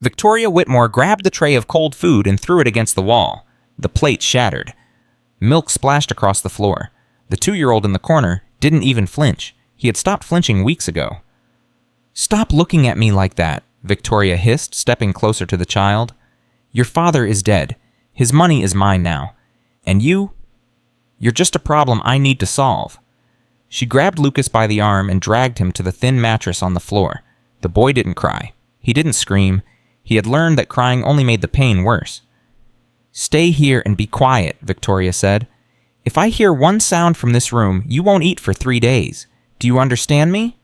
Victoria Whitmore grabbed the tray of cold food and threw it against the wall. The plate shattered. Milk splashed across the floor. The 2-year-old in the corner didn't even flinch. He had stopped flinching weeks ago. "Stop looking at me like that," Victoria hissed, stepping closer to the child. "Your father is dead. His money is mine now. And you're just a problem I need to solve." She grabbed Lucas by the arm and dragged him to the thin mattress on the floor. The boy didn't cry. He didn't scream. He had learned that crying only made the pain worse. "Stay here and be quiet," Victoria said. "If I hear one sound from this room, you won't eat for 3 days. Do you understand me?"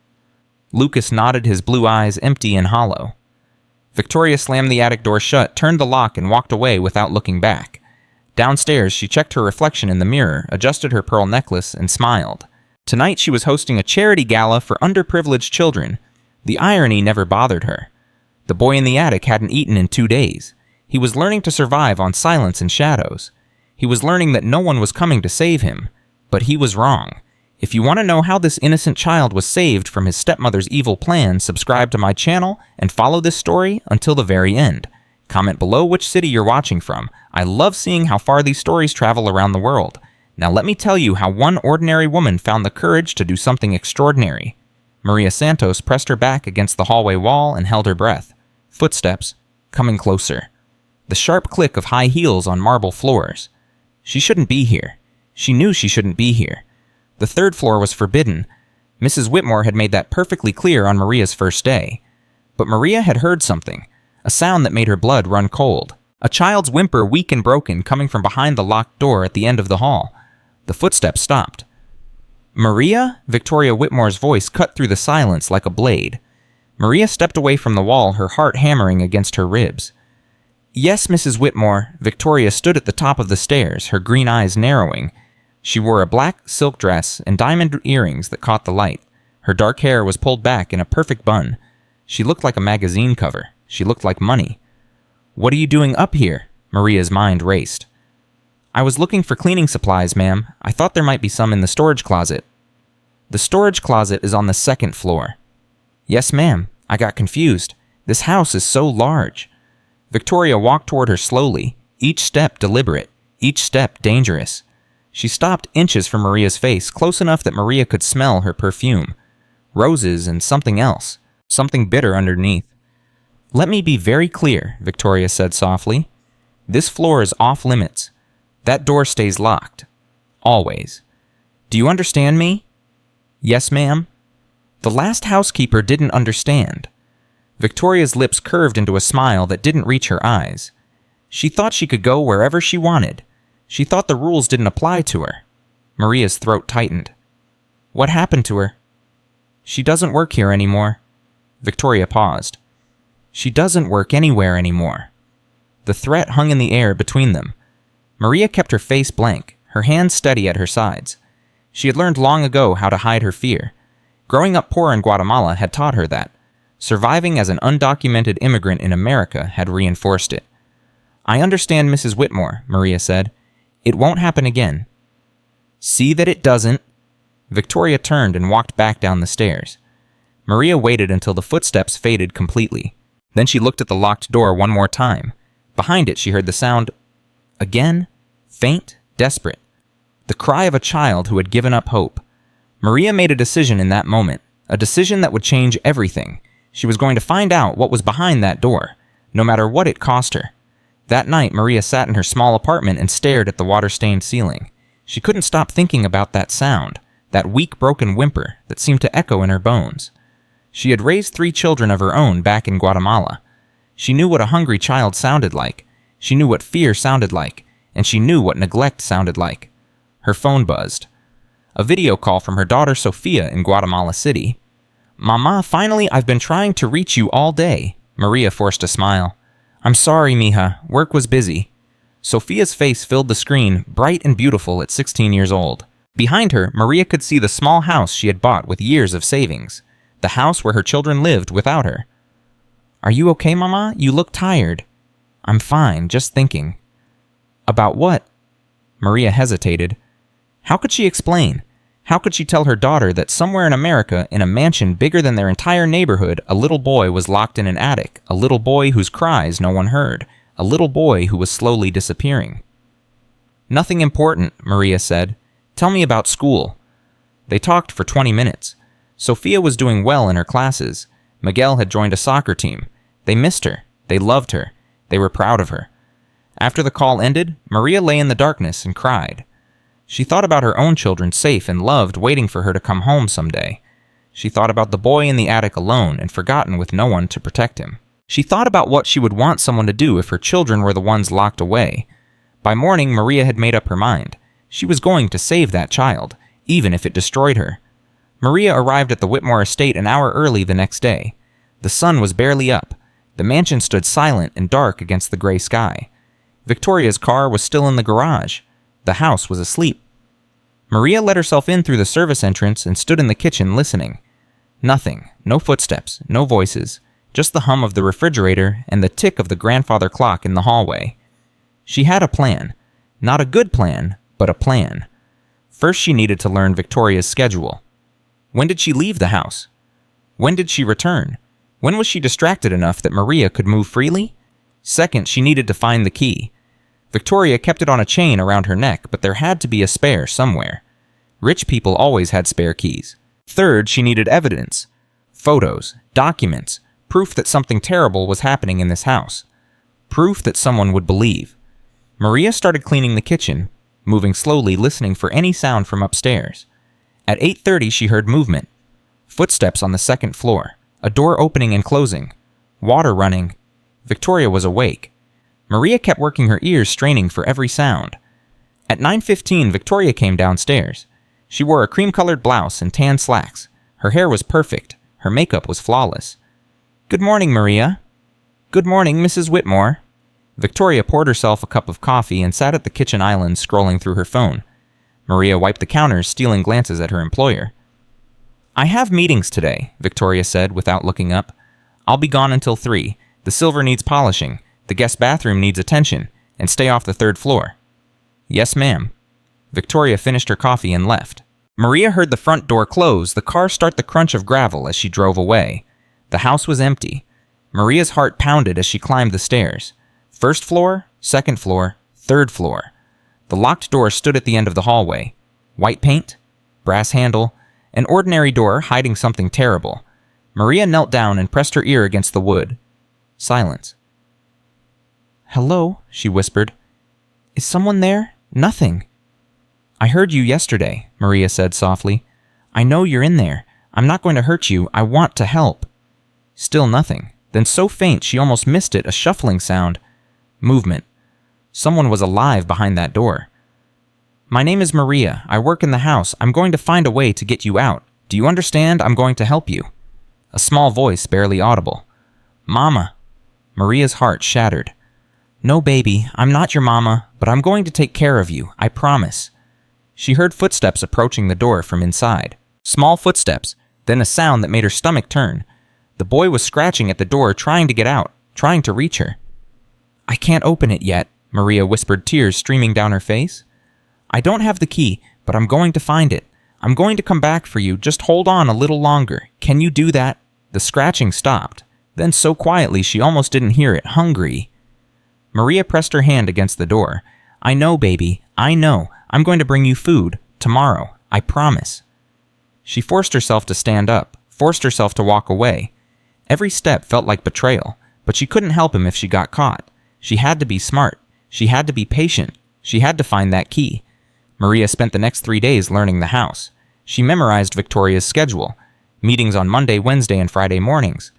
Lucas nodded, his blue eyes empty and hollow. Victoria slammed the attic door shut, turned the lock, and walked away without looking back. Downstairs, she checked her reflection in the mirror, adjusted her pearl necklace, and smiled. Tonight she was hosting a charity gala for underprivileged children. The irony never bothered her. The boy in the attic hadn't eaten in 2 days. He was learning to survive on silence and shadows. He was learning that no one was coming to save him. But he was wrong. If you want to know how this innocent child was saved from his stepmother's evil plan, subscribe to my channel and follow this story until the very end. Comment below which city you're watching from. I love seeing how far these stories travel around the world. Now let me tell you how one ordinary woman found the courage to do something extraordinary. Maria Santos pressed her back against the hallway wall and held her breath. Footsteps, coming closer. The sharp click of high heels on marble floors. She shouldn't be here. She knew she shouldn't be here. The 3rd floor was forbidden. Mrs. Whitmore had made that perfectly clear on Maria's first day. But Maria had heard something, a sound that made her blood run cold. A child's whimper, weak and broken, coming from behind the locked door at the end of the hall. The footsteps stopped. "Maria?" Victoria Whitmore's voice cut through the silence like a blade. Maria stepped away from the wall, her heart hammering against her ribs. "Yes, Mrs. Whitmore." Victoria stood at the top of the stairs, her green eyes narrowing. She wore a black silk dress and diamond earrings that caught the light. Her dark hair was pulled back in a perfect bun. She looked like a magazine cover. She looked like money. "What are you doing up here?" Maria's mind raced. "I was looking for cleaning supplies, ma'am. I thought there might be some in the storage closet." "The storage closet is on the 2nd floor." "Yes, ma'am. I got confused. This house is so large." Victoria walked toward her slowly, each step deliberate, each step dangerous. She stopped inches from Maria's face, close enough that Maria could smell her perfume. Roses and something else, something bitter underneath. "Let me be very clear," Victoria said softly. "This floor is off limits. That door stays locked. Always. Do you understand me?" "Yes, ma'am." The last housekeeper didn't understand. Victoria's lips curved into a smile that didn't reach her eyes. She thought she could go wherever she wanted. She thought the rules didn't apply to her. Maria's throat tightened. "What happened to her?" "She doesn't work here anymore." Victoria paused. "She doesn't work anywhere anymore." The threat hung in the air between them. Maria kept her face blank, her hands steady at her sides. She had learned long ago how to hide her fear. Growing up poor in Guatemala had taught her that. Surviving as an undocumented immigrant in America had reinforced it. "I understand, Mrs. Whitmore," Maria said. "It won't happen again." "See that it doesn't." Victoria turned and walked back down the stairs. Maria waited until the footsteps faded completely. Then she looked at the locked door one more time. Behind it, she heard the sound, again, faint, desperate. The cry of a child who had given up hope. Maria made a decision in that moment, a decision that would change everything. She was going to find out what was behind that door, no matter what it cost her. That night, Maria sat in her small apartment and stared at the water-stained ceiling. She couldn't stop thinking about that sound, that weak, broken whimper that seemed to echo in her bones. She had raised 3 children of her own back in Guatemala. She knew what a hungry child sounded like. She knew what fear sounded like, and she knew what neglect sounded like. Her phone buzzed. A video call from her daughter Sophia in Guatemala City. "Mama, finally, I've been trying to reach you all day." Maria forced a smile. "I'm sorry, mija. Work was busy." Sophia's face filled the screen, bright and beautiful at 16 years old. Behind her, Maria could see the small house she had bought with years of savings. The house where her children lived without her. "Are you okay, Mama? You look tired." "I'm fine, just thinking." "About what?" Maria hesitated. How could she explain? How could she tell her daughter that somewhere in America, in a mansion bigger than their entire neighborhood, a little boy was locked in an attic, a little boy whose cries no one heard, a little boy who was slowly disappearing? "Nothing important," Maria said. "Tell me about school." They talked for 20 minutes. Sophia was doing well in her classes. Miguel had joined a soccer team. They missed her. They loved her. They were proud of her. After the call ended, Maria lay in the darkness and cried. She thought about her own children safe and loved, waiting for her to come home someday. She thought about the boy in the attic alone and forgotten with no one to protect him. She thought about what she would want someone to do if her children were the ones locked away. By morning, Maria had made up her mind. She was going to save that child, even if it destroyed her. Maria arrived at the Whitmore estate an hour early the next day. The sun was barely up. The mansion stood silent and dark against the gray sky. Victoria's car was still in the garage. The house was asleep. Maria let herself in through the service entrance and stood in the kitchen listening. Nothing. No footsteps. No voices. Just the hum of the refrigerator and the tick of the grandfather clock in the hallway. She had a plan. Not a good plan, but a plan. First, she needed to learn Victoria's schedule. When did she leave the house? When did she return? When was she distracted enough that Maria could move freely? Second, she needed to find the key. Victoria kept it on a chain around her neck, but there had to be a spare somewhere. Rich people always had spare keys. Third, she needed evidence. Photos, documents, proof that something terrible was happening in this house. Proof that someone would believe. Maria started cleaning the kitchen, moving slowly, listening for any sound from upstairs. At 8:30, she heard movement. Footsteps on the second floor. A door opening and closing. Water running. Victoria was awake. Maria kept working her ears, straining for every sound. At 9:15, Victoria came downstairs. She wore a cream-colored blouse and tan slacks. Her hair was perfect. Her makeup was flawless. "Good morning, Maria." "Good morning, Mrs. Whitmore." Victoria poured herself a cup of coffee and sat at the kitchen island, scrolling through her phone. Maria wiped the counters, stealing glances at her employer. "I have meetings today," Victoria said without looking up. "I'll be gone until 3. The silver needs polishing. The guest bathroom needs attention, and stay off the 3rd floor." "Yes, ma'am." Victoria finished her coffee and left. Maria heard the front door close, the car start the crunch of gravel as she drove away. The house was empty. Maria's heart pounded as she climbed the stairs. 1st floor, 2nd floor, 3rd floor. The locked door stood at the end of the hallway. White paint, brass handle, an ordinary door hiding something terrible. Maria knelt down and pressed her ear against the wood. Silence. "Hello," she whispered. "Is someone there?" "Nothing." "I heard you yesterday," Maria said softly. "I know you're in there. I'm not going to hurt you. I want to help." Still nothing. Then so faint she almost missed it, a shuffling sound. Movement. Someone was alive behind that door. "My name is Maria. I work in the house. I'm going to find a way to get you out. Do you understand? I'm going to help you." A small voice, barely audible. "Mama." Maria's heart shattered. "No, baby, I'm not your mama, but I'm going to take care of you. I promise." She heard footsteps approaching the door from inside. Small footsteps, then a sound that made her stomach turn. The boy was scratching at the door, trying to get out, trying to reach her. "I can't open it yet," Maria whispered, tears streaming down her face. "I don't have the key, but I'm going to find it. I'm going to come back for you. Just hold on a little longer. Can you do that?" The scratching stopped. Then so quietly she almost didn't hear it. "Hungry." Maria pressed her hand against the door. "I know, baby. I know. I'm going to bring you food. Tomorrow. I promise." She forced herself to stand up, forced herself to walk away. Every step felt like betrayal, but she couldn't help him if she got caught. She had to be smart. She had to be patient. She had to find that key. Maria spent the next 3 days learning the house. She memorized Victoria's schedule. Meetings on Monday, Wednesday, and Friday mornings.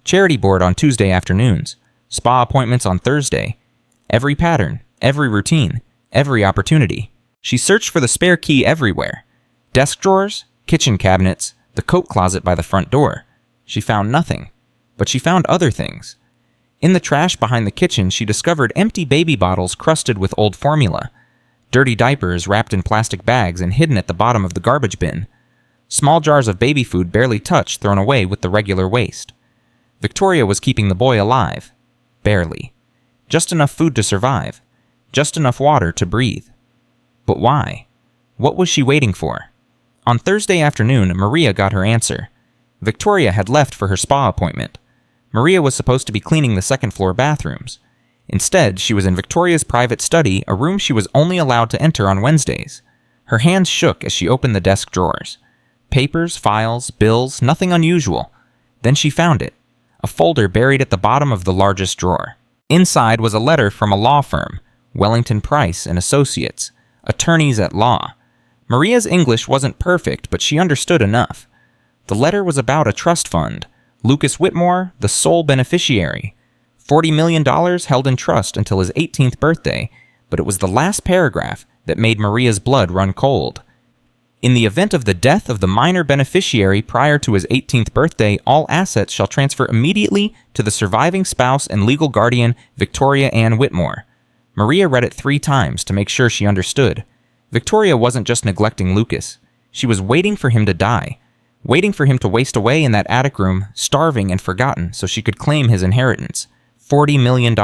Charity board on Tuesday afternoons. Spa appointments on Thursday. Every pattern, every routine, every opportunity. She searched for the spare key everywhere. Desk drawers, kitchen cabinets, the coat closet by the front door. She found nothing, but she found other things. In the trash behind the kitchen, she discovered empty baby bottles crusted with old formula, dirty diapers wrapped in plastic bags and hidden at the bottom of the garbage bin, small jars of baby food barely touched thrown away with the regular waste. Victoria was keeping the boy alive. Barely. Just enough food to survive. Just enough water to breathe. But why? What was she waiting for? On Thursday afternoon, Maria got her answer. Victoria had left for her spa appointment. Maria was supposed to be cleaning the second-floor bathrooms. Instead, she was in Victoria's private study, a room she was only allowed to enter on Wednesdays. Her hands shook as she opened the desk drawers. Papers, files, bills, nothing unusual. Then she found it, a folder buried at the bottom of the largest drawer. Inside was a letter from a law firm, Wellington Price and Associates, attorneys at law. Maria's English wasn't perfect, but she understood enough. The letter was about a trust fund, Lucas Whitmore, the sole beneficiary. $40 million held in trust until his 18th birthday, but it was the last paragraph that made Maria's blood run cold. In the event of the death of the minor beneficiary prior to his 18th birthday, all assets shall transfer immediately to the surviving spouse and legal guardian, Victoria Ann Whitmore. Maria read it 3 times to make sure she understood. Victoria wasn't just neglecting Lucas. She was waiting for him to die, waiting for him to waste away in that attic room, starving and forgotten, so she could claim his inheritance. $40 million.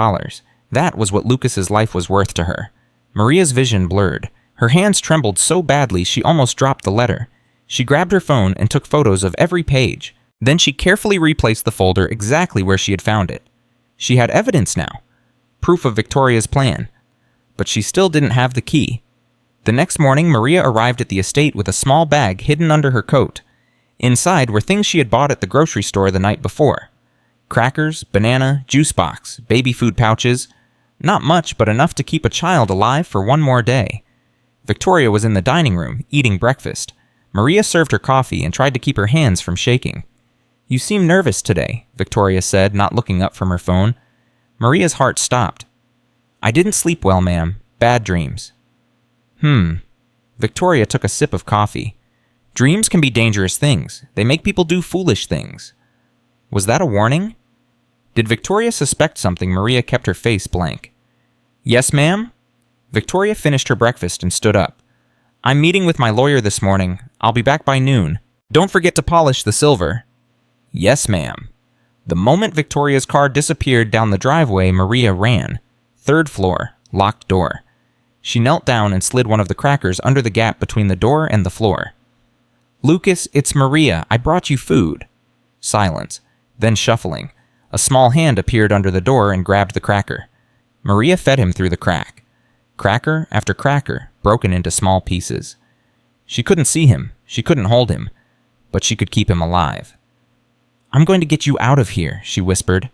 That was what Lucas's life was worth to her. Maria's vision blurred. Her hands trembled so badly she almost dropped the letter. She grabbed her phone and took photos of every page. Then she carefully replaced the folder exactly where she had found it. She had evidence now. Proof of Victoria's plan. But she still didn't have the key. The next morning, Maria arrived at the estate with a small bag hidden under her coat. Inside were things she had bought at the grocery store the night before. Crackers, banana, juice box, baby food pouches. Not much, but enough to keep a child alive for one more day. Victoria was in the dining room, eating breakfast. Maria served her coffee and tried to keep her hands from shaking. "You seem nervous today," Victoria said, not looking up from her phone. Maria's heart stopped. "I didn't sleep well, ma'am. Bad dreams." Victoria took a sip of coffee. Dreams can be dangerous things. They make people do foolish things. Was that a warning? Did Victoria suspect something? Maria kept her face blank. "Yes, ma'am?" Victoria finished her breakfast and stood up. "I'm meeting with my lawyer this morning. I'll be back by noon. Don't forget to polish the silver." "Yes, ma'am." The moment Victoria's car disappeared down the driveway, Maria ran. 3rd floor, locked door. She knelt down and slid one of the crackers under the gap between the door and the floor. "Lucas, it's Maria. I brought you food." Silence. Then shuffling. A small hand appeared under the door and grabbed the cracker. Maria fed him through the crack. Cracker after cracker, broken into small pieces. She couldn't see him. She couldn't hold him. But she could keep him alive. "I'm going to get you out of here," she whispered.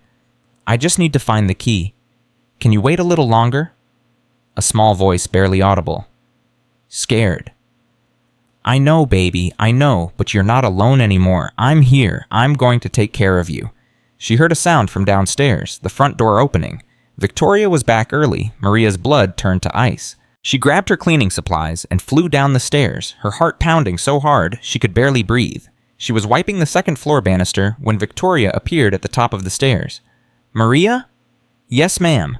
"I just need to find the key. Can you wait a little longer?" A small voice, barely audible. "Scared." "I know, baby, I know, but you're not alone anymore. I'm here. I'm going to take care of you." She heard a sound from downstairs, the front door opening. Victoria was back early. Maria's blood turned to ice. She grabbed her cleaning supplies and flew down the stairs, her heart pounding so hard she could barely breathe. She was wiping the 2nd floor banister when Victoria appeared at the top of the stairs. "Maria?" "Yes, ma'am."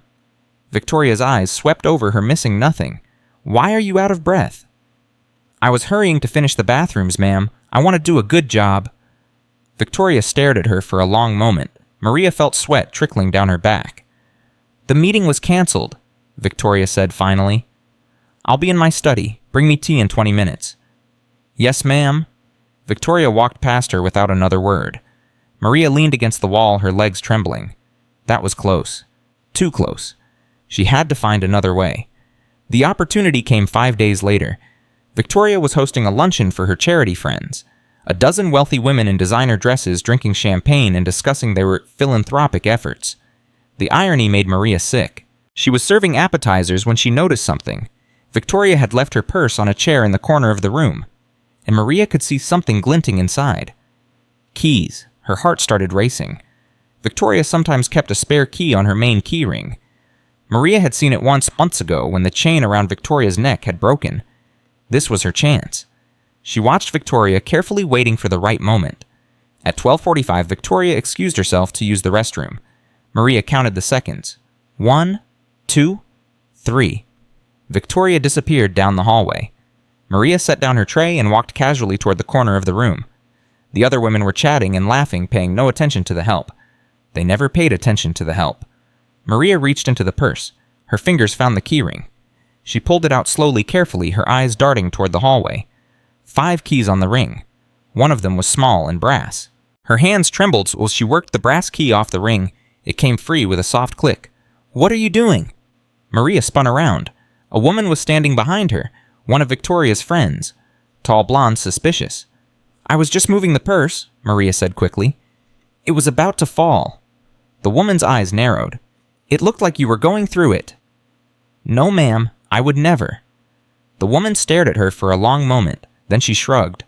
Victoria's eyes swept over her, missing nothing. "Why are you out of breath?" "I was hurrying to finish the bathrooms, ma'am. I want to do a good job." Victoria stared at her for a long moment. Maria felt sweat trickling down her back. "The meeting was canceled," Victoria said finally. "I'll be in my study. Bring me tea in 20 minutes. "Yes, ma'am." Victoria walked past her without another word. Maria leaned against the wall, her legs trembling. That was close. Too close. She had to find another way. The opportunity came 5 days later. Victoria was hosting a luncheon for her charity friends. A dozen wealthy women in designer dresses drinking champagne and discussing their philanthropic efforts. The irony made Maria sick. She was serving appetizers when she noticed something. Victoria had left her purse on a chair in the corner of the room, and Maria could see something glinting inside. Keys. Her heart started racing. Victoria sometimes kept a spare key on her main key ring. Maria had seen it once months ago when the chain around Victoria's neck had broken. This was her chance. She watched Victoria, carefully waiting for the right moment. At 12:45, Victoria excused herself to use the restroom. Maria counted the seconds. 1, 2, 3. Victoria disappeared down the hallway. Maria set down her tray and walked casually toward the corner of the room. The other women were chatting and laughing, paying no attention to the help. They never paid attention to the help. Maria reached into the purse. Her fingers found the keyring. She pulled it out slowly, carefully, her eyes darting toward the hallway. 5 keys on the ring. One of them was small and brass. Her hands trembled while she worked the brass key off the ring. It came free with a soft click. "What are you doing?" Maria spun around. A woman was standing behind her, one of Victoria's friends. Tall, blonde, suspicious. "I was just moving the purse," Maria said quickly. "It was about to fall." The woman's eyes narrowed. "It looked like you were going through it." "No, ma'am, I would never." The woman stared at her for a long moment, then she shrugged.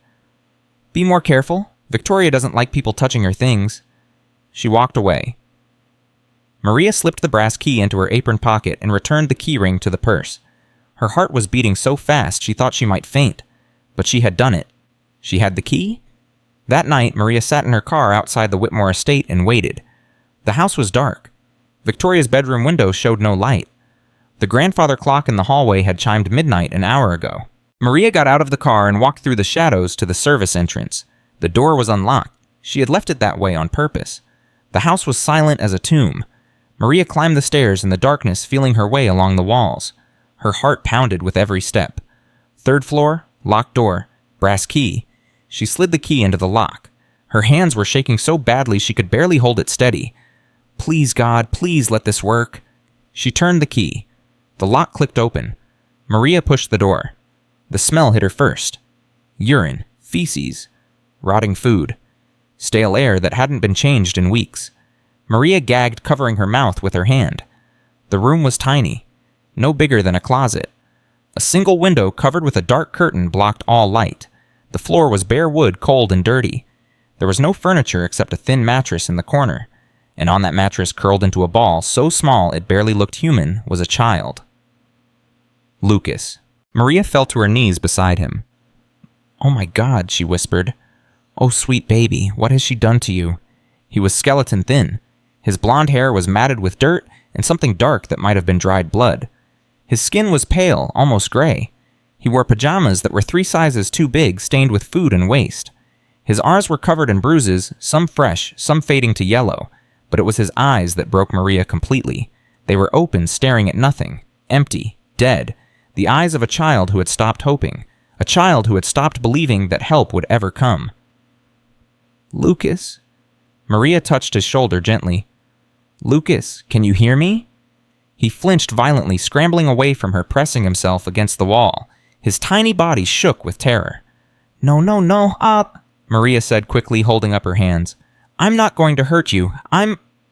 "Be more careful. Victoria doesn't like people touching her things." She walked away. Maria slipped the brass key into her apron pocket and returned the key ring to the purse. Her heart was beating so fast she thought she might faint, but she had done it. She had the key? That night, Maria sat in her car outside the Whitmore estate and waited. The house was dark. Victoria's bedroom window showed no light. The grandfather clock in the hallway had chimed midnight an hour ago. Maria got out of the car and walked through the shadows to the service entrance. The door was unlocked. She had left it that way on purpose. The house was silent as a tomb. Maria climbed the stairs in the darkness, feeling her way along the walls. Her heart pounded with every step. 3rd floor, locked door, brass key. She slid the key into the lock. Her hands were shaking so badly she could barely hold it steady. "Please, God, please let this work." She turned the key. The lock clicked open. Maria pushed the door. The smell hit her first. Urine, feces, rotting food, stale air that hadn't been changed in weeks. Maria gagged, covering her mouth with her hand. The room was tiny, no bigger than a closet. A single window covered with a dark curtain blocked all light. The floor was bare wood, cold and dirty. There was no furniture except a thin mattress in the corner, and on that mattress, curled into a ball so small it barely looked human, was a child. Lucas. Maria fell to her knees beside him. "Oh my God," she whispered. "Oh, sweet baby, what has she done to you?" He was skeleton thin. His blonde hair was matted with dirt and something dark that might have been dried blood. His skin was pale, almost gray. He wore pajamas that were 3 sizes too big, stained with food and waste. His arms were covered in bruises, some fresh, some fading to yellow, but it was his eyes that broke Maria completely. They were open, staring at nothing, empty, dead, the eyes of a child who had stopped hoping, a child who had stopped believing that help would ever come. "Lucas?" Maria touched his shoulder gently. "Lucas, can you hear me?" He flinched violently, scrambling away from her, pressing himself against the wall. His tiny body shook with terror. "No, no, no, Maria said quickly, holding up her hands. "I'm not going to hurt you.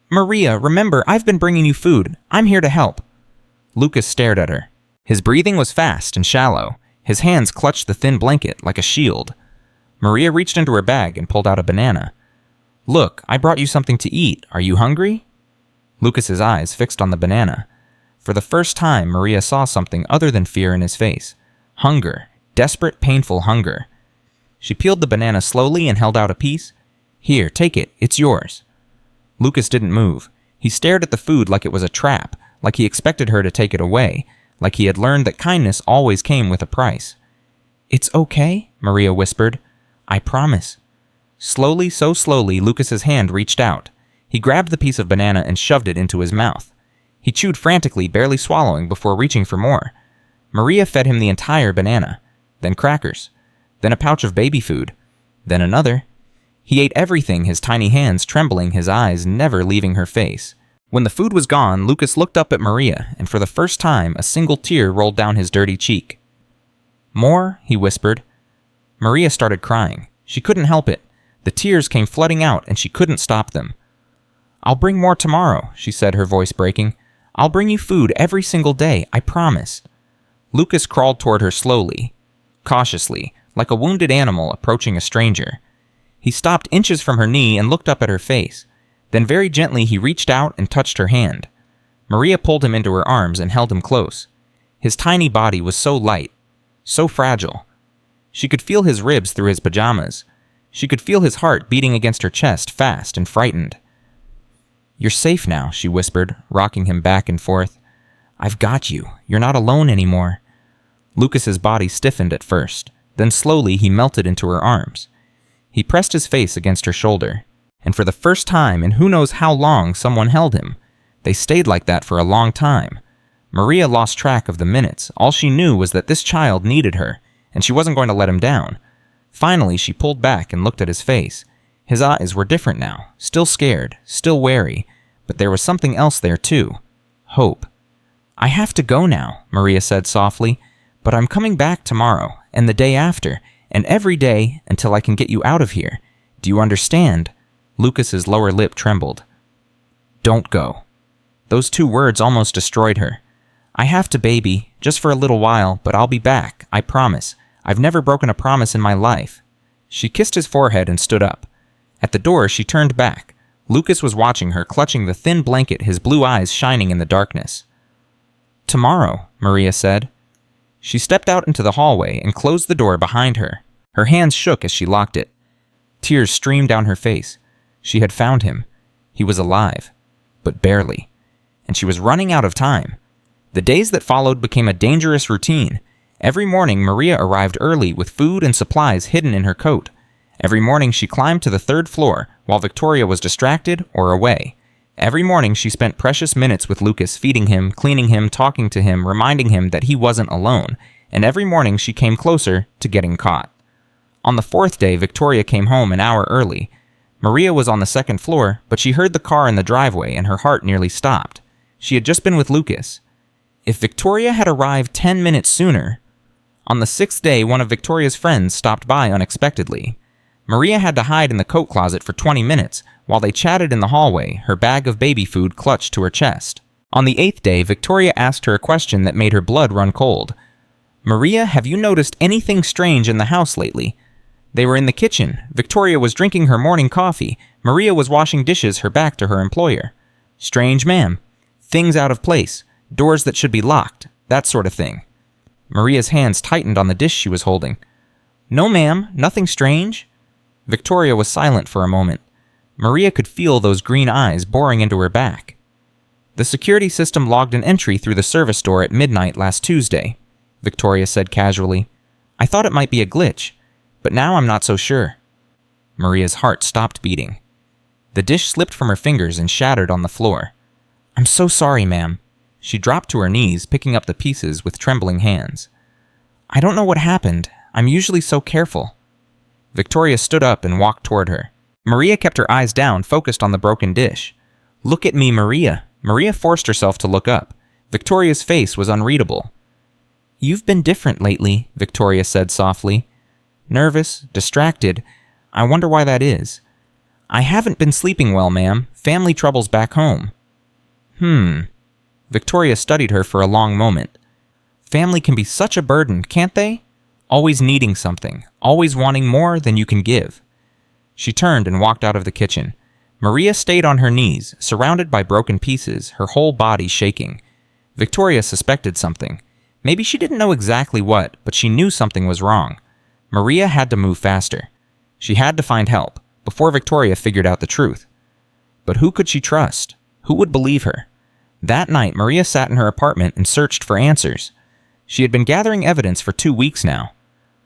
Maria, remember, I've been bringing you food. I'm here to help." Lucas stared at her. His breathing was fast and shallow. His hands clutched the thin blanket like a shield. Maria reached into her bag and pulled out a banana. "Look, I brought you something to eat. Are you hungry?" Lucas's eyes fixed on the banana. For the first time, Maria saw something other than fear in his face. Hunger. Desperate, painful hunger. She peeled the banana slowly and held out a piece. "Here, take it. It's yours." Lucas didn't move. He stared at the food like it was a trap, like he expected her to take it away, like he had learned that kindness always came with a price. "It's okay," Maria whispered. "I promise." Slowly, so slowly, Lucas's hand reached out. He grabbed the piece of banana and shoved it into his mouth. He chewed frantically, barely swallowing before reaching for more. Maria fed him the entire banana, then crackers, then a pouch of baby food, then another. He ate everything, his tiny hands trembling, his eyes never leaving her face. When the food was gone, Lucas looked up at Maria, and for the first time, a single tear rolled down his dirty cheek. "More?" he whispered. Maria started crying. She couldn't help it. The tears came flooding out, and she couldn't stop them. "I'll bring more tomorrow," she said, her voice breaking. "I'll bring you food every single day, I promise." Lucas crawled toward her slowly, cautiously, like a wounded animal approaching a stranger. He stopped inches from her knee and looked up at her face. Then very gently he reached out and touched her hand. Maria pulled him into her arms and held him close. His tiny body was so light, so fragile. She could feel his ribs through his pajamas. She could feel his heart beating against her chest, fast and frightened. "You're safe now," she whispered, rocking him back and forth. "I've got you. You're not alone anymore." Lucas's body stiffened at first. Then slowly he melted into her arms. He pressed his face against her shoulder. And for the first time in who knows how long, someone held him. They stayed like that for a long time. Maria lost track of the minutes. All she knew was that this child needed her, and she wasn't going to let him down. Finally, she pulled back and looked at his face. His eyes were different now, still scared, still wary, but there was something else there too. Hope. "I have to go now," Maria said softly, "but I'm coming back tomorrow, and the day after, and every day until I can get you out of here. Do you understand?" Lucas's lower lip trembled. "Don't go." Those 2 words almost destroyed her. "I have to, baby, just for a little while, but I'll be back, I promise. I've never broken a promise in my life." She kissed his forehead and stood up. At the door, she turned back. Lucas was watching her, clutching the thin blanket, his blue eyes shining in the darkness. "Tomorrow," Maria said. She stepped out into the hallway and closed the door behind her. Her hands shook as she locked it. Tears streamed down her face. She had found him. He was alive, but barely. And she was running out of time. The days that followed became a dangerous routine. Every morning, Maria arrived early with food and supplies hidden in her coat. Every morning, she climbed to the 3rd floor while Victoria was distracted or away. Every morning, she spent precious minutes with Lucas, feeding him, cleaning him, talking to him, reminding him that he wasn't alone. And every morning, she came closer to getting caught. On the 4th day, Victoria came home an hour early. Maria was on the 2nd floor, but she heard the car in the driveway and her heart nearly stopped. She had just been with Lucas. If Victoria had arrived 10 minutes sooner... On the 6th day, one of Victoria's friends stopped by unexpectedly. Maria had to hide in the coat closet for 20 minutes while they chatted in the hallway, her bag of baby food clutched to her chest. On the 8th day, Victoria asked her a question that made her blood run cold. "Maria, have you noticed anything strange in the house lately?" They were in the kitchen. Victoria was drinking her morning coffee. Maria was washing dishes, her back to her employer. "Strange, ma'am. Things out of place. Doors that should be locked. That sort of thing." Maria's hands tightened on the dish she was holding. "No, ma'am. Nothing strange." Victoria was silent for a moment. Maria could feel those green eyes boring into her back. "The security system logged an entry through the service door at midnight last Tuesday," Victoria said casually. "I thought it might be a glitch, but now I'm not so sure." Maria's heart stopped beating. The dish slipped from her fingers and shattered on the floor. "I'm so sorry, ma'am." She dropped to her knees, picking up the pieces with trembling hands. "I don't know what happened. I'm usually so careful." Victoria stood up and walked toward her. Maria kept her eyes down, focused on the broken dish. "Look at me, Maria." Maria forced herself to look up. Victoria's face was unreadable. "You've been different lately," Victoria said softly. "Nervous, distracted. I wonder why that is." "I haven't been sleeping well, ma'am. Family troubles back home." Victoria studied her for a long moment. "Family can be such a burden, can't they? Always needing something, always wanting more than you can give." She turned and walked out of the kitchen. Maria stayed on her knees, surrounded by broken pieces, her whole body shaking. Victoria suspected something. Maybe she didn't know exactly what, but she knew something was wrong. Maria had to move faster. She had to find help, before Victoria figured out the truth. But who could she trust? Who would believe her? That night, Maria sat in her apartment and searched for answers. She had been gathering evidence for 2 weeks now.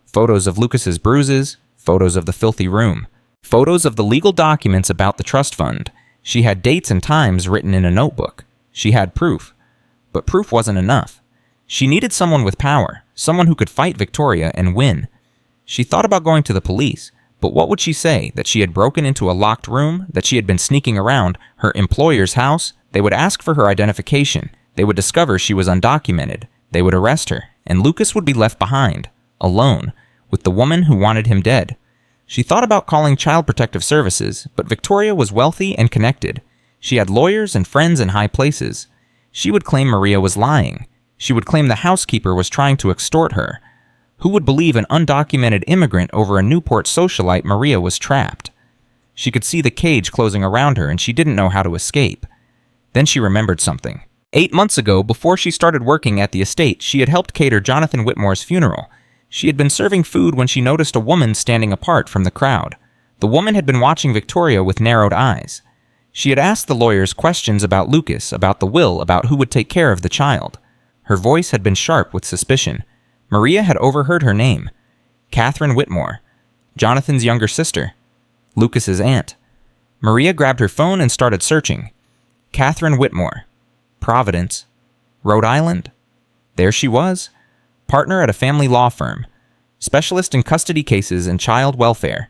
Photos of Lucas's bruises, photos of the filthy room, photos of the legal documents about the trust fund. She had dates and times written in a notebook. She had proof. But proof wasn't enough. She needed someone with power, someone who could fight Victoria and win. She thought about going to the police, but what would she say? That she had broken into a locked room? That she had been sneaking around her employer's house? They would ask for her identification. They would discover she was undocumented. They would arrest her, and Lucas would be left behind, alone, with the woman who wanted him dead. She thought about calling Child Protective Services, but Victoria was wealthy and connected. She had lawyers and friends in high places. She would claim Maria was lying. She would claim the housekeeper was trying to extort her. Who would believe an undocumented immigrant over a Newport socialite? Maria was trapped. She could see the cage closing around her, and she didn't know how to escape. Then she remembered something. 8 months ago, before she started working at the estate, she had helped cater Jonathan Whitmore's funeral. She had been serving food when she noticed a woman standing apart from the crowd. The woman had been watching Victoria with narrowed eyes. She had asked the lawyers questions about Lucas, about the will, about who would take care of the child. Her voice had been sharp with suspicion. Maria had overheard her name. Catherine Whitmore. Jonathan's younger sister. Lucas's aunt. Maria grabbed her phone and started searching. Catherine Whitmore. Providence. Rhode Island. There she was. Partner at a family law firm. specialist in custody cases and child welfare,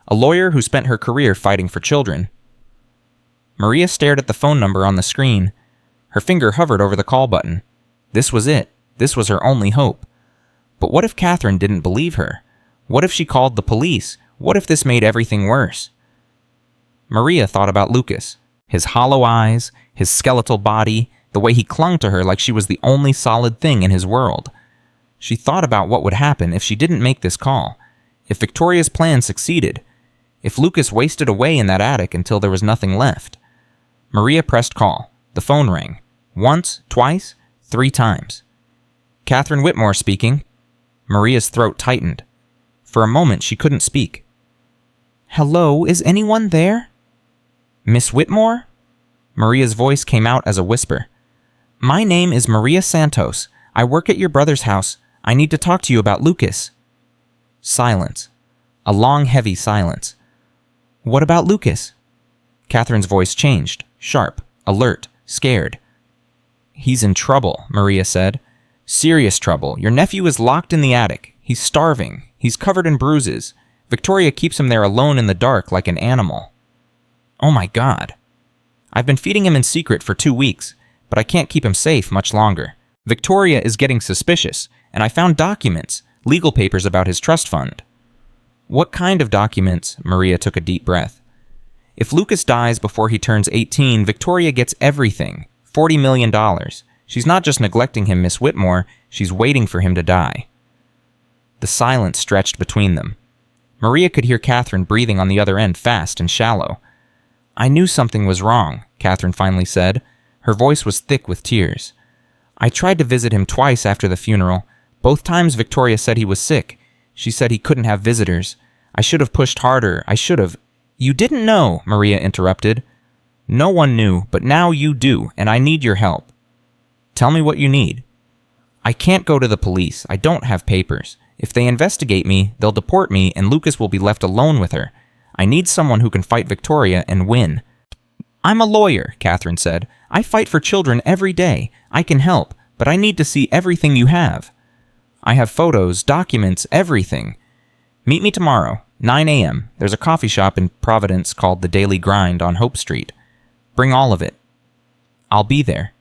a lawyer who spent her career fighting for children. Maria stared at the phone number on the screen. Her finger hovered over the call button. This was it. This was her only hope. But what if Catherine didn't believe her? What if she called the police? What if this made everything worse? Maria thought about Lucas, his hollow eyes, his skeletal body, the way he clung to her like she was the only solid thing in his world. She thought about what would happen if she didn't make this call, if Victoria's plan succeeded, if Lucas wasted away in that attic until there was nothing left. Maria pressed call. The phone rang. Once, twice, 3 times. Catherine Whitmore speaking. Maria's throat tightened. For a moment, she couldn't speak. Hello, is anyone there? Miss Whitmore? Maria's voice came out as a whisper. My name is Maria Santos. I work at your brother's house. I need to talk to you about Lucas. Silence. A long, heavy silence. What about Lucas? Catherine's voice changed, sharp, alert, scared. He's in trouble, Maria said. Serious trouble. Your nephew is locked in the attic. He's starving. He's covered in bruises. Victoria keeps him there alone in the dark like an animal. Oh my God. I've been feeding him in secret for 2 weeks, but I can't keep him safe much longer. Victoria is getting suspicious, and I found documents, legal papers about his trust fund. What kind of documents? Maria took a deep breath. If Lucas dies before he turns 18, Victoria gets everything, $40 million. She's not just neglecting him, Miss Whitmore, she's waiting for him to die. The silence stretched between them. Maria could hear Catherine breathing on the other end, fast and shallow. I knew something was wrong, Catherine finally said. Her voice was thick with tears. I tried to visit him twice after the funeral. Both times Victoria said he was sick. She said he couldn't have visitors. I should have pushed harder. I should have. You didn't know, Maria interrupted. No one knew, but now you do, and I need your help. Tell me what you need. I can't go to the police. I don't have papers. If they investigate me, they'll deport me, and Lucas will be left alone with her. I need someone who can fight Victoria and win. I'm a lawyer, Catherine said. I fight for children every day. I can help, but I need to see everything you have. I have photos, documents, everything. Meet me tomorrow, 9 a.m. There's a coffee shop in Providence called The Daily Grind on Hope Street. Bring all of it. I'll be there.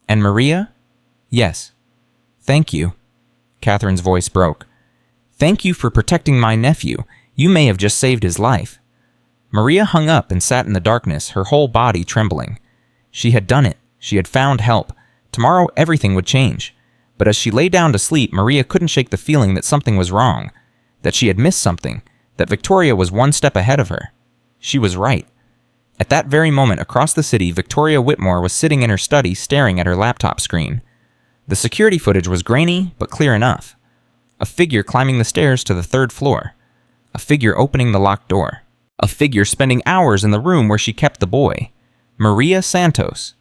And Maria? Yes. Thank you. Catherine's voice broke. Thank you for protecting my nephew. You may have just saved his life. Maria hung up and sat in the darkness, her whole body trembling. She had done it. She had found help. Tomorrow everything would change. But as she lay down to sleep, Maria couldn't shake the feeling that something was wrong, that she had missed something, that Victoria was one step ahead of her. She was right. At that very moment across the city, Victoria Whitmore was sitting in her study staring at her laptop screen. The security footage was grainy, but clear enough. A figure climbing the stairs to the 3rd floor. A figure opening the locked door. A figure spending hours in the room where she kept the boy. Maria Santos.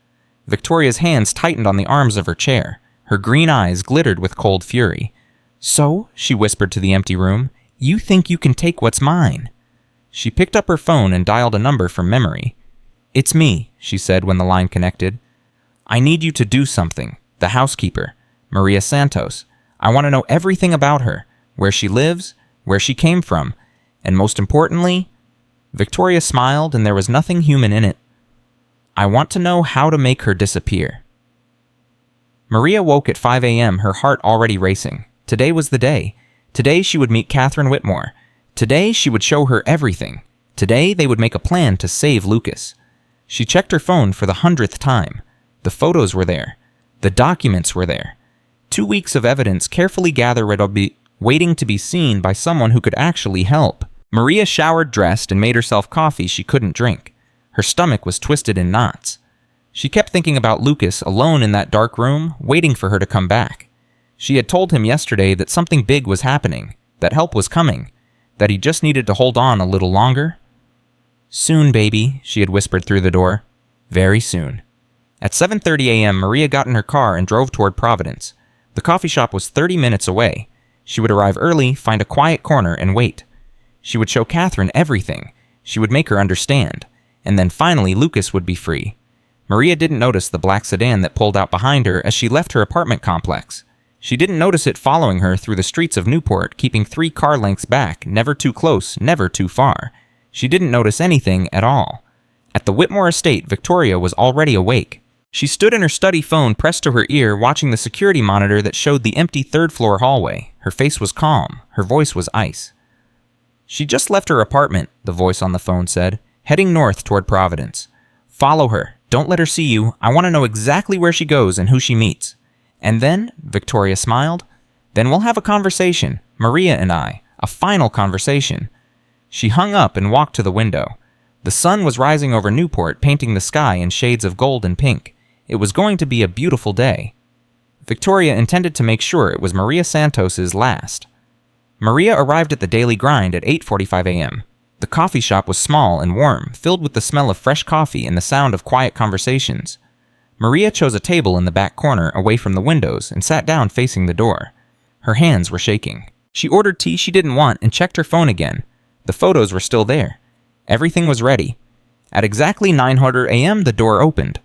Victoria's hands tightened on the arms of her chair. Her green eyes glittered with cold fury. So, she whispered to the empty room, you think you can take what's mine. She picked up her phone and dialed a number from memory. It's me, she said when the line connected. I need you to do something. The housekeeper, Maria Santos. I want to know everything about her, where she lives, where she came from, and most importantly, Victoria smiled and there was nothing human in it. I want to know how to make her disappear. Maria woke at 5 a.m., her heart already racing. Today was the day. Today she would meet Catherine Whitmore. Today she would show her everything. Today they would make a plan to save Lucas. She checked her phone for the 100th time. The photos were there. The documents were there. 2 weeks of evidence carefully gathered waiting to be seen by someone who could actually help. Maria showered, dressed, and made herself coffee she couldn't drink. Her stomach was twisted in knots. She kept thinking about Lucas alone in that dark room, waiting for her to come back. She had told him yesterday that something big was happening, that help was coming, that he just needed to hold on a little longer. Soon, baby, she had whispered through the door. Very soon. At 7:30 a.m., Maria got in her car and drove toward Providence. The coffee shop was 30 minutes away. She would arrive early, find a quiet corner, and wait. She would show Catherine everything. She would make her understand. And then finally, Lucas would be free. Maria didn't notice the black sedan that pulled out behind her as she left her apartment complex. She didn't notice it following her through the streets of Newport, keeping 3 car lengths back, never too close, never too far. She didn't notice anything at all. At the Whitmore estate, Victoria was already awake. She stood in her study phone pressed to her ear, watching the security monitor that showed the empty 3rd-floor hallway. Her face was calm. Her voice was ice. She just left her apartment, the voice on the phone said, heading north toward Providence. Follow her. Don't let her see you. I want to know exactly where she goes and who she meets. And then, Victoria smiled, then we'll have a conversation, Maria and I, a final conversation. She hung up and walked to the window. The sun was rising over Newport, painting the sky in shades of gold and pink. It was going to be a beautiful day. Victoria intended to make sure it was Maria Santos's last. Maria arrived at the Daily Grind at 8:45 a.m. The coffee shop was small and warm, filled with the smell of fresh coffee and the sound of quiet conversations. Maria chose a table in the back corner away from the windows and sat down facing the door. Her hands were shaking. She ordered tea she didn't want and checked her phone again. The photos were still there. Everything was ready. At exactly 9:00 a.m., the door opened.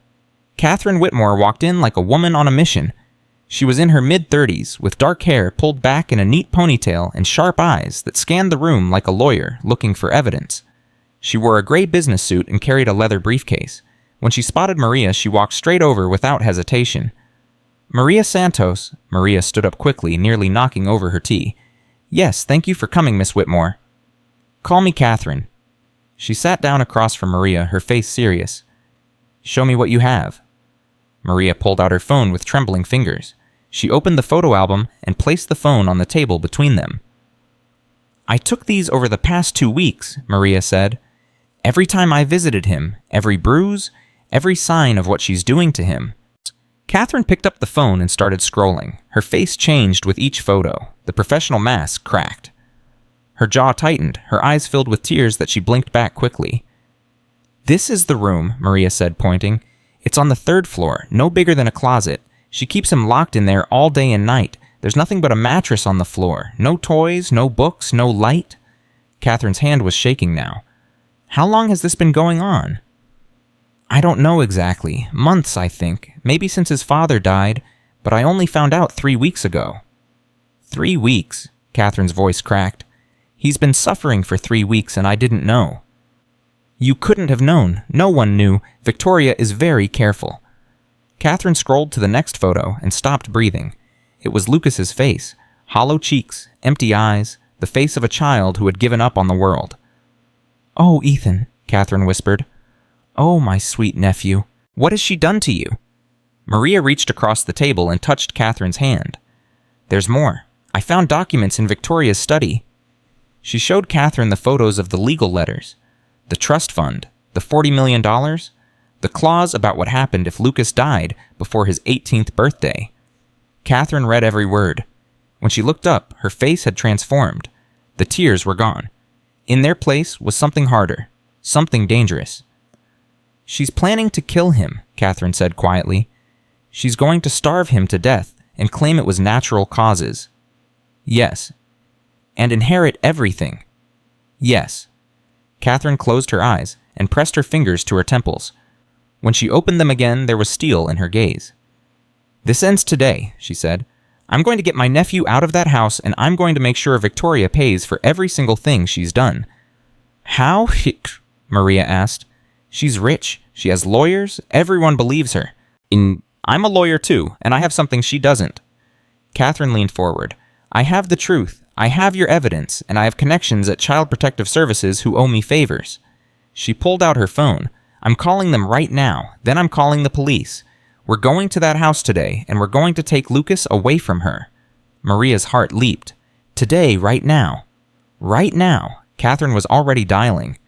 Catherine Whitmore walked in like a woman on a mission. She was in her mid-30s, with dark hair pulled back in a neat ponytail and sharp eyes that scanned the room like a lawyer looking for evidence. She wore a gray business suit and carried a leather briefcase. When she spotted Maria, she walked straight over without hesitation. Maria Santos, Maria stood up quickly, nearly knocking over her tea. Yes, thank you for coming, Miss Whitmore. Call me Catherine. She sat down across from Maria, her face serious. Show me what you have. Maria pulled out her phone with trembling fingers. She opened the photo album and placed the phone on the table between them. I took these over the past 2 weeks, Maria said. Every time I visited him, every bruise, every sign of what she's doing to him. Catherine picked up the phone and started scrolling. Her face changed with each photo. The professional mask cracked. Her jaw tightened, her eyes filled with tears that she blinked back quickly. This is the room, Maria said, pointing. It's on the 3rd floor, no bigger than a closet. She keeps him locked in there all day and night. There's nothing but a mattress on the floor. No toys, no books, no light. Catherine's hand was shaking now. How long has this been going on? I don't know exactly. Months, I think. Maybe since his father died, but I only found out 3 weeks ago. 3 weeks, Catherine's voice cracked. He's been suffering for 3 weeks and I didn't know. You couldn't have known. No one knew. Victoria is very careful. Catherine scrolled to the next photo and stopped breathing. It was Lucas's face. Hollow cheeks, empty eyes, the face of a child who had given up on the world. Oh, Ethan, Catherine whispered. Oh, my sweet nephew. What has she done to you? Maria reached across the table and touched Catherine's hand. There's more. I found documents in Victoria's study. She showed Catherine the photos of the legal letters. The trust fund, the $40 million, the clause about what happened if Lucas died before his 18th birthday. Catherine read every word. When she looked up, her face had transformed. The tears were gone. In their place was something harder, something dangerous. She's planning to kill him, Catherine said quietly. She's going to starve him to death and claim it was natural causes. Yes. And inherit everything. Yes. Catherine closed her eyes and pressed her fingers to her temples. When she opened them again, there was steel in her gaze. This ends today, she said. I'm going to get my nephew out of that house, and I'm going to make sure Victoria pays for every single thing she's done. How? Maria asked. She's rich. She has lawyers. Everyone believes her. I'm a lawyer too, and I have something she doesn't. Catherine leaned forward. I have the truth. I have your evidence, and I have connections at Child Protective Services who owe me favors. She pulled out her phone. I'm calling them right now. Then I'm calling the police. We're going to that house today, and we're going to take Lucas away from her. Maria's heart leaped. Today, right now. Right now. Catherine was already dialing.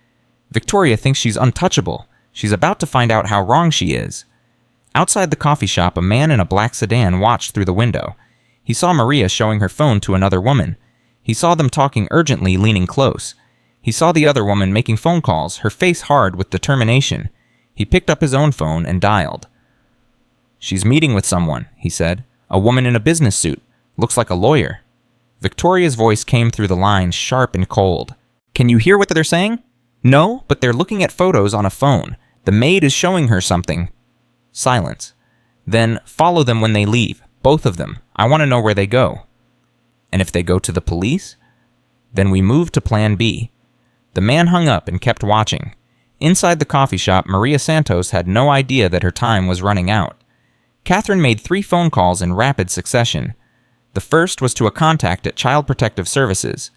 Victoria thinks she's untouchable. She's about to find out how wrong she is. Outside the coffee shop, a man in a black sedan watched through the window. He saw Maria showing her phone to another woman. He saw them talking urgently, leaning close. He saw the other woman making phone calls, her face hard with determination. He picked up his own phone and dialed. She's meeting with someone, he said. A woman in a business suit. Looks like a lawyer. Victoria's voice came through the line, sharp and cold. Can you hear what they're saying? No, but they're looking at photos on a phone. The maid is showing her something. Silence. Then, follow them when they leave. Both of them. I want to know where they go. And if they go to the police? Then we moved to Plan B. The man hung up and kept watching. Inside the coffee shop, Maria Santos had no idea that her time was running out. Catherine made 3 phone calls in rapid succession. The first was to a contact at Child Protective Services.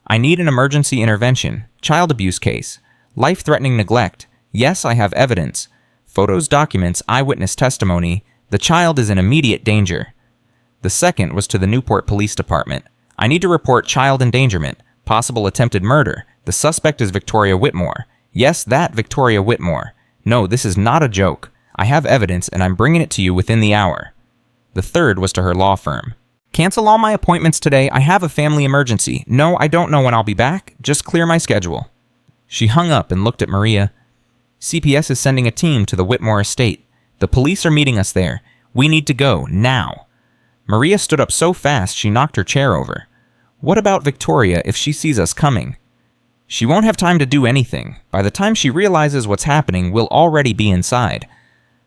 I need an emergency intervention. Child abuse case. Life-threatening neglect. Yes, I have evidence. Photos, documents, eyewitness testimony. The child is in immediate danger. The second was to the Newport Police Department. I need to report child endangerment. Possible attempted murder. The suspect is Victoria Whitmore. Yes, that Victoria Whitmore. No, this is not a joke. I have evidence and I'm bringing it to you within the hour. The third was to her law firm. Cancel all my appointments today. I have a family emergency. No, I don't know when I'll be back. Just clear my schedule. She hung up and looked at Maria. CPS is sending a team to the Whitmore estate. The police are meeting us there. We need to go, now. Maria stood up so fast she knocked her chair over. What about Victoria if she sees us coming? She won't have time to do anything. By the time she realizes what's happening, we'll already be inside.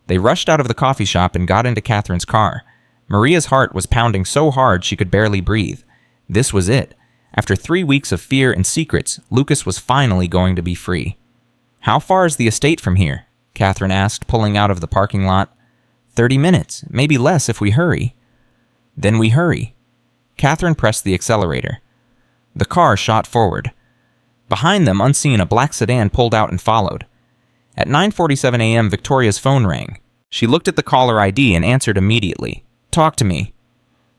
They rushed out of the coffee shop and got into Catherine's car. Maria's heart was pounding so hard she could barely breathe. This was it. After 3 weeks of fear and secrets, Lucas was finally going to be free. How far is the estate from here? Catherine asked, pulling out of the parking lot. 30 minutes, maybe less if we hurry. Then we hurry. Catherine pressed the accelerator. The car shot forward. Behind them, unseen, a black sedan pulled out and followed. At 9:47 a.m., Victoria's phone rang. She looked at the caller ID and answered immediately. Talk to me.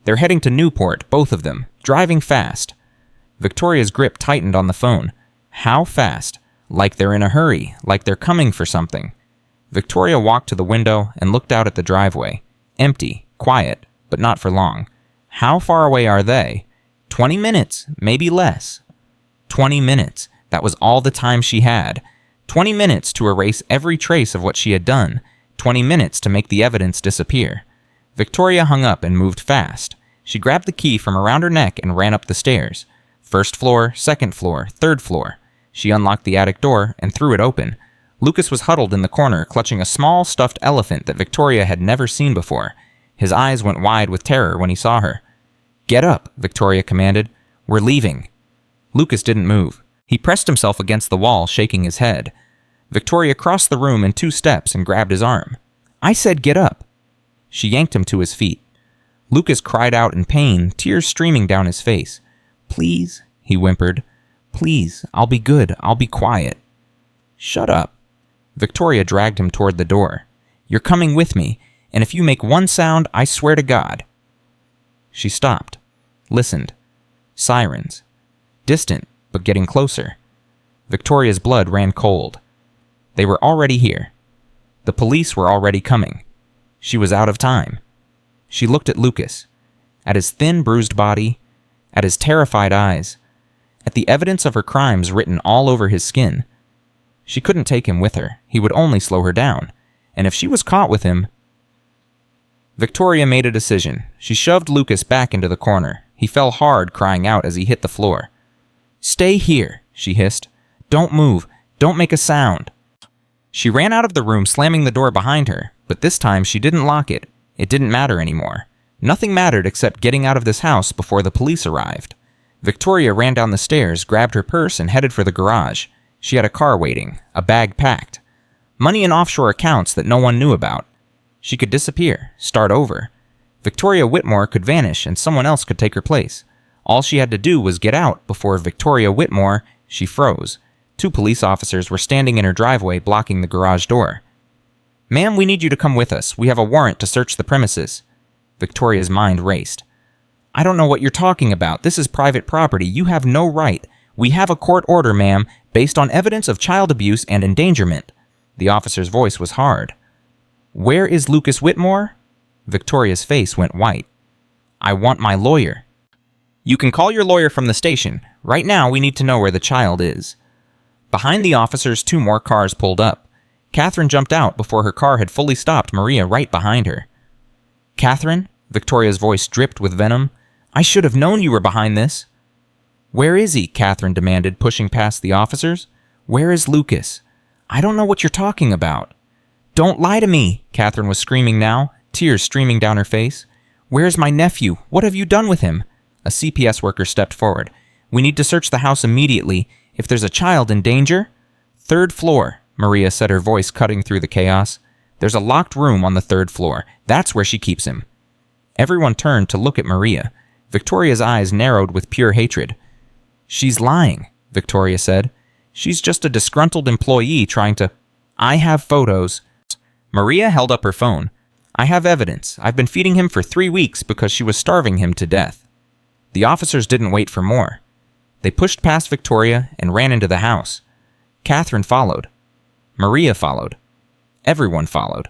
They're heading to Newport, both of them, driving fast. Victoria's grip tightened on the phone. How fast? Like they're in a hurry, like they're coming for something. Victoria walked to the window and looked out at the driveway. Empty, quiet, but not for long. How far away are they? 20 minutes, maybe less. 20 minutes. That was all the time she had. 20 minutes to erase every trace of what she had done. 20 minutes to make the evidence disappear. Victoria hung up and moved fast. She grabbed the key from around her neck and ran up the stairs. First floor, second floor, third floor. She unlocked the attic door and threw it open. Lucas was huddled in the corner, clutching a small stuffed elephant that Victoria had never seen before. His eyes went wide with terror when he saw her. Get up, Victoria commanded. We're leaving. Lucas didn't move. He pressed himself against the wall, shaking his head. Victoria crossed the room in 2 steps and grabbed his arm. I said get up. She yanked him to his feet. Lucas cried out in pain, tears streaming down his face. Please, he whimpered. Please, I'll be good. I'll be quiet. Shut up. Victoria dragged him toward the door. You're coming with me, and if you make one sound, I swear to God. She stopped, listened. Sirens. Distant, but getting closer. Victoria's blood ran cold. They were already here. The police were already coming. She was out of time. She looked at Lucas, at his thin, bruised body, at his terrified eyes, at the evidence of her crimes written all over his skin. She couldn't take him with her. He would only slow her down. And if she was caught with him... Victoria made a decision. She shoved Lucas back into the corner. He fell hard, crying out as he hit the floor. Stay here, she hissed. Don't move. Don't make a sound. She ran out of the room, slamming the door behind her, but this time she didn't lock it. It didn't matter anymore. Nothing mattered except getting out of this house before the police arrived. Victoria ran down the stairs, grabbed her purse, and headed for the garage. She had a car waiting, a bag packed. Money in offshore accounts that no one knew about. She could disappear, start over. Victoria Whitmore could vanish and someone else could take her place. All she had to do was get out before Victoria Whitmore... She froze. 2 police officers were standing in her driveway, blocking the garage door. Ma'am, we need you to come with us. We have a warrant to search the premises. Victoria's mind raced. I don't know what you're talking about. This is private property. You have no right. We have a court order, ma'am, based on evidence of child abuse and endangerment. The officer's voice was hard. Where is Lucas Whitmore? Victoria's face went white. I want my lawyer. You can call your lawyer from the station. Right now, we need to know where the child is. Behind the officers, 2 more cars pulled up. Catherine jumped out before her car had fully stopped Maria right behind her. Catherine? Victoria's voice dripped with venom. I should have known you were behind this. Where is he? Catherine demanded, pushing past the officers. Where is Lucas? I don't know what you're talking about. Don't lie to me, Catherine was screaming now, tears streaming down her face. Where's my nephew? What have you done with him? A CPS worker stepped forward. We need to search the house immediately. If there's a child in danger... 3rd floor, Maria said, her voice cutting through the chaos. There's a locked room on the 3rd floor. That's where she keeps him. Everyone turned to look at Maria. Victoria's eyes narrowed with pure hatred. She's lying, Victoria said. She's just a disgruntled employee trying to... I have photos. Maria held up her phone. I have evidence. I've been feeding him for 3 weeks because she was starving him to death. The officers didn't wait for more. They pushed past Victoria and ran into the house. Catherine followed. Maria followed. Everyone followed.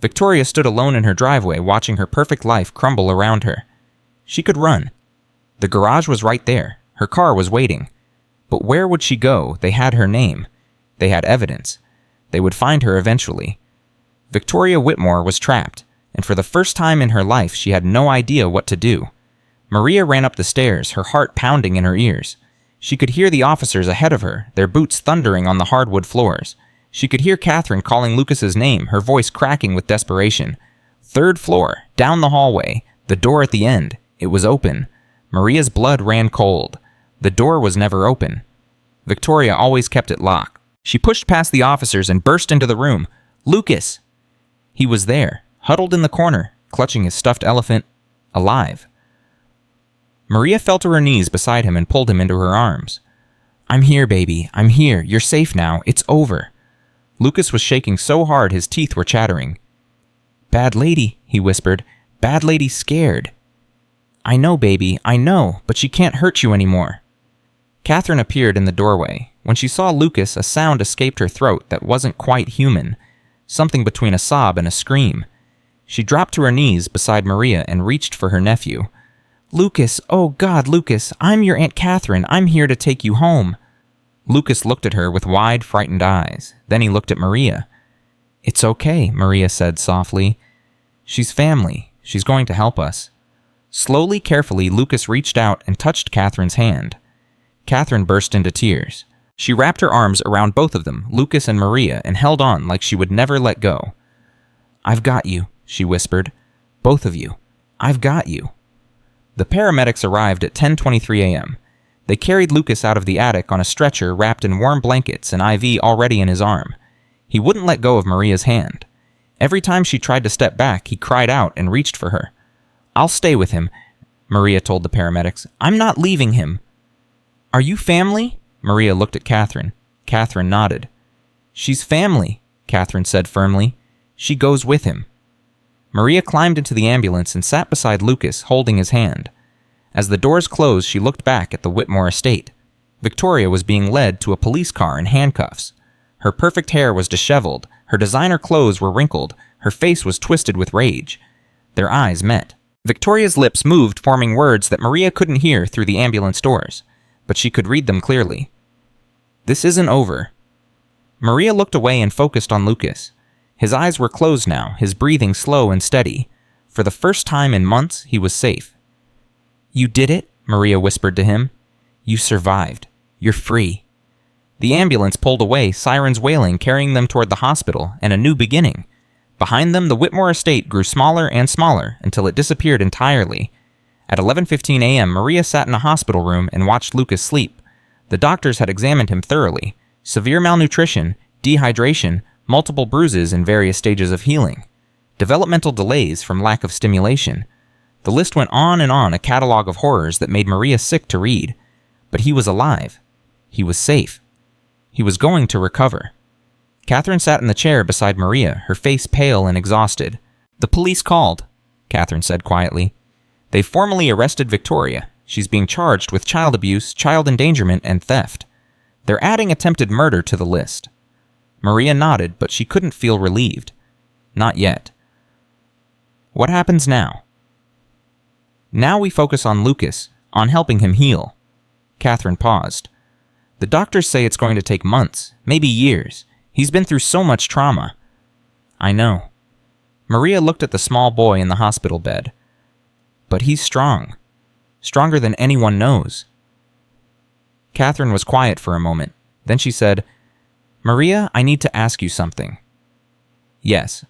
Victoria stood alone in her driveway, watching her perfect life crumble around her. She could run. The garage was right there. Her car was waiting. But where would she go? They had her name. They had evidence. They would find her eventually. Victoria Whitmore was trapped, and for the first time in her life she had no idea what to do. Maria ran up the stairs, her heart pounding in her ears. She could hear the officers ahead of her, their boots thundering on the hardwood floors. She could hear Catherine calling Lucas's name, her voice cracking with desperation. 3rd floor, down the hallway, the door at the end. It was open. Maria's blood ran cold. The door was never open. Victoria always kept it locked. She pushed past the officers and burst into the room. Lucas! He was there, huddled in the corner, clutching his stuffed elephant, alive. Maria fell to her knees beside him and pulled him into her arms. I'm here, baby. I'm here. You're safe now. It's over. Lucas was shaking so hard his teeth were chattering. Bad lady, he whispered. Bad lady's scared. I know, baby. I know, but she can't hurt you anymore. Catherine appeared in the doorway. When she saw Lucas, a sound escaped her throat that wasn't quite human. Something between a sob and a scream. She dropped to her knees beside Maria and reached for her nephew. Lucas, oh God, Lucas, I'm your Aunt Catherine. I'm here to take you home. Lucas looked at her with wide, frightened eyes. Then he looked at Maria. It's okay, Maria said softly. She's family. She's going to help us. Slowly, carefully, Lucas reached out and touched Catherine's hand. Catherine burst into tears. She wrapped her arms around both of them, Lucas and Maria, and held on like she would never let go. I've got you, she whispered. Both of you. I've got you. The paramedics arrived at 10:23 a.m. They carried Lucas out of the attic on a stretcher wrapped in warm blankets, an IV already in his arm. He wouldn't let go of Maria's hand. Every time she tried to step back, he cried out and reached for her. I'll stay with him, Maria told the paramedics. I'm not leaving him. Are you family? Maria looked at Catherine. Catherine nodded. She's family, Catherine said firmly. She goes with him. Maria climbed into the ambulance and sat beside Lucas, holding his hand. As the doors closed, she looked back at the Whitmore estate. Victoria was being led to a police car in handcuffs. Her perfect hair was disheveled, her designer clothes were wrinkled, her face was twisted with rage. Their eyes met. Victoria's lips moved, forming words that Maria couldn't hear through the ambulance doors, but she could read them clearly. This isn't over. Maria looked away and focused on Lucas. His eyes were closed now, his breathing slow and steady. For the first time in months, he was safe. You did it, Maria whispered to him. You survived. You're free. The ambulance pulled away, sirens wailing, carrying them toward the hospital and a new beginning. Behind them, the Whitmore estate grew smaller and smaller until it disappeared entirely. At 11:15 a.m., Maria sat in a hospital room and watched Lucas sleep. The doctors had examined him thoroughly. Severe malnutrition, dehydration, multiple bruises in various stages of healing. Developmental delays from lack of stimulation. The list went on, a catalog of horrors that made Maria sick to read. But he was alive. He was safe. He was going to recover. Catherine sat in the chair beside Maria, her face pale and exhausted. The police called, Catherine said quietly. They formally arrested Victoria. She's being charged with child abuse, child endangerment, and theft. They're adding attempted murder to the list. Maria nodded, but she couldn't feel relieved. Not yet. What happens now? Now we focus on Lucas, on helping him heal. Catherine paused. The doctors say it's going to take months, maybe years. He's been through so much trauma. I know. Maria looked at the small boy in the hospital bed. But he's strong. Stronger than anyone knows. Catherine was quiet for a moment. Then she said, Maria, I need to ask you something. Yes.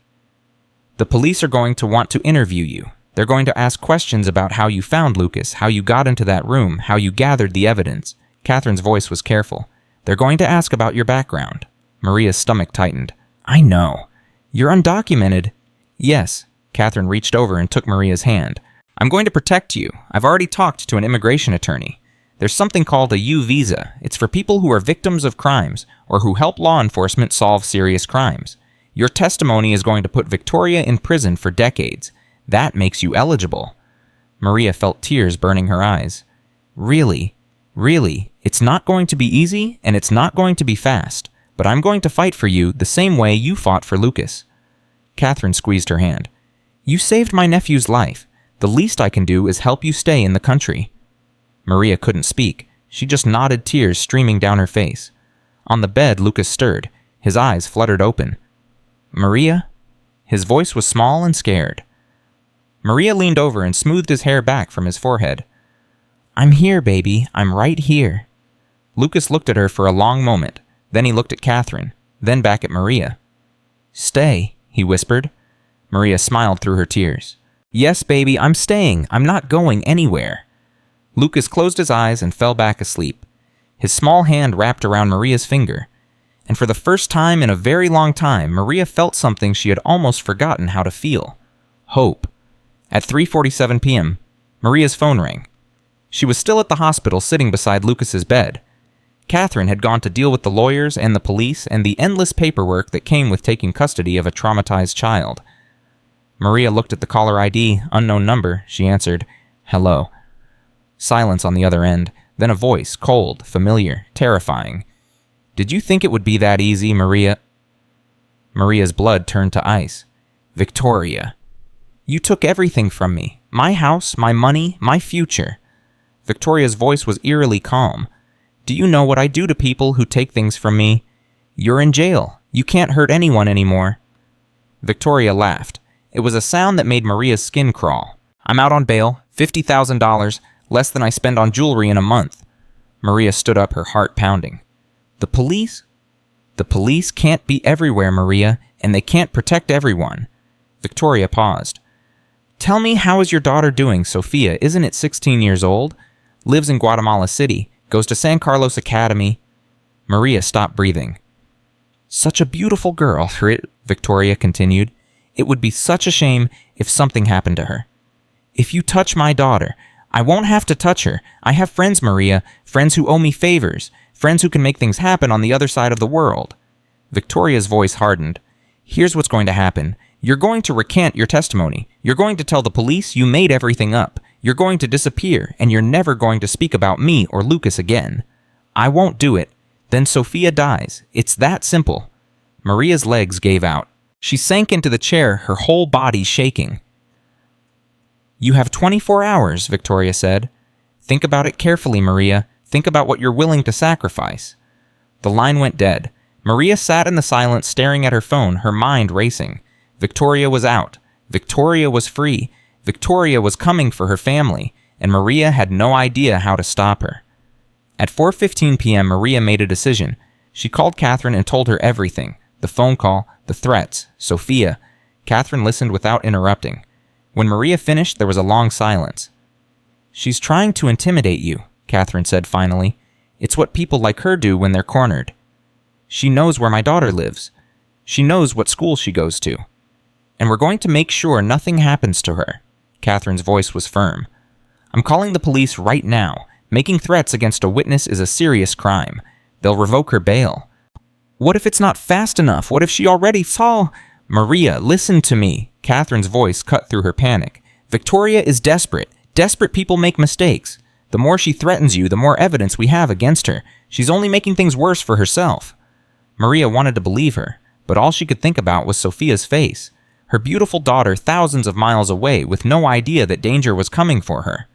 The police are going to want to interview you. They're They're going to ask questions about how you found Lucas, how you got into that room, how you gathered the evidence. Catherine's voice was careful. They're going to ask about your background. Maria's stomach tightened. I know. You're undocumented. Yes. Catherine reached over and took Maria's hand. I'm going to protect you. I've already talked to an immigration attorney. There's something called a U visa. It's for people who are victims of crimes or who help law enforcement solve serious crimes. Your testimony is going to put Victoria in prison for decades. That makes you eligible. Maria felt tears burning her eyes. Really? Really? It's not going to be easy and it's not going to be fast, but I'm going to fight for you the same way you fought for Lucas. Catherine squeezed her hand. You saved my nephew's life. The least I can do is help you stay in the country. Maria couldn't speak. She just nodded, tears streaming down her face. On the bed, Lucas stirred. His eyes fluttered open. Maria? His voice was small and scared. Maria leaned over and smoothed his hair back from his forehead. I'm here, baby. I'm right here. Lucas looked at her for a long moment. Then he looked at Catherine, then back at Maria. Stay, he whispered. Maria smiled through her tears. Yes, baby, I'm staying. I'm not going anywhere. Lucas closed his eyes and fell back asleep. His small hand wrapped around Maria's finger. And for the first time in a very long time, Maria felt something she had almost forgotten how to feel. Hope. At 3:47 p.m., Maria's phone rang. She was still at the hospital sitting beside Lucas's bed. Catherine had gone to deal with the lawyers and the police and the endless paperwork that came with taking custody of a traumatized child. Maria looked at the caller ID, unknown number. She answered, Hello. Silence on the other end, then a voice, cold, familiar, terrifying. Did you think it would be that easy, Maria? Maria's blood turned to ice. Victoria. You took everything from me. My house, my money, my future. Victoria's voice was eerily calm. Do you know what I do to people who take things from me? You're in jail. You can't hurt anyone anymore. Victoria laughed. It was a sound that made Maria's skin crawl. I'm out on bail, $50,000, less than I spend on jewelry in a month. Maria stood up, her heart pounding. The police? The police can't be everywhere, Maria, and they can't protect everyone. Victoria paused. Tell me, how is your daughter doing, Sophia? Isn't it 16 years old? Lives in Guatemala City, goes to San Carlos Academy. Maria stopped breathing. Such a beautiful girl, Victoria continued. It would be such a shame if something happened to her. If you touch my daughter, I won't have to touch her. I have friends, Maria, friends who owe me favors, friends who can make things happen on the other side of the world. Victoria's voice hardened. Here's what's going to happen. You're going to recant your testimony. You're going to tell the police you made everything up. You're going to disappear, and you're never going to speak about me or Lucas again. I won't do it. Then Sophia dies. It's that simple. Maria's legs gave out. She sank into the chair, her whole body shaking. You have 24 hours, Victoria said. Think about it carefully, Maria. Think about what you're willing to sacrifice. The line went dead. Maria sat in the silence, staring at her phone, her mind racing. Victoria was out. Victoria was free. Victoria was coming for her family, and Maria had no idea how to stop her. At 4:15 p.m., Maria made a decision. She called Catherine and told her everything. The phone call, the threats, Sophia. Catherine listened without interrupting. When Maria finished, there was a long silence. She's trying to intimidate you, Catherine said finally. It's what people like her do when they're cornered. She knows where my daughter lives. She knows what school she goes to. And we're going to make sure nothing happens to her. Catherine's voice was firm. I'm calling the police right now. Making threats against a witness is a serious crime. They'll revoke her bail. What if it's not fast enough? What if she already saw? Maria, listen to me. Catherine's voice cut through her panic. Victoria is desperate. Desperate people make mistakes. The more she threatens you, the more evidence we have against her. She's only making things worse for herself. Maria wanted to believe her, but all she could think about was Sophia's face. Her beautiful daughter thousands of miles away with no idea that danger was coming for her.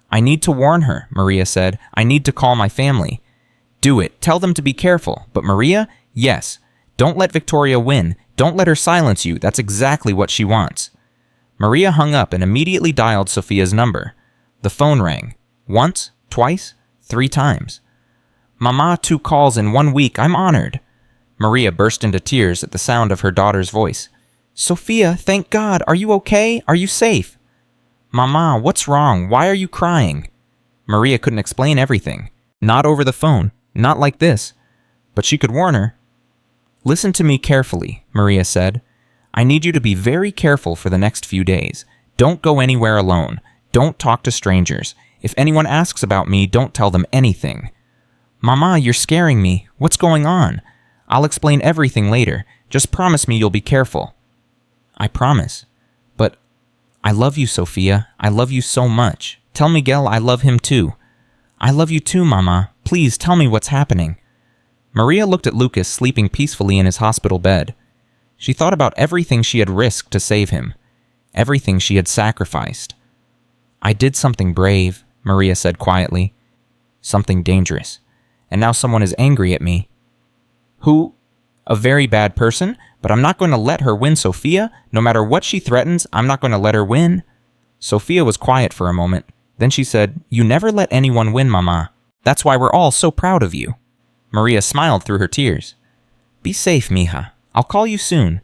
I need to warn her, Maria said. I need to call my family. Do it. Tell them to be careful. But Maria, yes. Don't let Victoria win. Don't let her silence you. That's exactly what she wants. Maria hung up and immediately dialed Sophia's number. The phone rang. Once, twice, 3 times. Mama, 2 calls in 1 week. I'm honored. Maria burst into tears at the sound of her daughter's voice. Sophia, thank God. Are you okay? Are you safe? Mama, what's wrong? Why are you crying? Maria couldn't explain everything. Not over the phone. Not like this. But she could warn her. Listen to me carefully, Maria said. I need you to be very careful for the next few days. Don't go anywhere alone. Don't talk to strangers. If anyone asks about me, don't tell them anything. Mama, you're scaring me. What's going on? I'll explain everything later. Just promise me you'll be careful. I promise. But I love you, Sophia. I love you so much. Tell Miguel I love him too. I love you too, Mama. Please tell me what's happening. Maria looked at Lucas sleeping peacefully in his hospital bed. She thought about everything she had risked to save him. Everything she had sacrificed. I did something brave, Maria said quietly. Something dangerous. And now someone is angry at me. Who? A very bad person? But I'm not going to let her win, Sophia. No matter what she threatens, I'm not going to let her win. Sophia was quiet for a moment. Then she said, You never let anyone win, Mama. That's why we're all so proud of you. Maria smiled through her tears. Be safe, mija. I'll call you soon.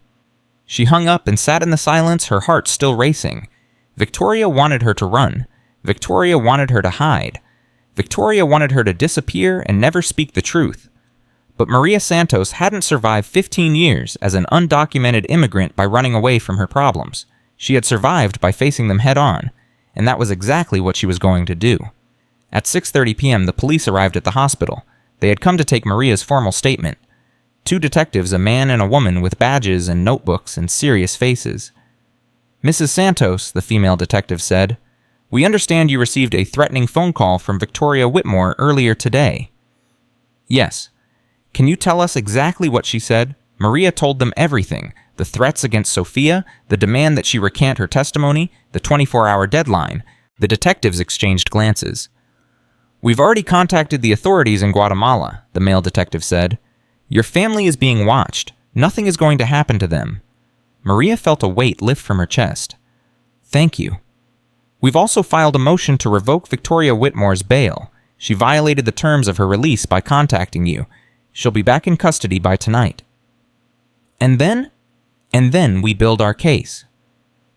She hung up and sat in the silence, her heart still racing. Victoria wanted her to run. Victoria wanted her to hide. Victoria wanted her to disappear and never speak the truth. But Maria Santos hadn't survived 15 years as an undocumented immigrant by running away from her problems. She had survived by facing them head on, and that was exactly what she was going to do. At 6:30 p.m., the police arrived at the hospital. They had come to take Maria's formal statement. 2 detectives, a man and a woman with badges and notebooks and serious faces. Mrs. Santos, the female detective said, We understand you received a threatening phone call from Victoria Whitmore earlier today. Yes. Can you tell us exactly what she said? Maria told them everything. The threats against Sophia, the demand that she recant her testimony, the 24-hour deadline. The detectives exchanged glances. We've already contacted the authorities in Guatemala, the male detective said. Your family is being watched. Nothing is going to happen to them. Maria felt a weight lift from her chest. Thank you. We've also filed a motion to revoke Victoria Whitmore's bail. She violated the terms of her release by contacting you. She'll be back in custody by tonight. And then we build our case.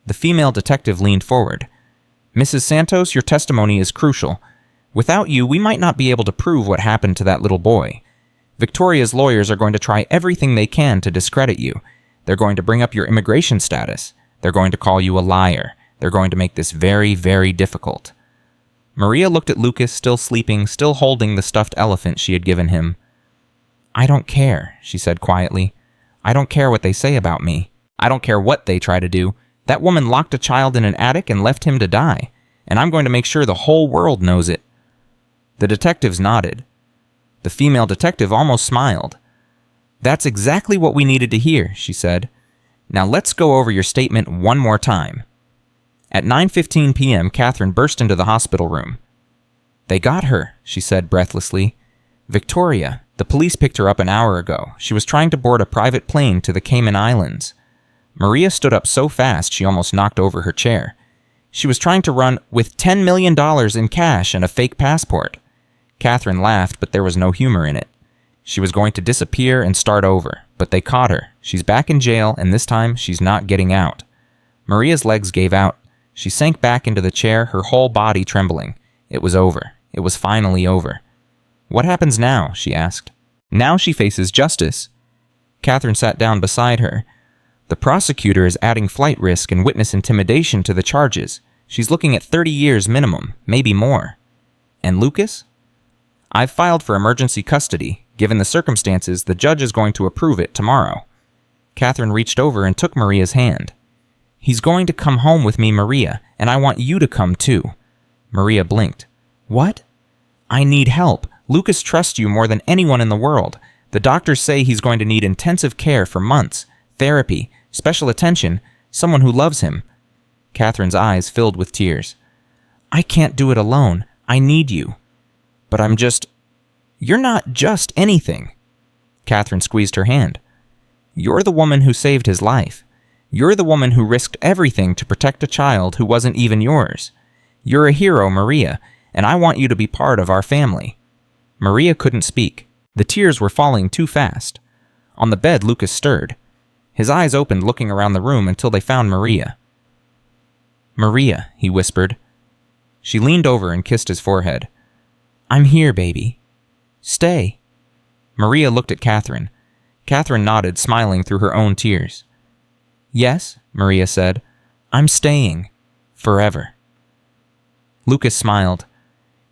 The female detective leaned forward. Mrs. Santos, your testimony is crucial. Without you, we might not be able to prove what happened to that little boy. Victoria's lawyers are going to try everything they can to discredit you. They're going to bring up your immigration status. They're going to call you a liar. They're going to make this very, very difficult. Maria looked at Lucas, still sleeping, still holding the stuffed elephant she had given him. I don't care, she said quietly. I don't care what they say about me. I don't care what they try to do. That woman locked a child in an attic and left him to die, and I'm going to make sure the whole world knows it. The detectives nodded. The female detective almost smiled. That's exactly what we needed to hear, she said. Now let's go over your statement one more time. At 9:15 p.m., Catherine burst into the hospital room. They got her, she said breathlessly. Victoria. The police picked her up an hour ago. She was trying to board a private plane to the Cayman Islands. Maria stood up so fast she almost knocked over her chair. She was trying to run with $10 million in cash and a fake passport. Catherine laughed, but there was no humor in it. She was going to disappear and start over, but they caught her. She's back in jail, and this time she's not getting out. Maria's legs gave out. She sank back into the chair, her whole body trembling. It was over. It was finally over. What happens now? She asked. Now she faces justice. Catherine sat down beside her. The prosecutor is adding flight risk and witness intimidation to the charges. She's looking at 30 years minimum, maybe more. And Lucas? I've filed for emergency custody. Given the circumstances, the judge is going to approve it tomorrow. Catherine reached over and took Maria's hand. He's going to come home with me, Maria, and I want you to come too. Maria blinked. What? I need help. Lucas trusts you more than anyone in the world. The doctors say he's going to need intensive care for months, therapy, special attention, someone who loves him. Catherine's eyes filled with tears. I can't do it alone. I need you. But You're not just anything. Catherine squeezed her hand. You're the woman who saved his life. You're the woman who risked everything to protect a child who wasn't even yours. You're a hero, Maria, and I want you to be part of our family. Maria couldn't speak. The tears were falling too fast. On the bed, Lucas stirred. His eyes opened, looking around the room until they found Maria. "Maria," he whispered. She leaned over and kissed his forehead. "I'm here, baby. Stay." Maria looked at Catherine. Catherine nodded, smiling through her own tears. "Yes," Maria said. "I'm staying. Forever." Lucas smiled.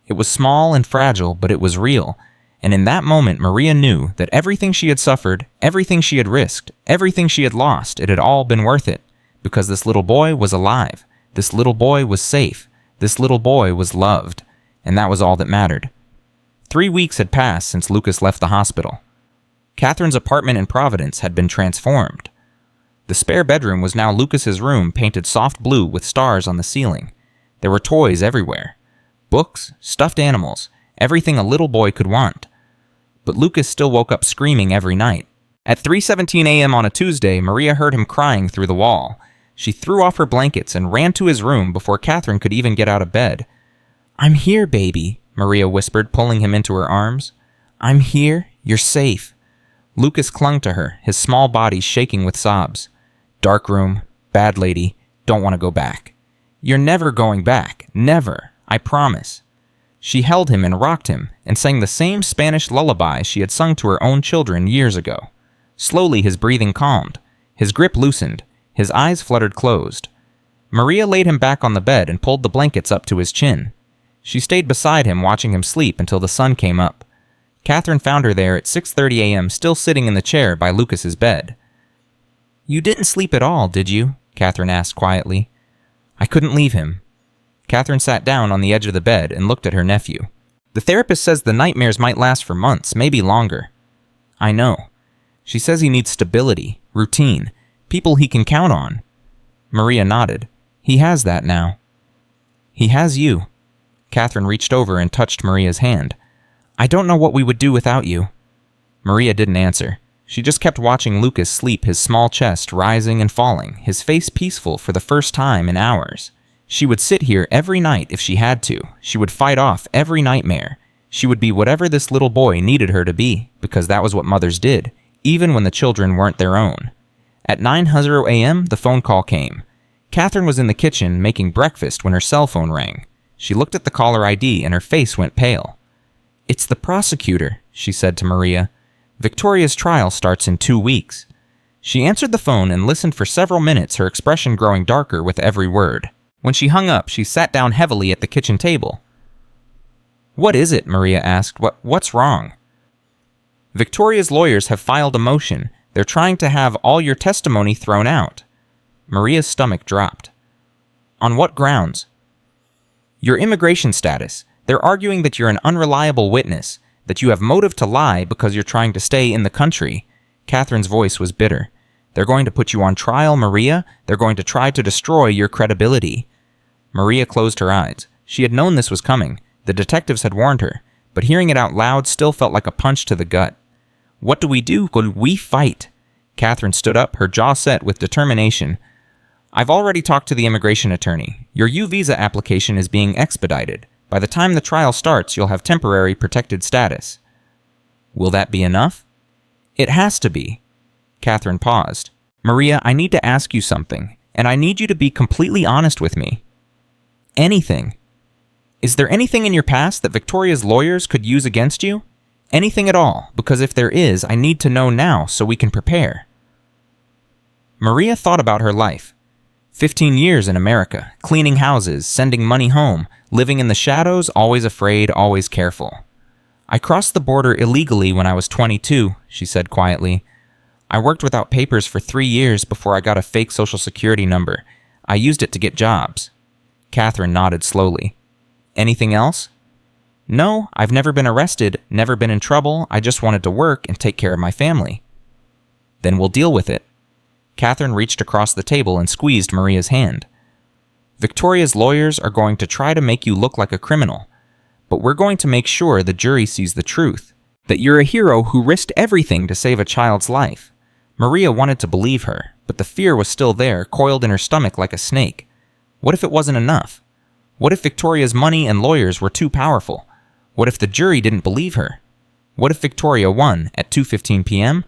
It was small and fragile, but it was real, and in that moment Maria knew that everything she had suffered, everything she had risked, everything she had lost, it had all been worth it, because this little boy was alive, this little boy was safe, this little boy was loved, and that was all that mattered. 3 weeks had passed since Lucas left the hospital. Catherine's apartment in Providence had been transformed. The spare bedroom was now Lucas's room, painted soft blue with stars on the ceiling. There were toys everywhere. Books, stuffed animals, everything a little boy could want. But Lucas still woke up screaming every night. At 3:17 a.m. on a Tuesday, Maria heard him crying through the wall. She threw off her blankets and ran to his room before Catherine could even get out of bed. "I'm here, baby," Maria whispered, pulling him into her arms. "I'm here. You're safe." Lucas clung to her, his small body shaking with sobs. "Dark room, bad lady, don't want to go back." "You're never going back. Never. I promise." She held him and rocked him and sang the same Spanish lullaby she had sung to her own children years ago. Slowly his breathing calmed. His grip loosened. His eyes fluttered closed. Maria laid him back on the bed and pulled the blankets up to his chin. She stayed beside him, watching him sleep until the sun came up. Catherine found her there at 6:30 a.m., still sitting in the chair by Lucas's bed. "You didn't sleep at all, did you?" Catherine asked quietly. "I couldn't leave him." Catherine sat down on the edge of the bed and looked at her nephew. "The therapist says the nightmares might last for months, maybe longer." "I know. She says he needs stability, routine, people he can count on." Maria nodded. "He has that now." "He has you." Catherine reached over and touched Maria's hand. "I don't know what we would do without you." Maria didn't answer. She just kept watching Lucas sleep, his small chest rising and falling, his face peaceful for the first time in hours. She would sit here every night if she had to. She would fight off every nightmare. She would be whatever this little boy needed her to be, because that was what mothers did, even when the children weren't their own. At 9:00 a.m., the phone call came. Catherine was in the kitchen making breakfast when her cell phone rang. She looked at the caller ID and her face went pale. "It's the prosecutor," she said to Maria. "Victoria's trial starts in 2 weeks." She answered the phone and listened for several minutes, her expression growing darker with every word. When she hung up, she sat down heavily at the kitchen table. "What is it?" Maria asked. What's wrong?" "Victoria's lawyers have filed a motion. They're trying to have all your testimony thrown out." Maria's stomach dropped. "On what grounds?" "Your immigration status. They're arguing that you're an unreliable witness, that you have motive to lie because you're trying to stay in the country." Catherine's voice was bitter. "They're going to put you on trial, Maria. They're going to try to destroy your credibility." Maria closed her eyes. She had known this was coming. The detectives had warned her, but hearing it out loud still felt like a punch to the gut. "What do? We fight." Catherine stood up, her jaw set with determination. "I've already talked to the immigration attorney. Your U visa application is being expedited. By the time the trial starts, you'll have temporary protected status." "Will that be enough?" "It has to be." Catherine paused. "Maria, I need to ask you something, and I need you to be completely honest with me." "Anything." "Is there anything in your past that Victoria's lawyers could use against you? Anything at all, because if there is, I need to know now so we can prepare." Maria thought about her life. 15 years in America, cleaning houses, sending money home, living in the shadows, always afraid, always careful. "I crossed the border illegally when I was 22, she said quietly. "I worked without papers for 3 years before I got a fake social security number. I used it to get jobs." Catherine nodded slowly. "Anything else?" "No, I've never been arrested, never been in trouble. I just wanted to work and take care of my family." "Then we'll deal with it." Catherine reached across the table and squeezed Maria's hand. "Victoria's lawyers are going to try to make you look like a criminal, but we're going to make sure the jury sees the truth, that you're a hero who risked everything to save a child's life." Maria wanted to believe her, but the fear was still there, coiled in her stomach like a snake. What if it wasn't enough? What if Victoria's money and lawyers were too powerful? What if the jury didn't believe her? What if Victoria won at 2:15 p.m.?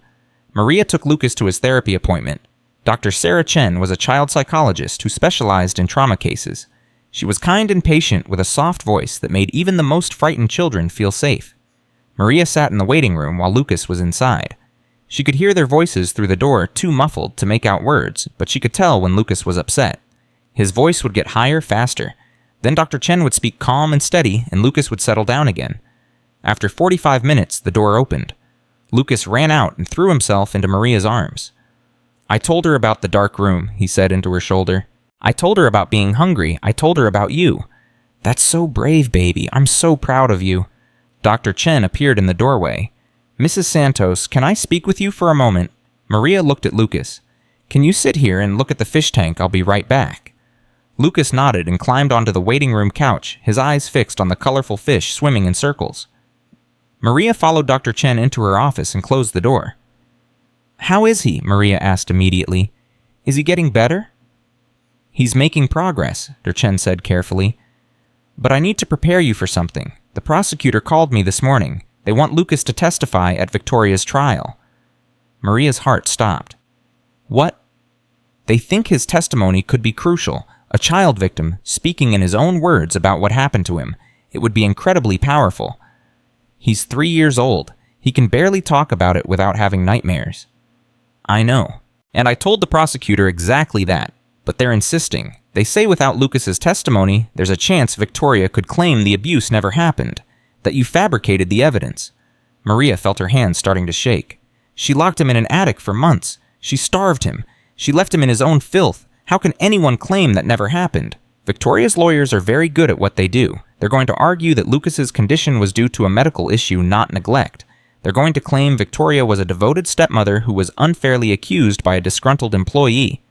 Maria took Lucas to his therapy appointment. Dr. Sarah Chen was a child psychologist who specialized in trauma cases. She was kind and patient with a soft voice that made even the most frightened children feel safe. Maria sat in the waiting room while Lucas was inside. She could hear their voices through the door, too muffled to make out words, but she could tell when Lucas was upset. His voice would get higher faster. Then Dr. Chen would speak calm and steady, and Lucas would settle down again. After 45 minutes, the door opened. Lucas ran out and threw himself into Maria's arms. "I told her about the dark room," he said into her shoulder. "I told her about being hungry. I told her about you." "That's so brave, baby. I'm so proud of you." Dr. Chen appeared in the doorway. "Mrs. Santos, can I speak with you for a moment?" Maria looked at Lucas. "Can you sit here and look at the fish tank? I'll be right back." Lucas nodded and climbed onto the waiting room couch, his eyes fixed on the colorful fish swimming in circles. Maria followed Dr. Chen into her office and closed the door. "How is he?" Maria asked immediately. "Is he getting better?" "He's making progress," Dr. Chen said carefully. "But I need to prepare you for something. The prosecutor called me this morning. They want Lucas to testify at Victoria's trial." Maria's heart stopped. "What?" "They think his testimony could be crucial. A child victim speaking in his own words about what happened to him. It would be incredibly powerful. He's 3 years old. He can barely talk about it without having nightmares." "I know. And I told the prosecutor exactly that. But they're insisting. They say without Lucas's testimony, there's a chance Victoria could claim the abuse never happened, that you fabricated the evidence." Maria felt her hands starting to shake. "She locked him in an attic for months. She starved him. She left him in his own filth. How can anyone claim that never happened? Victoria's lawyers are very good at what they do. They're going to argue that Lucas's condition was due to a medical issue, not neglect. They're going to claim Victoria was a devoted stepmother who was unfairly accused by a disgruntled employee.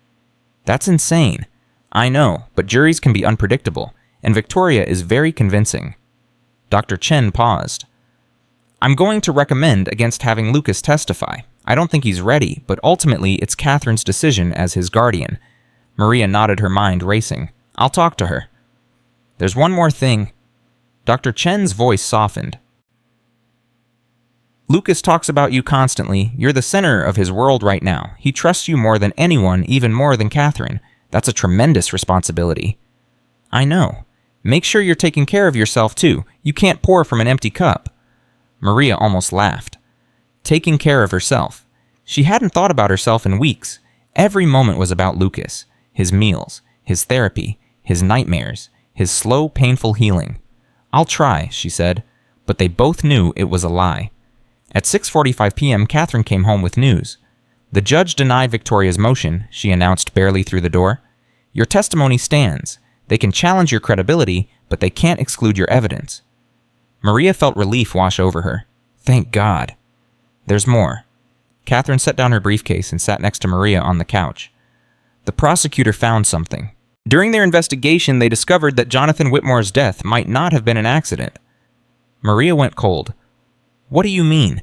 That's insane. I know, but juries can be unpredictable, and Victoria is very convincing." Dr. Chen paused. "I'm going to recommend against having Lucas testify. I don't think he's ready, but ultimately it's Catherine's decision as his guardian." Maria nodded, her mind racing. "I'll talk to her." "There's one more thing." Dr. Chen's voice softened. "Lucas talks about you constantly. You're the center of his world right now. He trusts you more than anyone, even more than Catherine. That's a tremendous responsibility." "I know. Make sure you're taking care of yourself, too. You can't pour from an empty cup." Maria almost laughed. Taking care of herself. She hadn't thought about herself in weeks. Every moment was about Lucas, his meals, his therapy, his nightmares, his slow, painful healing. "I'll try," she said, but they both knew it was a lie. At 6:45 p.m., Catherine came home with news. "The judge denied Victoria's motion," she announced barely through the door. "Your testimony stands. They can challenge your credibility, but they can't exclude your evidence." Maria felt relief wash over her. Thank God. "There's more." Catherine set down her briefcase and sat next to Maria on the couch. "The prosecutor found something. During their investigation, they discovered that Jonathan Whitmore's death might not have been an accident." Maria went cold. "What do you mean?"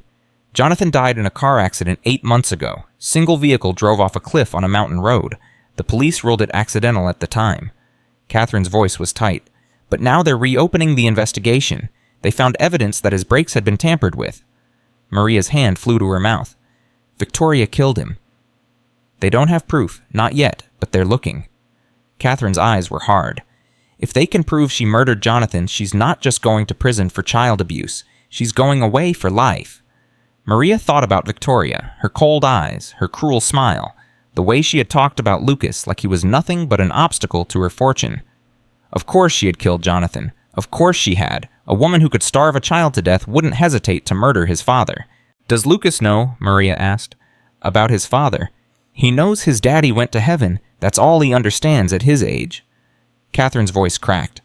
"Jonathan died in a car accident 8 months ago. Single vehicle drove off a cliff on a mountain road. The police ruled it accidental at the time." Catherine's voice was tight. "But now they're reopening the investigation. They found evidence that his brakes had been tampered with." Maria's hand flew to her mouth. "Victoria killed him." "They don't have proof, not yet, but they're looking." Catherine's eyes were hard. If they can prove she murdered Jonathan, she's not just going to prison for child abuse. She's going away for life. Maria thought about Victoria, her cold eyes, her cruel smile, the way she had talked about Lucas like he was nothing but an obstacle to her fortune. Of course she had killed Jonathan. Of course she had. A woman who could starve a child to death wouldn't hesitate to murder his father. "Does Lucas know," Maria asked, "about his father?" "He knows his daddy went to heaven. That's all he understands at his age." Catherine's voice cracked.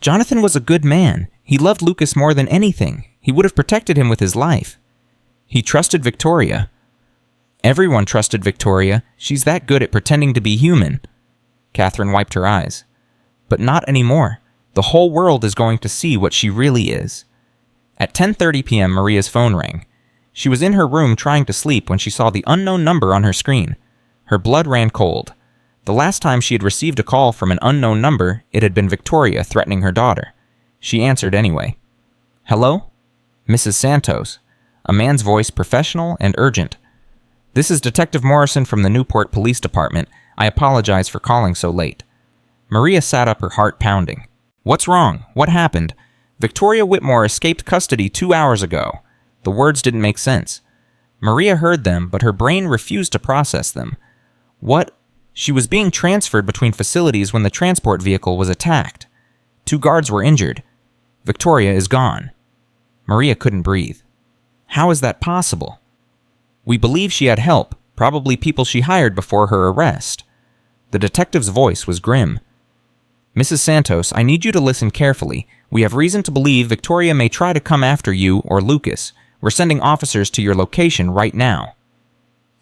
"Jonathan was a good man. He loved Lucas more than anything. He would have protected him with his life. He trusted Victoria." "Everyone trusted Victoria. She's that good at pretending to be human." Catherine wiped her eyes. "But not anymore. The whole world is going to see what she really is." At 10:30 p.m., Maria's phone rang. She was in her room trying to sleep when she saw the unknown number on her screen. Her blood ran cold. The last time she had received a call from an unknown number, it had been Victoria threatening her daughter. She answered anyway. "Hello?" "Mrs. Santos." A man's voice, professional and urgent. This is Detective Morrison from the Newport Police Department. I apologize for calling so late. Maria sat up, her heart pounding. What's wrong? What happened? Victoria Whitmore escaped custody 2 hours ago. The words didn't make sense. Maria heard them, but her brain refused to process them. What? She was being transferred between facilities when the transport vehicle was attacked. 2 guards were injured. Victoria is gone. Maria couldn't breathe. How is that possible? We believe she had help, probably people she hired before her arrest. The detective's voice was grim. Mrs. Santos, I need you to listen carefully. We have reason to believe Victoria may try to come after you or Lucas. We're sending officers to your location right now.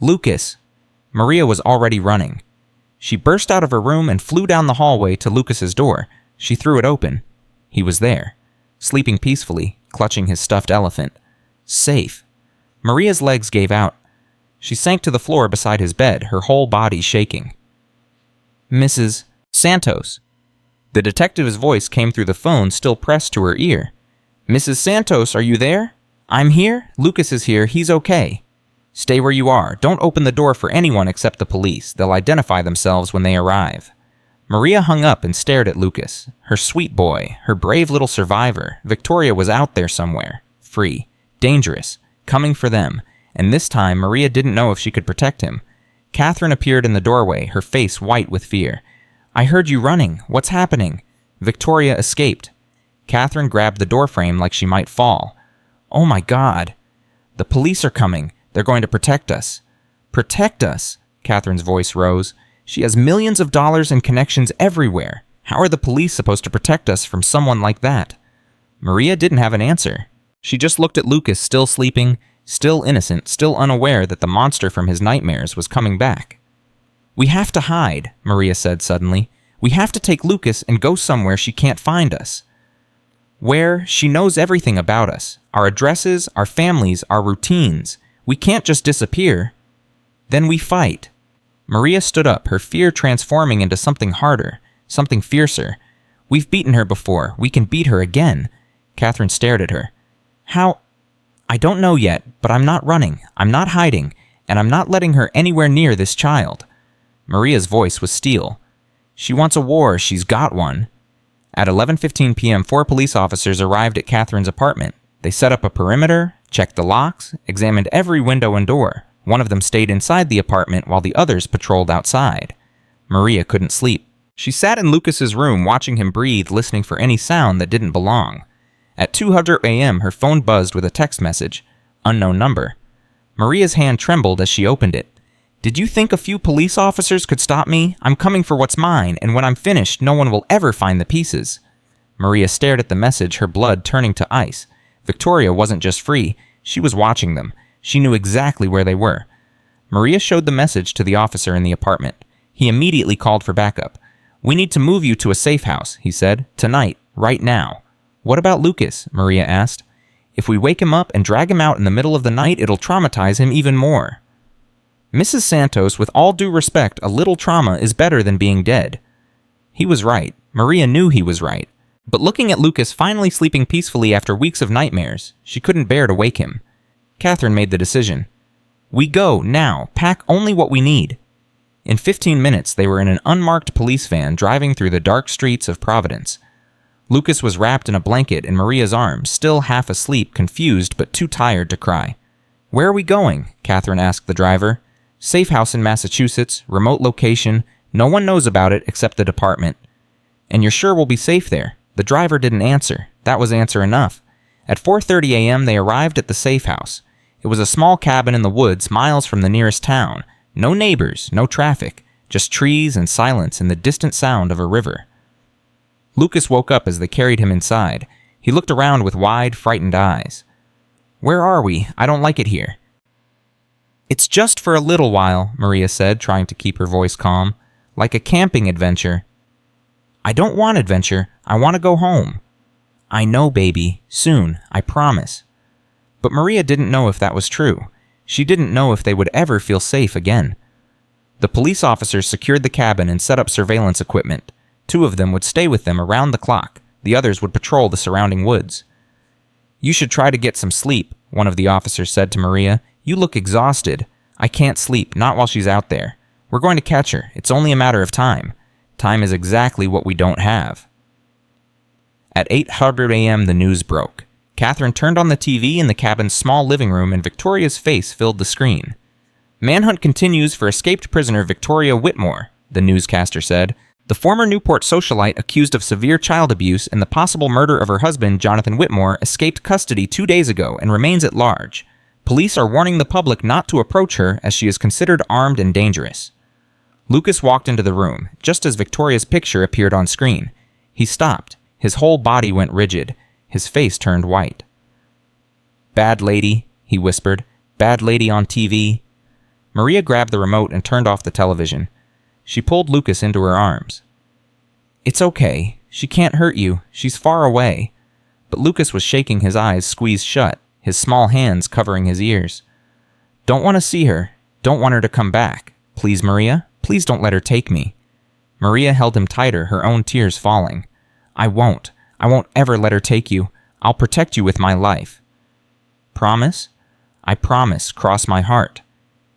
Lucas. Maria was already running. She burst out of her room and flew down the hallway to Lucas's door. She threw it open. He was there, sleeping peacefully, clutching his stuffed elephant. Safe. Maria's legs gave out. She sank to the floor beside his bed, her whole body shaking. Mrs. Santos. The detective's voice came through the phone, still pressed to her ear. Mrs. Santos, are you there? I'm here. Lucas is here. He's okay. Stay where you are. Don't open the door for anyone except the police. They'll identify themselves when they arrive. Maria hung up and stared at Lucas. Her sweet boy, her brave little survivor. Victoria was out there somewhere. Free. Dangerous. Coming for them. And this time, Maria didn't know if she could protect him. Catherine appeared in the doorway, her face white with fear. I heard you running. What's happening? Victoria escaped. Catherine grabbed the doorframe like she might fall. Oh my God. The police are coming. They're going to protect us. Protect us? Catherine's voice rose. She has millions of dollars and connections everywhere. How are the police supposed to protect us from someone like that? Maria didn't have an answer. She just looked at Lucas, still sleeping, still innocent, still unaware that the monster from his nightmares was coming back. We have to hide, Maria said suddenly. We have to take Lucas and go somewhere she can't find us. Where she knows everything about us, our addresses, our families, our routines. We can't just disappear. Then we fight. Maria stood up, her fear transforming into something harder, something fiercer. We've beaten her before. We can beat her again. Catherine stared at her. How? I don't know yet, but I'm not running. I'm not hiding, and I'm not letting her anywhere near this child. Maria's voice was steel. She wants a war. She's got one. At 11:15 p.m., 4 police officers arrived at Catherine's apartment. They set up a perimeter, checked the locks, examined every window and door. One of them stayed inside the apartment while the others patrolled outside. Maria couldn't sleep. She sat in Lucas's room watching him breathe, listening for any sound that didn't belong. At 2:00 a.m., her phone buzzed with a text message. Unknown number. Maria's hand trembled as she opened it. Did you think a few police officers could stop me? I'm coming for what's mine, and when I'm finished, no one will ever find the pieces. Maria stared at the message, her blood turning to ice. Victoria wasn't just free. She was watching them. She knew exactly where they were. Maria showed the message to the officer in the apartment. He immediately called for backup. We need to move you to a safe house, he said. Tonight, right now. What about Lucas? Maria asked. If we wake him up and drag him out in the middle of the night, it'll traumatize him even more. Mrs. Santos, with all due respect, a little trauma is better than being dead. He was right. Maria knew he was right. But looking at Lucas finally sleeping peacefully after weeks of nightmares, she couldn't bear to wake him. Catherine made the decision. We go, now. Pack only what we need. In 15 minutes, they were in an unmarked police van driving through the dark streets of Providence. Lucas was wrapped in a blanket in Maria's arms, still half asleep, confused, but too tired to cry. Where are we going? Catherine asked the driver. Safe house in Massachusetts, remote location. No one knows about it except the department. And you're sure we'll be safe there? The driver didn't answer. That was answer enough. At 4:30 a.m., they arrived at the safe house. It was a small cabin in the woods, miles from the nearest town. No neighbors, no traffic, just trees and silence and the distant sound of a river. Lucas woke up as they carried him inside. He looked around with wide, frightened eyes. Where are we? I don't like it here. It's just for a little while, Maria said, trying to keep her voice calm. Like a camping adventure. I don't want adventure. I want to go home. I know, baby. Soon. I promise. But Maria didn't know if that was true. She didn't know if they would ever feel safe again. The police officers secured the cabin and set up surveillance equipment. 2 of them would stay with them around the clock. The others would patrol the surrounding woods. You should try to get some sleep, one of the officers said to Maria. You look exhausted. I can't sleep, not while she's out there. We're going to catch her. It's only a matter of time. Time is exactly what we don't have. At 8:00 a.m., the news broke. Catherine turned on the TV in the cabin's small living room, and Victoria's face filled the screen. Manhunt continues for escaped prisoner Victoria Whitmore, the newscaster said. The former Newport socialite accused of severe child abuse and the possible murder of her husband, Jonathan Whitmore, escaped custody 2 days ago and remains at large. Police are warning the public not to approach her as she is considered armed and dangerous. Lucas walked into the room, just as Victoria's picture appeared on screen. He stopped. His whole body went rigid. His face turned white. "Bad lady," he whispered. "Bad lady on TV." Maria grabbed the remote and turned off the television. She pulled Lucas into her arms. "It's okay. She can't hurt you. She's far away." But Lucas was shaking, his eyes squeezed shut, his small hands covering his ears. "Don't want to see her. Don't want her to come back. Please, Maria. Please don't let her take me." Maria held him tighter, her own tears falling. I won't ever let her take you. I'll protect you with my life." "Promise?" "I promise. Cross my heart."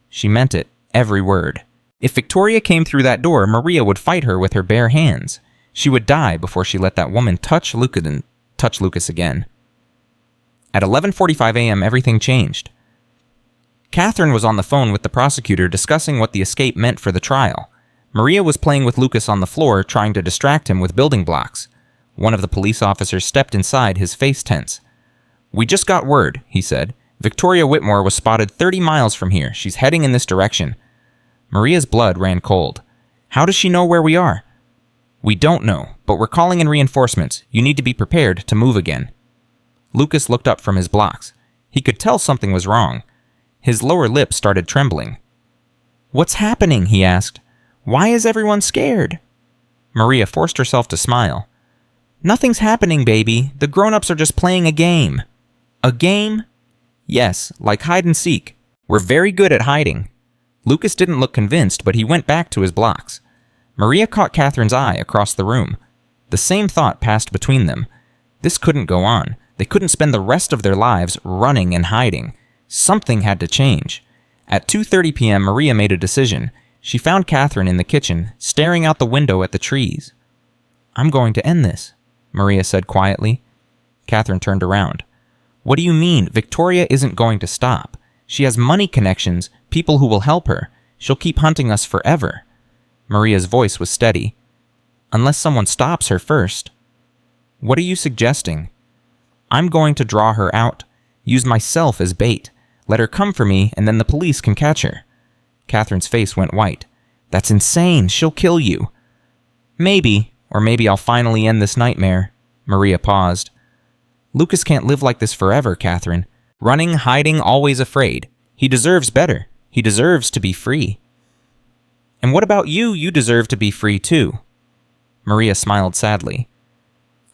She meant it, every word. If Victoria came through that door, Maria would fight her with her bare hands. She would die before she let that woman touch Lucas again. At 11:45 a.m., everything changed. Catherine was on the phone with the prosecutor discussing what the escape meant for the trial. Maria was playing with Lucas on the floor, trying to distract him with building blocks. One of the police officers stepped inside, his face tense. "We just got word," he said. "Victoria Whitmore was spotted 30 miles from here. She's heading in this direction." Maria's blood ran cold. "How does she know where we are?" "We don't know, but we're calling in reinforcements. You need to be prepared to move again." Lucas looked up from his blocks. He could tell something was wrong. His lower lip started trembling. "What's happening?" he asked. "Why is everyone scared?" Maria forced herself to smile. "Nothing's happening, baby. The grown-ups are just playing a game." "A game?" "Yes, like hide and seek. We're very good at hiding." Lucas didn't look convinced, but he went back to his blocks. Maria caught Catherine's eye across the room. The same thought passed between them. This couldn't go on. They couldn't spend the rest of their lives running and hiding. Something had to change. At 2:30 p.m., Maria made a decision. She found Catherine in the kitchen, staring out the window at the trees. "I'm going to end this," Maria said quietly. Catherine turned around. "What do you mean? Victoria isn't going to stop. She has money connections, people who will help her. She'll keep hunting us forever." Maria's voice was steady. "Unless someone stops her first." "What are you suggesting?" "I'm going to draw her out. Use myself as bait. Let her come for me, and then the police can catch her." Catherine's face went white. "That's insane. She'll kill you." "Maybe, or maybe I'll finally end this nightmare." Maria paused. "Lucas can't live like this forever, Catherine. Running, hiding, always afraid. He deserves better. He deserves to be free." "And what about you? You deserve to be free, too." Maria smiled sadly.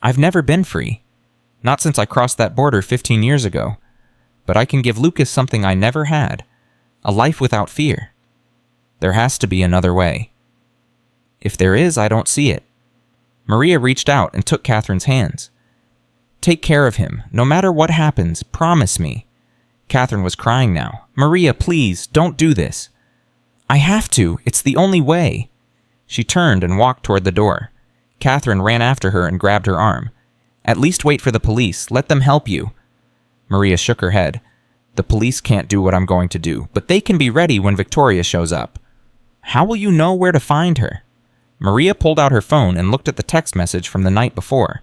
"I've never been free. Not since I crossed that border 15 years ago. But I can give Lucas something I never had. A life without fear. There has to be another way. If there is, I don't see it." Maria reached out and took Catherine's hands. "Take care of him. No matter what happens, promise me." Catherine was crying now. "Maria, please, don't do this." "I have to. It's the only way." She turned and walked toward the door. Catherine ran after her and grabbed her arm. "At least wait for the police. Let them help you." Maria shook her head. "The police can't do what I'm going to do, but they can be ready when Victoria shows up." "How will you know where to find her?" Maria pulled out her phone and looked at the text message from the night before.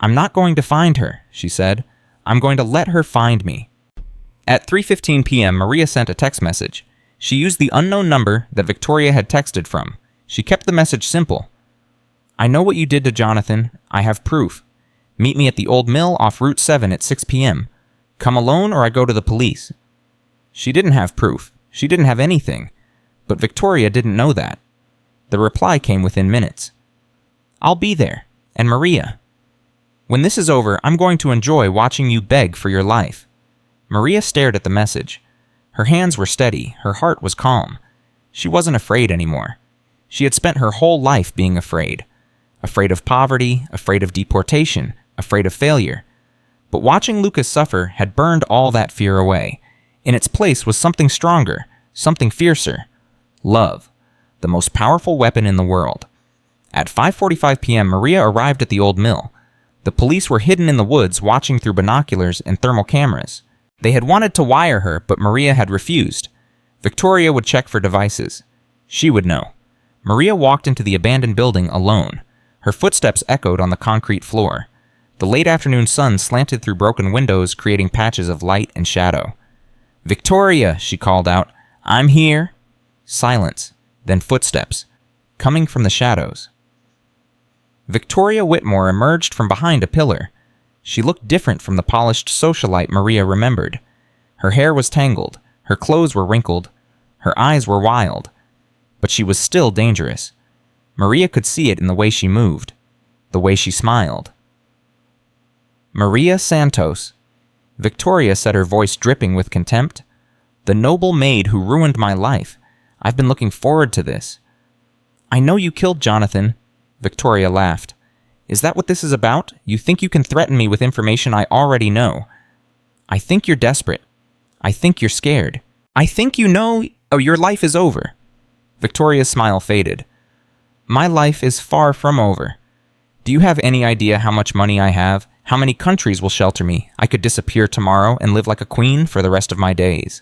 "I'm not going to find her," she said. "I'm going to let her find me." At 3:15 p.m., Maria sent a text message. She used the unknown number that Victoria had texted from. She kept the message simple. "I know what you did to Jonathan. I have proof. Meet me at the old mill off Route 7 at 6 p.m. Come alone or I go to the police." She didn't have proof. She didn't have anything. But Victoria didn't know that. The reply came within minutes. "I'll be there. And Maria. When this is over, I'm going to enjoy watching you beg for your life." Maria stared at the message. Her hands were steady. Her heart was calm. She wasn't afraid anymore. She had spent her whole life being afraid. Afraid of poverty, afraid of deportation, afraid of failure. But watching Lucas suffer had burned all that fear away. In its place was something stronger, something fiercer. Love, the most powerful weapon in the world. At 5:45 p.m., Maria arrived at the old mill. The police were hidden in the woods watching through binoculars and thermal cameras. They had wanted to wire her, but Maria had refused. Victoria would check for devices. She would know. Maria walked into the abandoned building alone. Her footsteps echoed on the concrete floor. The late afternoon sun slanted through broken windows, creating patches of light and shadow. "Victoria," she called out. "I'm here." Silence, then footsteps, coming from the shadows. Victoria Whitmore emerged from behind a pillar. She looked different from the polished socialite Maria remembered. Her hair was tangled, her clothes were wrinkled, her eyes were wild. But she was still dangerous. Maria could see it in the way she moved, the way she smiled. "Maria Santos." Victoria said, her voice dripping with contempt. "The noble maid who ruined my life. I've been looking forward to this." "I know you killed Jonathan." Victoria laughed. "Is that what this is about? You think you can threaten me with information I already know? I think you're desperate. I think you're scared. I think you know your life is over." Victoria's smile faded. "My life is far from over. Do you have any idea how much money I have? How many countries will shelter me? I could disappear tomorrow and live like a queen for the rest of my days."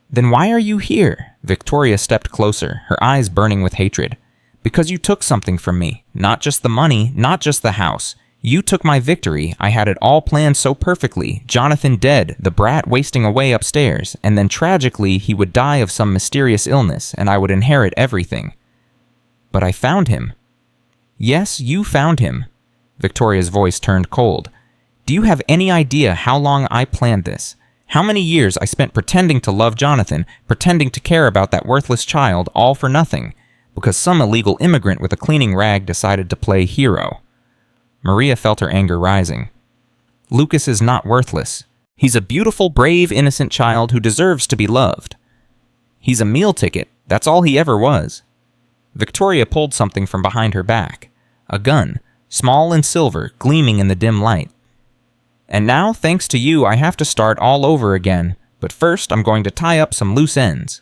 "Then why are you here?" Victoria stepped closer, her eyes burning with hatred. "Because you took something from me. Not just the money, not just the house. You took my victory. I had it all planned so perfectly. Jonathan dead, the brat wasting away upstairs, and then tragically he would die of some mysterious illness, and I would inherit everything. But I found him." "Yes, you found him." Victoria's voice turned cold. "Do you have any idea how long I planned this? How many years I spent pretending to love Jonathan, pretending to care about that worthless child, all for nothing, because some illegal immigrant with a cleaning rag decided to play hero?" Maria felt her anger rising. "Lucas is not worthless. He's a beautiful, brave, innocent child who deserves to be loved. He's a meal ticket. That's all he ever was." Victoria pulled something from behind her back. A gun, small and silver, gleaming in the dim light. "And now, thanks to you, I have to start all over again. But first, I'm going to tie up some loose ends."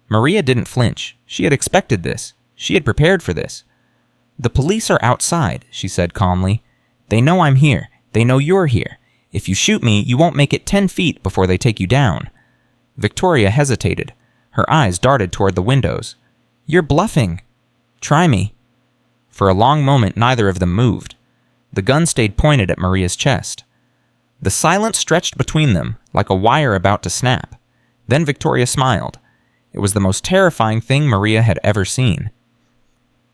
Maria didn't flinch. She had expected this. She had prepared for this. "The police are outside," she said calmly. "They know I'm here. They know you're here. If you shoot me, you won't make it 10 feet before they take you down." Victoria hesitated. Her eyes darted toward the windows. "You're bluffing." "Try me." For a long moment, neither of them moved. The gun stayed pointed at Maria's chest. The silence stretched between them, like a wire about to snap. Then Victoria smiled. It was the most terrifying thing Maria had ever seen.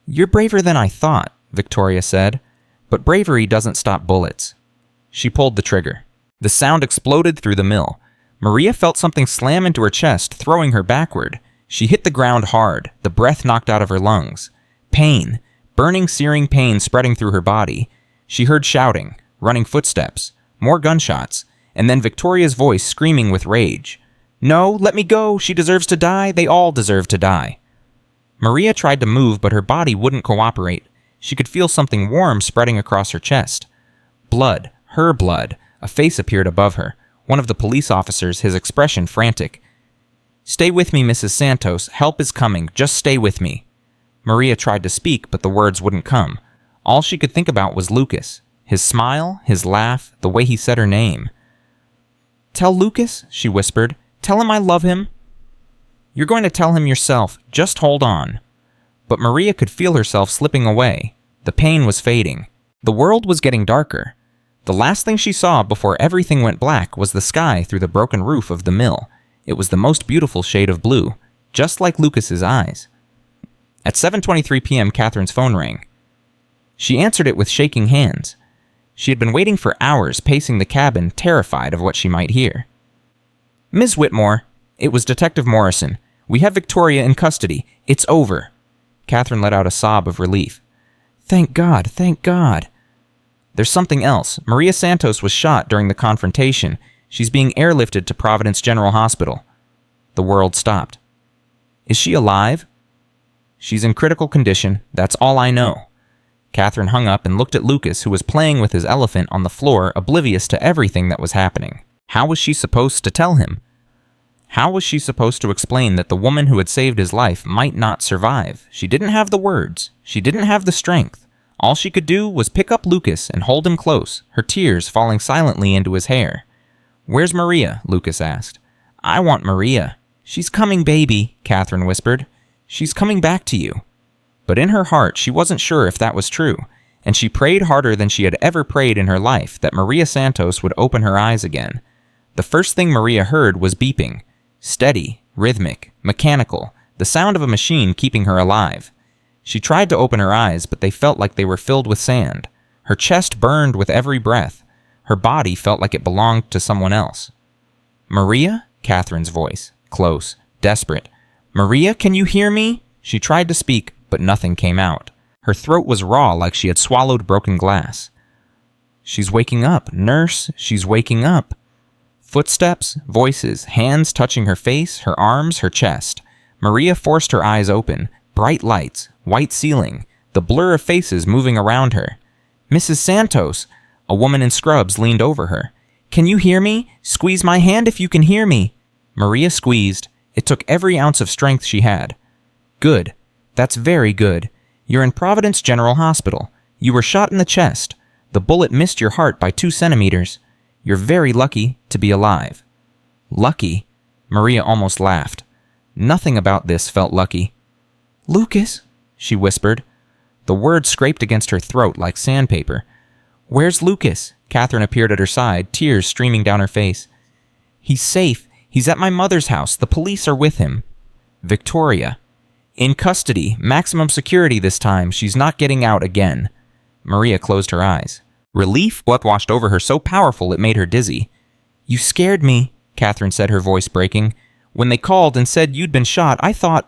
"You're braver than I thought," Victoria said, "but bravery doesn't stop bullets." She pulled the trigger. The sound exploded through the mill. Maria felt something slam into her chest, throwing her backward. She hit the ground hard, the breath knocked out of her lungs. Pain, burning, searing pain spreading through her body. She heard shouting, running footsteps, more gunshots, and then Victoria's voice screaming with rage. "No, let me go! She deserves to die! They all deserve to die!" Maria tried to move, but her body wouldn't cooperate. She could feel something warm spreading across her chest. Blood, her blood. A face appeared above her. One of the police officers, his expression frantic. "Stay with me, Mrs. Santos. Help is coming. Just stay with me." Maria tried to speak, but the words wouldn't come. All she could think about was Lucas. His smile, his laugh, the way he said her name. "Tell Lucas," she whispered. "Tell him I love him." "You're going to tell him yourself. Just hold on." But Maria could feel herself slipping away. The pain was fading. The world was getting darker. The last thing she saw before everything went black was the sky through the broken roof of the mill. It was the most beautiful shade of blue, just like Lucas's eyes. At 7:23 p.m., Catherine's phone rang. She answered it with shaking hands. She had been waiting for hours, pacing the cabin, terrified of what she might hear. "Ms. Whitmore," it was Detective Morrison. "We have Victoria in custody. It's over." Catherine let out a sob of relief. "Thank God, thank God." "There's something else. Maria Santos was shot during the confrontation. She's being airlifted to Providence General Hospital." The world stopped. "Is she alive?" "She's in critical condition. That's all I know." Catherine hung up and looked at Lucas, who was playing with his elephant on the floor, oblivious to everything that was happening. How was she supposed to tell him? How was she supposed to explain that the woman who had saved his life might not survive? She didn't have the words. She didn't have the strength. All she could do was pick up Lucas and hold him close, her tears falling silently into his hair. "Where's Maria?" Lucas asked. "I want Maria." "She's coming, baby," Catherine whispered. "She's coming back to you." But in her heart, she wasn't sure if that was true, and she prayed harder than she had ever prayed in her life that Maria Santos would open her eyes again. The first thing Maria heard was beeping. Steady, rhythmic, mechanical, the sound of a machine keeping her alive. She tried to open her eyes, but they felt like they were filled with sand. Her chest burned with every breath. Her body felt like it belonged to someone else. "Maria?" Catherine's voice, close, desperate. "Maria, can you hear me?" She tried to speak, but nothing came out. Her throat was raw like she had swallowed broken glass. "She's waking up, nurse, she's waking up." Footsteps, voices, hands touching her face, her arms, her chest. Maria forced her eyes open. Bright lights, white ceiling, the blur of faces moving around her. "Mrs. Santos!" A woman in scrubs leaned over her. "Can you hear me? Squeeze my hand if you can hear me." Maria squeezed. It took every ounce of strength she had. "Good. That's very good. You're in Providence General Hospital. You were shot in the chest. The bullet missed your heart by 2 centimeters. You're very lucky to be alive." "Lucky?" Maria almost laughed. Nothing about this felt lucky. "Lucas," she whispered. The word scraped against her throat like sandpaper. "Where's Lucas?" Catherine appeared at her side, tears streaming down her face. "He's safe. He's at my mother's house. The police are with him." "Victoria." "In custody. Maximum security this time. She's not getting out again." Maria closed her eyes. Relief washed over her so powerful it made her dizzy. "You scared me," Catherine said, her voice breaking. "When they called and said you'd been shot, I thought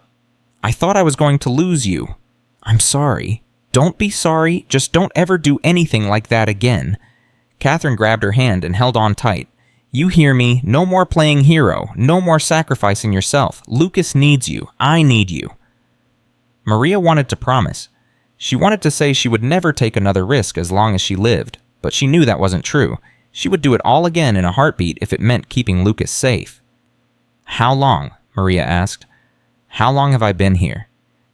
I was going to lose you. I'm sorry." "Don't be sorry. Just don't ever do anything like that again." Catherine grabbed her hand and held on tight. "You hear me? No more playing hero. No more sacrificing yourself. Lucas needs you. I need you." Maria wanted to promise. She wanted to say she would never take another risk as long as she lived, but she knew that wasn't true. She would do it all again in a heartbeat if it meant keeping Lucas safe. "How long?" Maria asked. "How long have I been here?"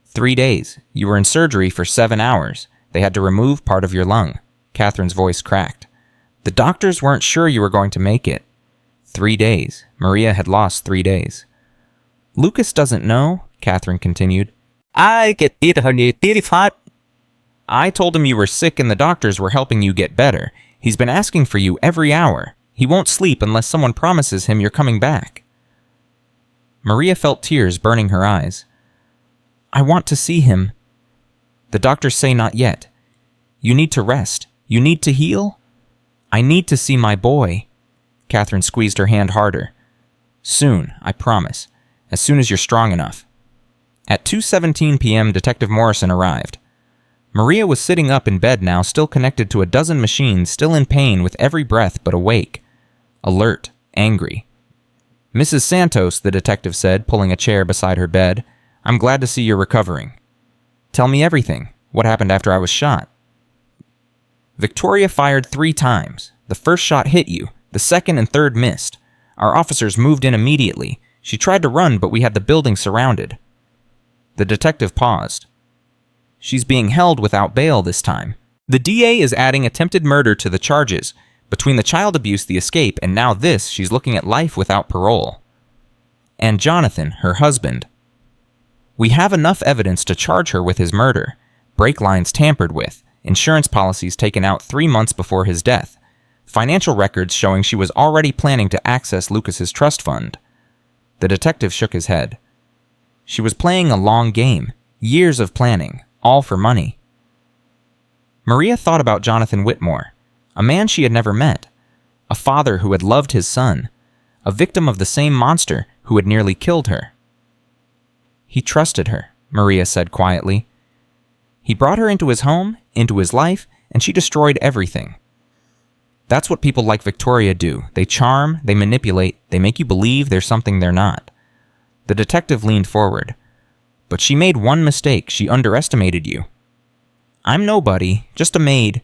3 days. You were in surgery for 7 hours. They had to remove part of your lung." Catherine's voice cracked. "The doctors weren't sure you were going to make it." 3 days. Maria had lost 3 days. "Lucas doesn't know," Catherine continued. I get it, honey. 35. "I told him you were sick and the doctors were helping you get better. He's been asking for you every hour. He won't sleep unless someone promises him you're coming back." Maria felt tears burning her eyes. "I want to see him." "The doctors say not yet. You need to rest. You need to heal." "I need to see my boy." Catherine squeezed her hand harder. "Soon, I promise. As soon as you're strong enough." At 2:17 p.m., Detective Morrison arrived. Maria was sitting up in bed now, still connected to a dozen machines, still in pain with every breath but awake. Alert, angry. "Mrs. Santos," the detective said, pulling a chair beside her bed, "I'm glad to see you're recovering. Tell me everything. What happened after I was shot?" "Victoria fired 3 times. The first shot hit you. The second and third missed. Our officers moved in immediately. She tried to run, but we had the building surrounded." The detective paused. "She's being held without bail this time. The DA is adding attempted murder to the charges. Between the child abuse, the escape, and now this, she's looking at life without parole. And Jonathan, her husband. We have enough evidence to charge her with his murder. Brake lines tampered with. Insurance policies taken out 3 months before his death. Financial records showing she was already planning to access Lucas's trust fund." The detective shook his head. "She was playing a long game. Years of planning. All for money." Maria thought about Jonathan Whitmore, a man she had never met, a father who had loved his son, a victim of the same monster who had nearly killed her. "He trusted her," Maria said quietly. "He brought her into his home, into his life, and she destroyed everything. That's what people like Victoria do. They charm, they manipulate, they make you believe there's something they're not." The detective leaned forward. "But she made one mistake. She underestimated you." "I'm nobody, just a maid."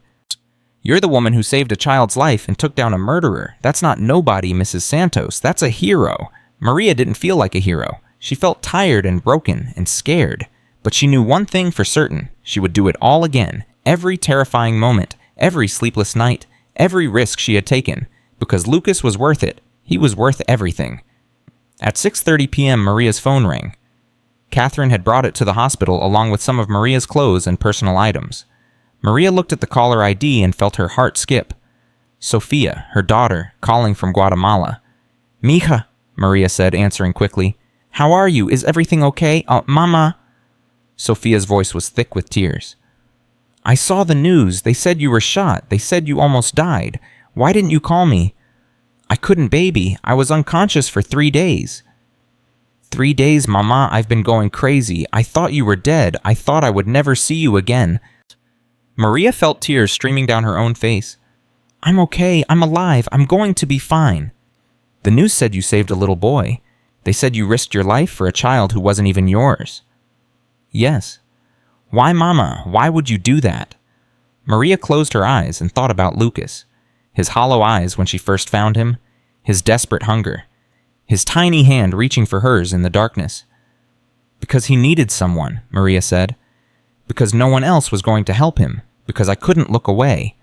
"You're the woman who saved a child's life and took down a murderer. That's not nobody, Mrs. Santos. That's a hero." Maria didn't feel like a hero. She felt tired and broken and scared. But she knew one thing for certain. She would do it all again. Every terrifying moment, every sleepless night, every risk she had taken. Because Lucas was worth it. He was worth everything. At 6:30 p.m., Maria's phone rang. Catherine had brought it to the hospital along with some of Maria's clothes and personal items. Maria looked at the caller ID and felt her heart skip. Sophia, her daughter, calling from Guatemala. "Mija," Maria said, answering quickly. "How are you? Is everything okay? Mama." Sophia's voice was thick with tears. "I saw the news. They said you were shot. They said you almost died. Why didn't you call me?" "I couldn't, baby. I was unconscious for 3 days." 3 days, Mama. I've been going crazy. I thought you were dead. I thought I would never see you again." Maria felt tears streaming down her own face. "I'm okay. I'm alive. I'm going to be fine." "The news said you saved a little boy. They said you risked your life for a child who wasn't even yours." "Yes." "Why, Mama? Why would you do that?" Maria closed her eyes and thought about Lucas. His hollow eyes when she first found him. His desperate hunger. His tiny hand reaching for hers in the darkness. "Because he needed someone," Maria said. "Because no one else was going to help him. Because I couldn't look away."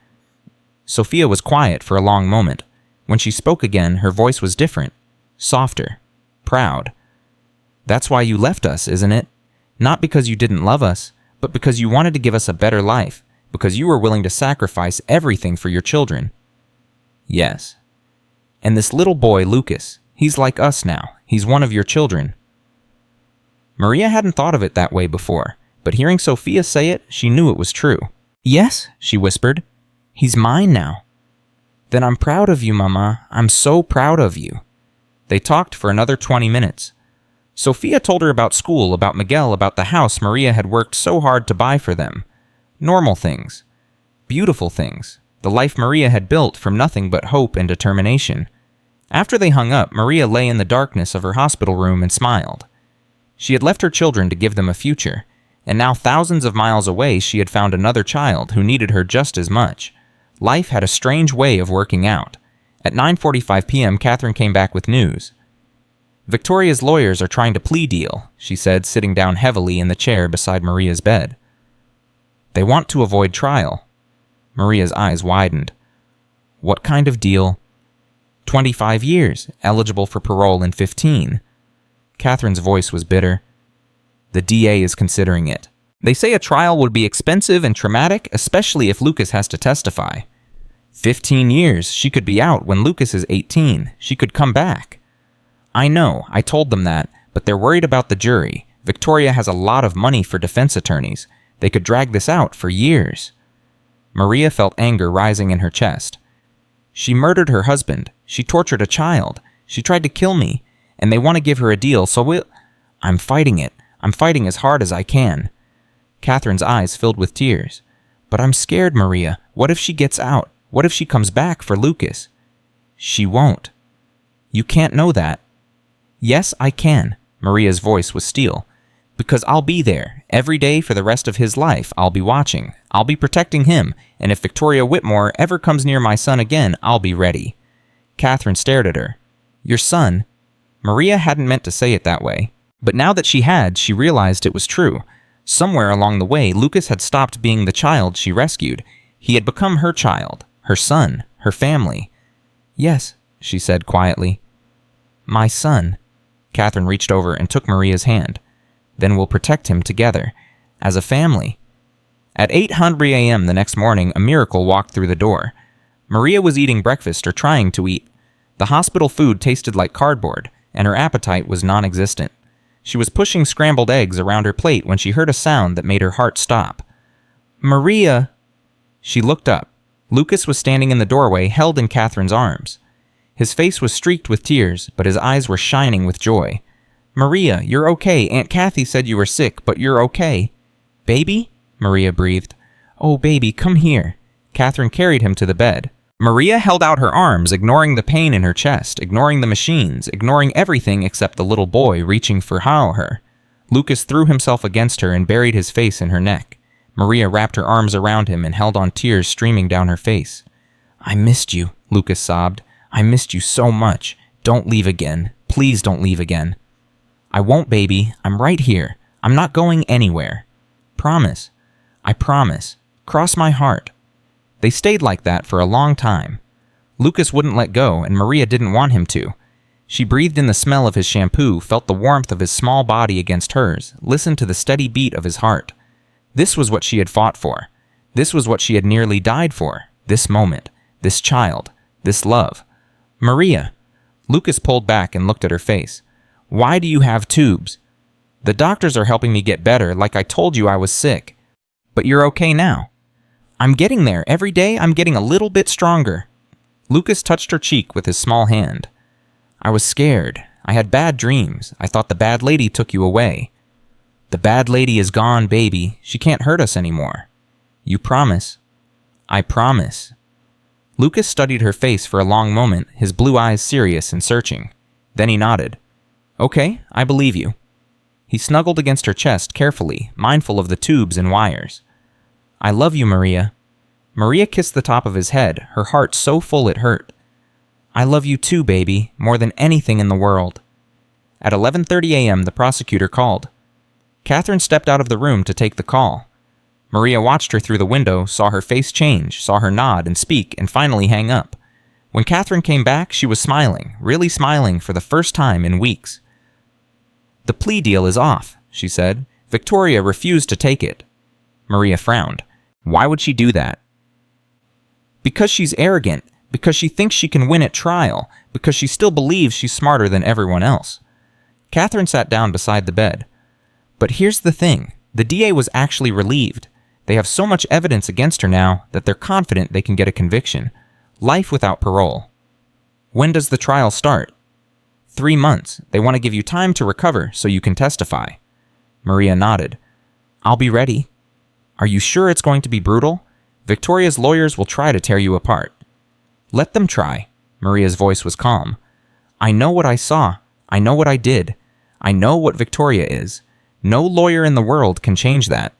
Sophia was quiet for a long moment. When she spoke again, her voice was different. Softer. Proud. "That's why you left us, isn't it? Not because you didn't love us, but because you wanted to give us a better life. Because you were willing to sacrifice everything for your children." "Yes." "And this little boy, Lucas, he's like us now. He's one of your children." Maria hadn't thought of it that way before, but hearing Sophia say it, she knew it was true. "Yes," she whispered. "He's mine now." "Then I'm proud of you, Mama. I'm so proud of you." They talked for another 20 minutes. Sophia told her about school, about Miguel, about the house Maria had worked so hard to buy for them. Normal things. Beautiful things. The life Maria had built from nothing but hope and determination. After they hung up, Maria lay in the darkness of her hospital room and smiled. She had left her children to give them a future, and now thousands of miles away she had found another child who needed her just as much. Life had a strange way of working out. At 9:45 p.m., Catherine came back with news. "Victoria's lawyers are trying to plea deal," she said, sitting down heavily in the chair beside Maria's bed. "They want to avoid trial." Maria's eyes widened. "What kind of deal?" 25 years, eligible for parole in 15. Catherine's voice was bitter. "The DA is considering it. They say a trial would be expensive and traumatic, especially if Lucas has to testify. 15 years, she could be out when Lucas is 18. She could come back." "I know, I told them that, but they're worried about the jury. Victoria has a lot of money for defense attorneys. They could drag this out for years." Maria felt anger rising in her chest. "She murdered her husband. She tortured a child. She tried to kill me. And they want to give her a deal, so I'm fighting it. I'm fighting as hard as I can." Catherine's eyes filled with tears. "But I'm scared, Maria. What if she gets out? What if she comes back for Lucas?" "She won't." "You can't know that." "Yes, I can." Maria's voice was steel. "Because I'll be there. Every day for the rest of his life, I'll be watching. I'll be protecting him. And if Victoria Whitmore ever comes near my son again, I'll be ready." Catherine stared at her. "Your son?" Maria hadn't meant to say it that way. But now that she had, she realized it was true. Somewhere along the way, Lucas had stopped being the child she rescued. He had become her child, her son, her family. "Yes," she said quietly. "My son." Catherine reached over and took Maria's hand. "Then we'll protect him together, as a family." At 8:00 a.m. the next morning, a miracle walked through the door. Maria was eating breakfast or trying to eat. The hospital food tasted like cardboard, and her appetite was non-existent. She was pushing scrambled eggs around her plate when she heard a sound that made her heart stop. "Maria!" She looked up. Lucas was standing in the doorway, held in Catherine's arms. His face was streaked with tears, but his eyes were shining with joy. "Maria, you're okay. Aunt Kathy said you were sick, but you're okay." "Baby?" Maria breathed. "Oh, baby, come here." Catherine carried him to the bed. Maria held out her arms, ignoring the pain in her chest, ignoring the machines, ignoring everything except the little boy reaching for her. Lucas threw himself against her and buried his face in her neck. Maria wrapped her arms around him and held on, tears streaming down her face. "I missed you," Lucas sobbed. "I missed you so much. Don't leave again. Please don't leave again." "I won't, baby. I'm right here. I'm not going anywhere. Promise." "I promise. Cross my heart." They stayed like that for a long time. Lucas wouldn't let go, and Maria didn't want him to. She breathed in the smell of his shampoo, felt the warmth of his small body against hers, listened to the steady beat of his heart. This was what she had fought for. This was what she had nearly died for. This moment. This child. This love. "Maria." Lucas pulled back and looked at her face. "Why do you have tubes?" "The doctors are helping me get better, like I told you I was sick." "But you're okay now." "I'm getting there. Every day I'm getting a little bit stronger." Lucas touched her cheek with his small hand. "I was scared. I had bad dreams. I thought the bad lady took you away." "The bad lady is gone, baby. She can't hurt us anymore." "You promise?" "I promise." Lucas studied her face for a long moment, his blue eyes serious and searching. Then he nodded. "Okay, I believe you." He snuggled against her chest carefully, mindful of the tubes and wires. "I love you, Maria." Maria kissed the top of his head, her heart so full it hurt. "I love you too, baby, more than anything in the world." At 11:30 a.m., the prosecutor called. Catherine stepped out of the room to take the call. Maria watched her through the window, saw her face change, saw her nod and speak, and finally hang up. When Catherine came back, she was smiling, really smiling for the first time in weeks. "The plea deal is off," she said. "Victoria refused to take it." Maria frowned. "Why would she do that?" "Because she's arrogant, because she thinks she can win at trial, because she still believes she's smarter than everyone else." Catherine sat down beside the bed. "But here's the thing. The DA was actually relieved. They have so much evidence against her now that they're confident they can get a conviction. Life without parole." "When does the trial start?" 3 months. They want to give you time to recover so you can testify." Maria nodded. "I'll be ready." "Are you sure it's going to be brutal? Victoria's lawyers will try to tear you apart." "Let them try." Maria's voice was calm. "I know what I saw. I know what I did. I know what Victoria is. No lawyer in the world can change that."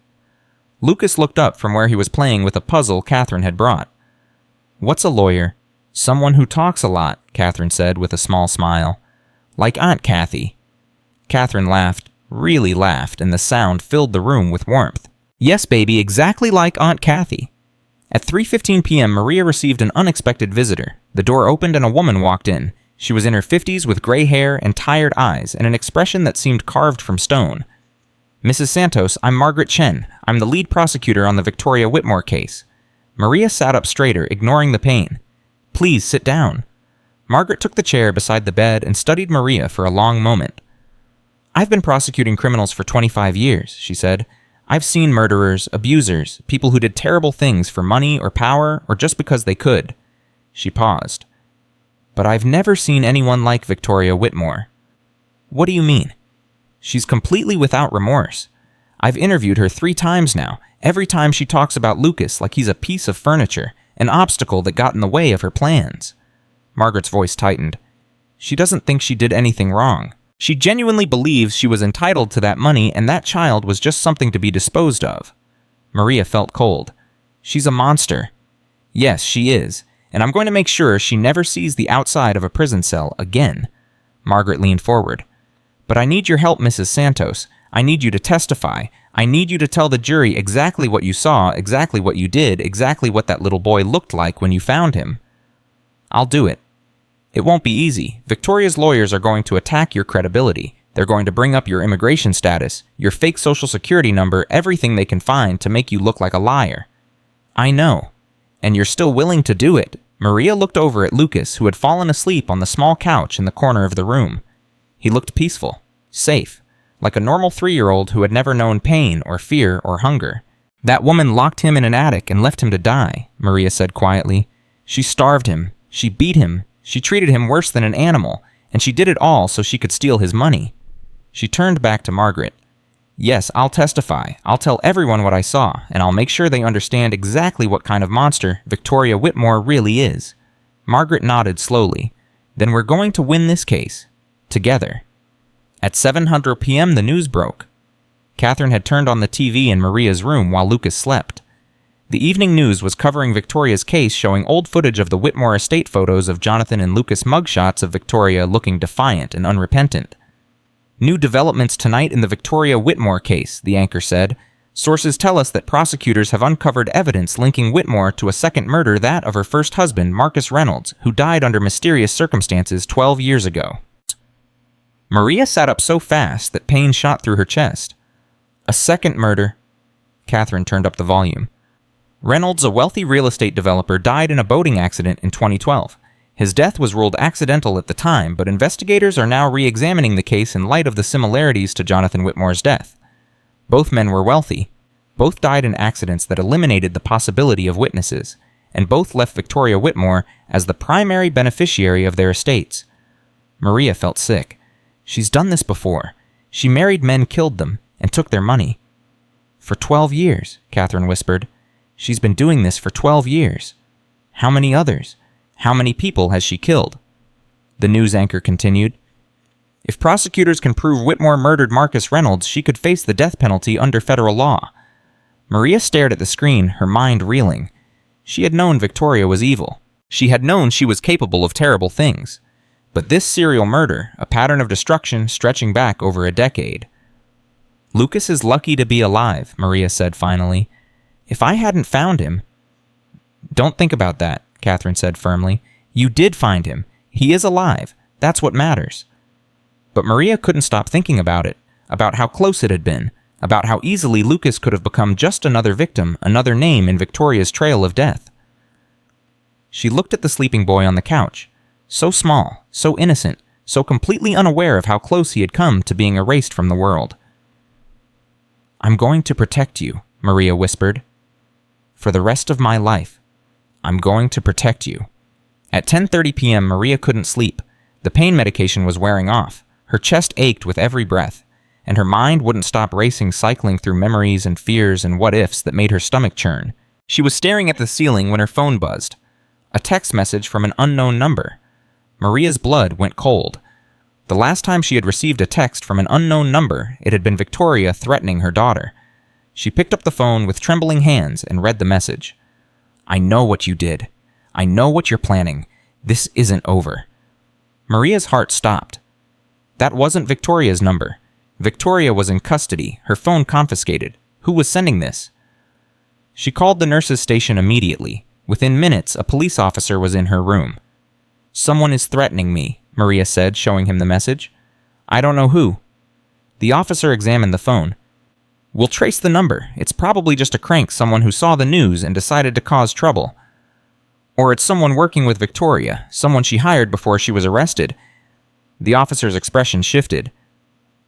Lucas looked up from where he was playing with a puzzle Catherine had brought. "What's a lawyer?" "Someone who talks a lot," Catherine said with a small smile. "Like Aunt Kathy." Catherine laughed, really laughed, and the sound filled the room with warmth. "Yes, baby, exactly like Aunt Kathy." At 3:15 p.m., Maria received an unexpected visitor. The door opened and a woman walked in. She was in her 50s with gray hair and tired eyes and an expression that seemed carved from stone. "Mrs. Santos, I'm Margaret Chen. I'm the lead prosecutor on the Victoria Whitmore case." Maria sat up straighter, ignoring the pain. "Please sit down." Margaret took the chair beside the bed and studied Maria for a long moment. "I've been prosecuting criminals for 25 years, she said. "I've seen murderers, abusers, people who did terrible things for money or power or just because they could." She paused. "But I've never seen anyone like Victoria Whitmore." "What do you mean?" "She's completely without remorse. I've interviewed her 3 times now. Every time she talks about Lucas like he's a piece of furniture, an obstacle that got in the way of her plans." Margaret's voice tightened. "She doesn't think she did anything wrong. She genuinely believes she was entitled to that money and that child was just something to be disposed of." Maria felt cold. "She's a monster." "Yes, she is. And I'm going to make sure she never sees the outside of a prison cell again." Margaret leaned forward. "But I need your help, Mrs. Santos. I need you to testify. I need you to tell the jury exactly what you saw, exactly what you did, exactly what that little boy looked like when you found him." "I'll do it." "It won't be easy. Victoria's lawyers are going to attack your credibility. They're going to bring up your immigration status, your fake social security number, everything they can find to make you look like a liar." "I know. And you're still willing to do it." Maria looked over at Lucas, who had fallen asleep on the small couch in the corner of the room. He looked peaceful, safe, like a normal 3-year-old who had never known pain or fear or hunger. "That woman locked him in an attic and left him to die," Maria said quietly. "She starved him. She beat him. She treated him worse than an animal, and she did it all so she could steal his money." She turned back to Margaret. "Yes, I'll testify. I'll tell everyone what I saw, and I'll make sure they understand exactly what kind of monster Victoria Whitmore really is." Margaret nodded slowly. "Then we're going to win this case. Together." At 7:00 p.m., the news broke. Catherine had turned on the TV in Maria's room while Lucas slept. The evening news was covering Victoria's case, showing old footage of the Whitmore estate photos of Jonathan and Lucas mugshots of Victoria looking defiant and unrepentant. New developments tonight in the Victoria Whitmore case, the anchor said. Sources tell us that prosecutors have uncovered evidence linking Whitmore to a second murder, that of her first husband, Marcus Reynolds, who died under mysterious circumstances 12 years ago. Maria sat up so fast that pain shot through her chest. A second murder. Catherine turned up the volume. Reynolds, a wealthy real estate developer, died in a boating accident in 2012. His death was ruled accidental at the time, but investigators are now re-examining the case in light of the similarities to Jonathan Whitmore's death. Both men were wealthy. Both died in accidents that eliminated the possibility of witnesses, and both left Victoria Whitmore as the primary beneficiary of their estates. Maria felt sick. She's done this before. She married men, killed them, and took their money. For 12 years, Catherine whispered. She's been doing this for 12 years. How many others? How many people has she killed? The news anchor continued. If prosecutors can prove Whitmore murdered Marcus Reynolds, she could face the death penalty under federal law. Maria stared at the screen, her mind reeling. She had known Victoria was evil. She had known she was capable of terrible things. But this serial murder, a pattern of destruction stretching back over a decade. Lucas is lucky to be alive, Maria said finally. If I hadn't found him... Don't think about that, Catherine said firmly. You did find him. He is alive. That's what matters. But Maria couldn't stop thinking about it, about how close it had been, about how easily Lucas could have become just another victim, another name in Victoria's trail of death. She looked at the sleeping boy on the couch. So small, so innocent, so completely unaware of how close he had come to being erased from the world. I'm going to protect you, Maria whispered. For the rest of my life, I'm going to protect you. At 10:30 p.m., Maria couldn't sleep. The pain medication was wearing off. Her chest ached with every breath, and her mind wouldn't stop racing, cycling through memories and fears and what-ifs that made her stomach churn. She was staring at the ceiling when her phone buzzed. A text message from an unknown number. Maria's blood went cold. The last time she had received a text from an unknown number, it had been Victoria threatening her daughter. She picked up the phone with trembling hands and read the message. I know what you did. I know what you're planning. This isn't over. Maria's heart stopped. That wasn't Victoria's number. Victoria was in custody, her phone confiscated. Who was sending this? She called the nurse's station immediately. Within minutes, a police officer was in her room. Someone is threatening me, Maria said, showing him the message. I don't know who. The officer examined the phone. We'll trace the number. It's probably just a crank, someone who saw the news and decided to cause trouble. Or it's someone working with Victoria, someone she hired before she was arrested. The officer's expression shifted.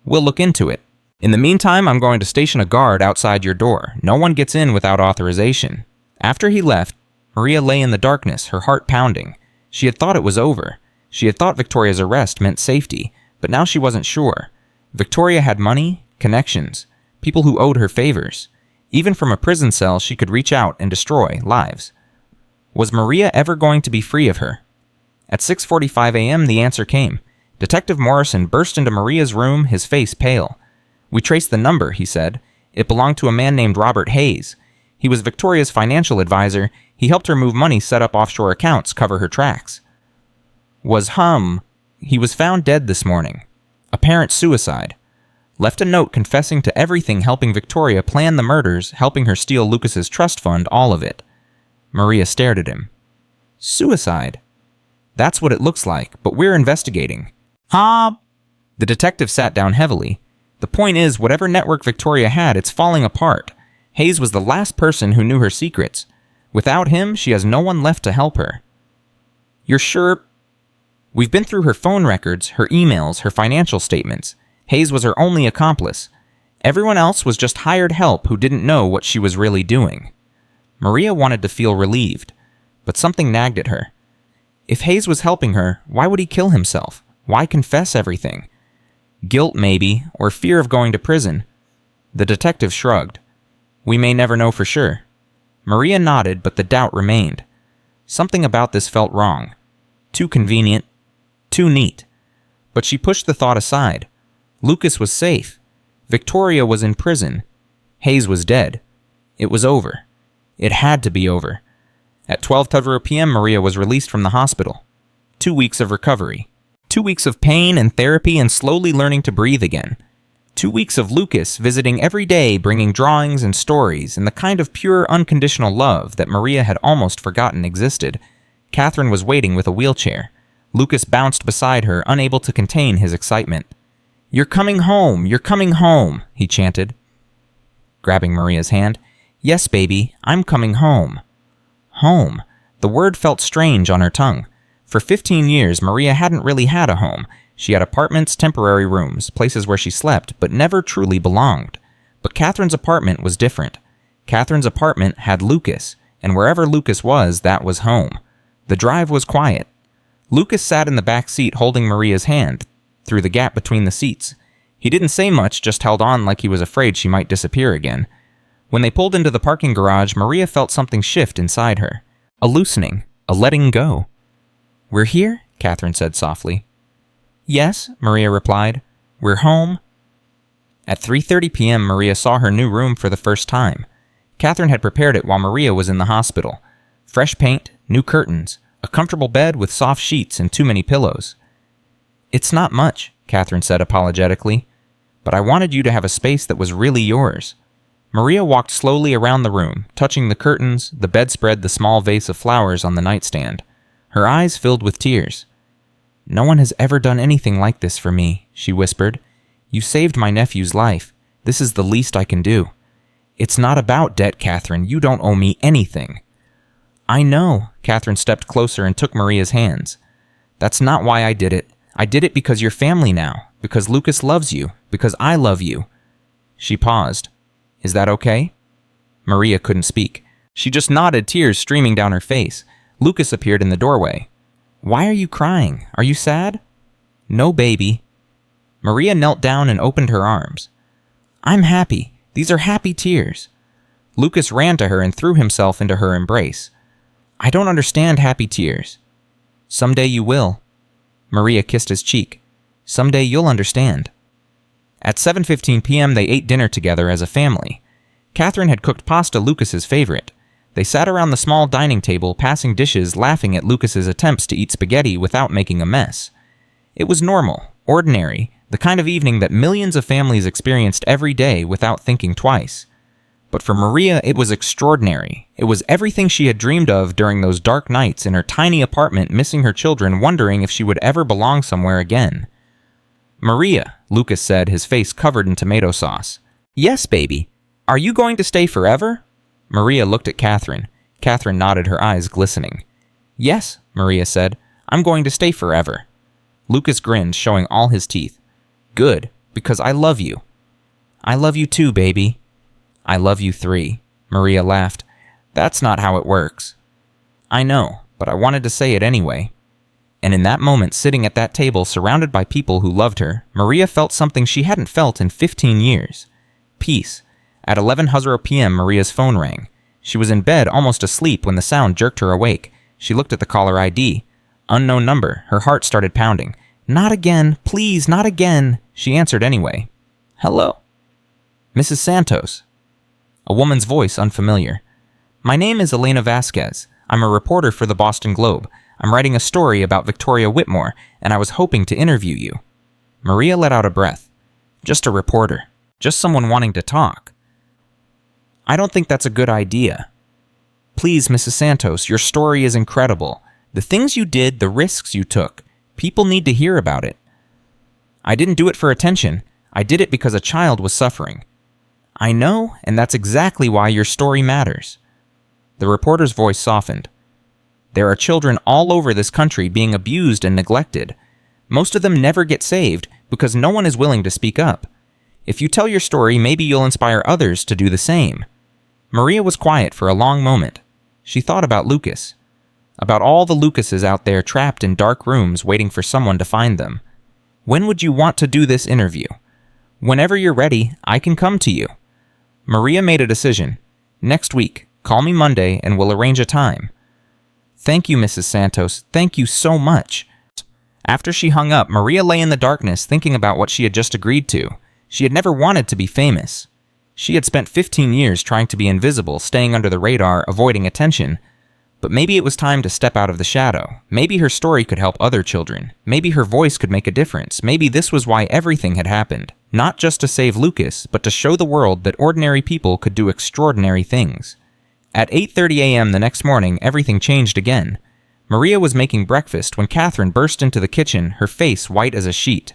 We'll look into it. In the meantime, I'm going to station a guard outside your door. No one gets in without authorization. After he left, Maria lay in the darkness, her heart pounding. She had thought it was over. She had thought Victoria's arrest meant safety, but now she wasn't sure. Victoria had money, connections, people who owed her favors. Even from a prison cell, she could reach out and destroy lives. Was Maria ever going to be free of her? At 6:45 a.m., the answer came. Detective Morrison burst into Maria's room, his face pale. We traced the number, he said. It belonged to a man named Robert Hayes. He was Victoria's financial advisor. He helped her move money, set up offshore accounts, cover her tracks. He was found dead this morning. Apparent suicide. Left a note confessing to everything, helping Victoria plan the murders, helping her steal Lucas's trust fund, all of it. Maria stared at him. Suicide? That's what it looks like, but we're investigating. The detective sat down heavily. The point is, whatever network Victoria had, it's falling apart. Hayes was the last person who knew her secrets. Without him, she has no one left to help her. You're sure? We've been through her phone records, her emails, her financial statements. Hayes was her only accomplice. Everyone else was just hired help who didn't know what she was really doing. Maria wanted to feel relieved, but something nagged at her. If Hayes was helping her, why would he kill himself? Why confess everything? Guilt, maybe, or fear of going to prison. The detective shrugged. We may never know for sure. Maria nodded, but the doubt remained. Something about this felt wrong. Too convenient. Too neat. But she pushed the thought aside. Lucas was safe. Victoria was in prison. Hayes was dead. It was over. It had to be over. At 12:00 p.m., Maria was released from the hospital. 2 weeks of recovery. 2 weeks of pain and therapy and slowly learning to breathe again. 2 weeks of Lucas visiting every day, bringing drawings and stories and the kind of pure, unconditional love that Maria had almost forgotten existed. Catherine was waiting with a wheelchair. Lucas bounced beside her, unable to contain his excitement. "You're coming home! You're coming home!" he chanted, grabbing Maria's hand. "Yes, baby, I'm coming home." Home. The word felt strange on her tongue. For 15 years, Maria hadn't really had a home. She had apartments, temporary rooms, places where she slept, but never truly belonged. But Catherine's apartment was different. Catherine's apartment had Lucas, and wherever Lucas was, that was home. The drive was quiet. Lucas sat in the back seat holding Maria's hand through the gap between the seats. He didn't say much, just held on like he was afraid she might disappear again. When they pulled into the parking garage, Maria felt something shift inside her. A loosening, a letting go. "We're here?" Catherine said softly. "Yes," Maria replied. "We're home." At 3:30 p.m., Maria saw her new room for the first time. Catherine had prepared it while Maria was in the hospital. Fresh paint, new curtains, a comfortable bed with soft sheets and too many pillows. "It's not much," Catherine said apologetically, "but I wanted you to have a space that was really yours." Maria walked slowly around the room, touching the curtains, the bedspread, the small vase of flowers on the nightstand. Her eyes filled with tears. "No one has ever done anything like this for me," she whispered. "You saved my nephew's life. This is the least I can do." "It's not about debt, Catherine. You don't owe me anything." "I know." Catherine stepped closer and took Maria's hands. "That's not why I did it. I did it because you're family now, because Lucas loves you, because I love you." She paused. "Is that okay?" Maria couldn't speak. She just nodded, tears streaming down her face. Lucas appeared in the doorway. "Why are you crying? Are you sad?" "No, baby." Maria knelt down and opened her arms. "I'm happy. These are happy tears." Lucas ran to her and threw himself into her embrace. "I don't understand happy tears." "Someday you will." Maria kissed his cheek. "Someday you'll understand." At 7:15 p.m., they ate dinner together as a family. Catherine had cooked pasta, Lucas's favorite. They sat around the small dining table, passing dishes, laughing at Lucas's attempts to eat spaghetti without making a mess. It was normal, ordinary, the kind of evening that millions of families experienced every day without thinking twice. But for Maria, it was extraordinary. It was everything she had dreamed of during those dark nights in her tiny apartment, missing her children, wondering if she would ever belong somewhere again. "Maria," Lucas said, his face covered in tomato sauce. "Yes, baby. Are you going to stay forever?" Maria looked at Catherine. Catherine nodded, her eyes glistening. "Yes," Maria said. "I'm going to stay forever." Lucas grinned, showing all his teeth. "Good, because I love you." "I love you too, baby." "I love you 3. Maria laughed. "That's not how it works." "I know, but I wanted to say it anyway." And in that moment, sitting at that table, surrounded by people who loved her, Maria felt something she hadn't felt in 15 years. Peace. At 11:00 p.m., Maria's phone rang. She was in bed, almost asleep, when the sound jerked her awake. She looked at the caller ID. Unknown number. Her heart started pounding. "Not again. Please, not again." She answered anyway. "Hello." "Mrs. Santos." A woman's voice, unfamiliar. "My name is Elena Vasquez. I'm a reporter for the Boston Globe. I'm writing a story about Victoria Whitmore, and I was hoping to interview you." Maria let out a breath. "Just a reporter. Just someone wanting to talk." "I don't think that's a good idea." "Please, Mrs. Santos, your story is incredible. The things you did, the risks you took. People need to hear about it." "I didn't do it for attention. I did it because a child was suffering." "I know, and that's exactly why your story matters." The reporter's voice softened. "There are children all over this country being abused and neglected. Most of them never get saved because no one is willing to speak up. If you tell your story, maybe you'll inspire others to do the same." Maria was quiet for a long moment. She thought about Lucas. About all the Lucases out there trapped in dark rooms waiting for someone to find them. "When would you want to do this interview?" "Whenever you're ready, I can come to you." Maria made a decision. "Next week. Call me Monday and we'll arrange a time." "Thank you, Mrs. Santos. Thank you so much." After she hung up, Maria lay in the darkness thinking about what she had just agreed to. She had never wanted to be famous. She had spent 15 years trying to be invisible, staying under the radar, avoiding attention. But maybe it was time to step out of the shadow. Maybe her story could help other children. Maybe her voice could make a difference. Maybe this was why everything had happened. Not just to save Lucas, but to show the world that ordinary people could do extraordinary things. At 8:30 a.m. the next morning, everything changed again. Maria was making breakfast when Catherine burst into the kitchen, her face white as a sheet.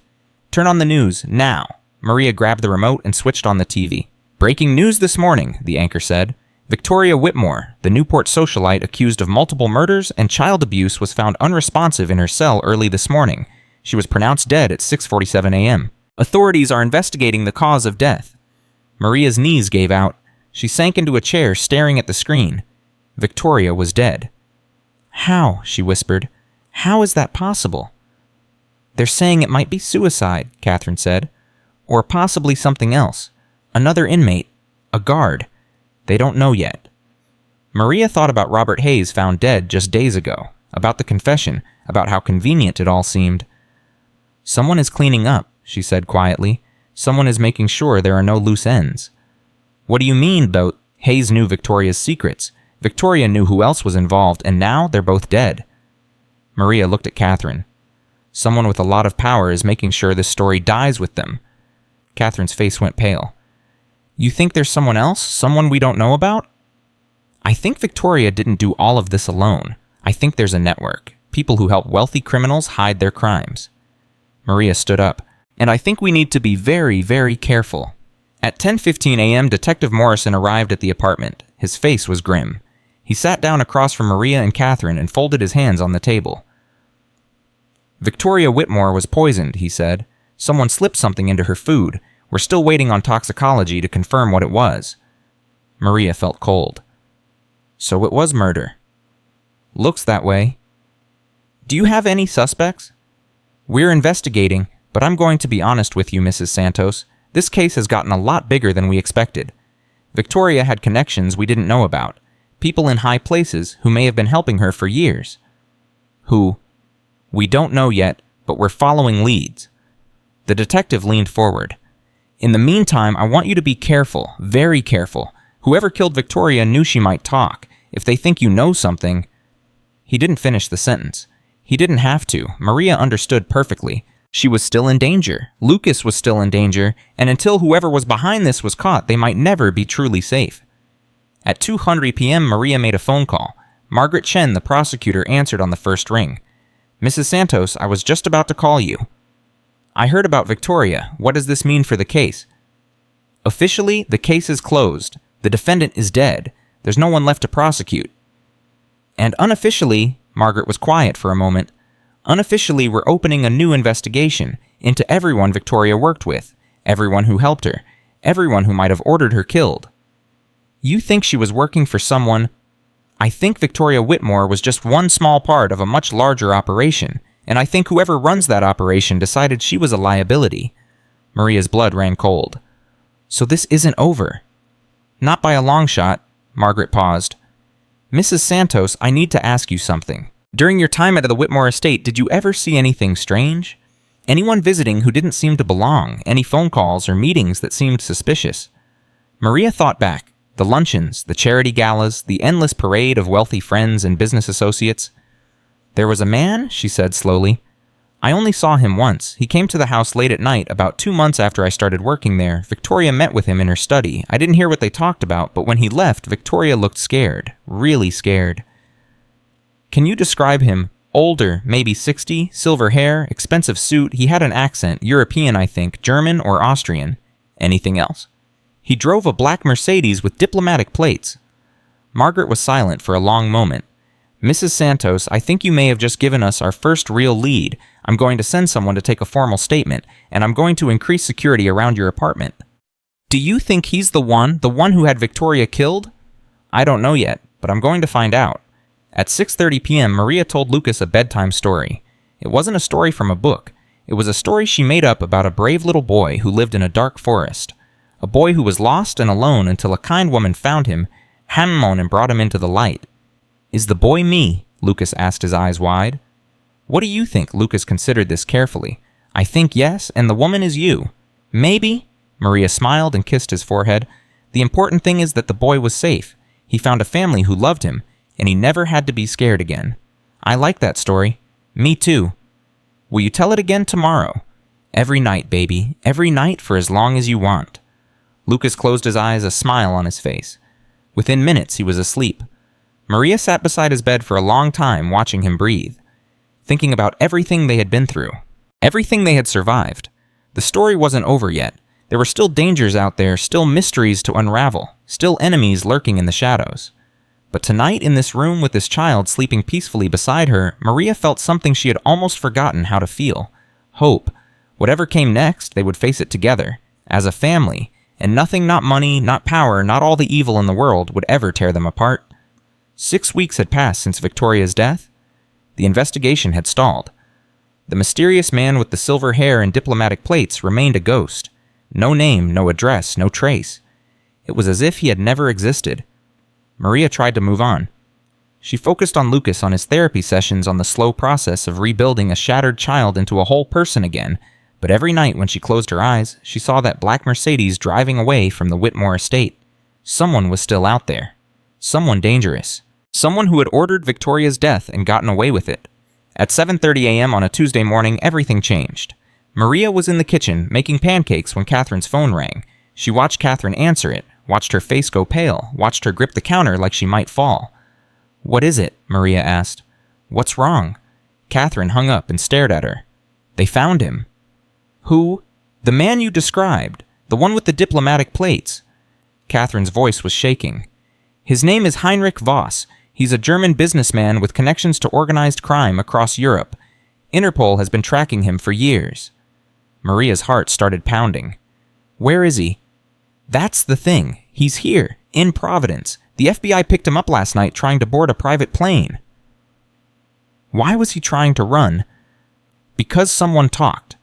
"Turn on the news, now." Maria grabbed the remote and switched on the TV. "Breaking news this morning," the anchor said. Victoria Whitmore, the Newport socialite accused of multiple murders and child abuse, was found unresponsive in her cell early this morning. She was pronounced dead at 6:47 a.m. Authorities are investigating the cause of death. Maria's knees gave out. She sank into a chair, staring at the screen. Victoria was dead. "How?" she whispered. "How is that possible?" "They're saying it might be suicide," Catherine said. "Or possibly something else. Another inmate. A guard. They don't know yet." Maria thought about Robert Hayes found dead just days ago, about the confession, about how convenient it all seemed. "Someone is cleaning up," she said quietly. "Someone is making sure there are no loose ends." "What do you mean, though?" Hayes knew Victoria's secrets. Victoria knew who else was involved, and now they're both dead. Maria looked at Catherine. "Someone with a lot of power is making sure this story dies with them." Catherine's face went pale. "You think there's someone else? Someone we don't know about?" "I think Victoria didn't do all of this alone. I think there's a network. People who help wealthy criminals hide their crimes." Maria stood up. "And I think we need to be very, very careful." At 10:15 a.m., Detective Morrison arrived at the apartment. His face was grim. He sat down across from Maria and Catherine and folded his hands on the table. "Victoria Whitmore was poisoned," he said. "Someone slipped something into her food. We're still waiting on toxicology to confirm what it was." Maria felt cold. "So it was murder." "Looks that way." "Do you have any suspects?" "We're investigating, but I'm going to be honest with you, Mrs. Santos. This case has gotten a lot bigger than we expected. Victoria had connections we didn't know about. People in high places who may have been helping her for years." "Who?" "We don't know yet, but we're following leads." The detective leaned forward. "In the meantime, I want you to be careful, very careful. Whoever killed Victoria knew she might talk. If they think you know something..." He didn't finish the sentence. He didn't have to. Maria understood perfectly. She was still in danger. Lucas was still in danger, and until whoever was behind this was caught, they might never be truly safe. At 2:00 p.m., Maria made a phone call. Margaret Chen, the prosecutor, answered on the first ring. "Mrs. Santos, I was just about to call you. I heard about Victoria. What does this mean for the case?" "Officially, the case is closed. The defendant is dead. There's no one left to prosecute." "And unofficially," Margaret was quiet for a moment, "unofficially, we're opening a new investigation into everyone Victoria worked with, everyone who helped her, everyone who might have ordered her killed." "You think she was working for someone?" "I think Victoria Whitmore was just one small part of a much larger operation, and I think whoever runs that operation decided she was a liability." Maria's blood ran cold. "So this isn't over?" "Not by a long shot." Margaret paused. "Mrs. Santos, I need to ask you something. During your time at the Whitmore estate, did you ever see anything strange? Anyone visiting who didn't seem to belong? Any phone calls or meetings that seemed suspicious?" Maria thought back. The luncheons, the charity galas, the endless parade of wealthy friends and business associates. "There was a man," she said slowly. "I only saw him once. He came to the house late at night, about 2 months after I started working there. Victoria met with him in her study. I didn't hear what they talked about, but when he left, Victoria looked scared. Really scared." "Can you describe him? Older, maybe 60, silver hair, expensive suit. He had an accent, European, I think, German or Austrian. Anything else?" "He drove a black Mercedes with diplomatic plates." Margaret was silent for a long moment. "Mrs. Santos, I think you may have just given us our first real lead. I'm going to send someone to take a formal statement, and I'm going to increase security around your apartment." "Do you think he's the one who had Victoria killed?" "I don't know yet, but I'm going to find out." At 6:30 p.m., Maria told Lucas a bedtime story. It wasn't a story from a book. It was a story she made up about a brave little boy who lived in a dark forest. A boy who was lost and alone until a kind woman found him, Hammon, and brought him into the light. "Is the boy me?" Lucas asked, his eyes wide. "What do you think?" Lucas considered this carefully. "I think yes, and the woman is you." "Maybe." Maria smiled and kissed his forehead. The important thing is that the boy was safe. He found a family who loved him, and he never had to be scared again. I like that story. Me too. Will you tell it again tomorrow? Every night, baby. Every night for as long as you want. Lucas closed his eyes, a smile on his face. Within minutes, he was asleep. Maria sat beside his bed for a long time, watching him breathe, thinking about everything they had been through, everything they had survived. The story wasn't over yet. There were still dangers out there, still mysteries to unravel, still enemies lurking in the shadows. But tonight, in this room with this child sleeping peacefully beside her, Maria felt something she had almost forgotten how to feel. Hope. Whatever came next, they would face it together, as a family, and nothing, not money, not power, not all the evil in the world, would ever tear them apart. 6 weeks had passed since Victoria's death. The investigation had stalled. The mysterious man with the silver hair and diplomatic plates remained a ghost. No name, no address, no trace. It was as if he had never existed. Maria tried to move on. She focused on Lucas, on his therapy sessions, on the slow process of rebuilding a shattered child into a whole person again, but every night when she closed her eyes, she saw that black Mercedes driving away from the Whitmore estate. Someone was still out there. Someone dangerous. Someone who had ordered Victoria's death and gotten away with it. At 7:30 a.m. on a Tuesday morning, everything changed. Maria was in the kitchen, making pancakes when Catherine's phone rang. She watched Catherine answer it, watched her face go pale, watched her grip the counter like she might fall. "What is it?" Maria asked. "What's wrong?" Catherine hung up and stared at her. "They found him." "Who?" "The man you described, the one with the diplomatic plates." Catherine's voice was shaking. "His name is Heinrich Voss. He's a German businessman with connections to organized crime across Europe. Interpol has been tracking him for years." Maria's heart started pounding. "Where is he?" "That's the thing. He's here, in Providence. The FBI picked him up last night trying to board a private plane." Why was he trying to run? Because someone talked.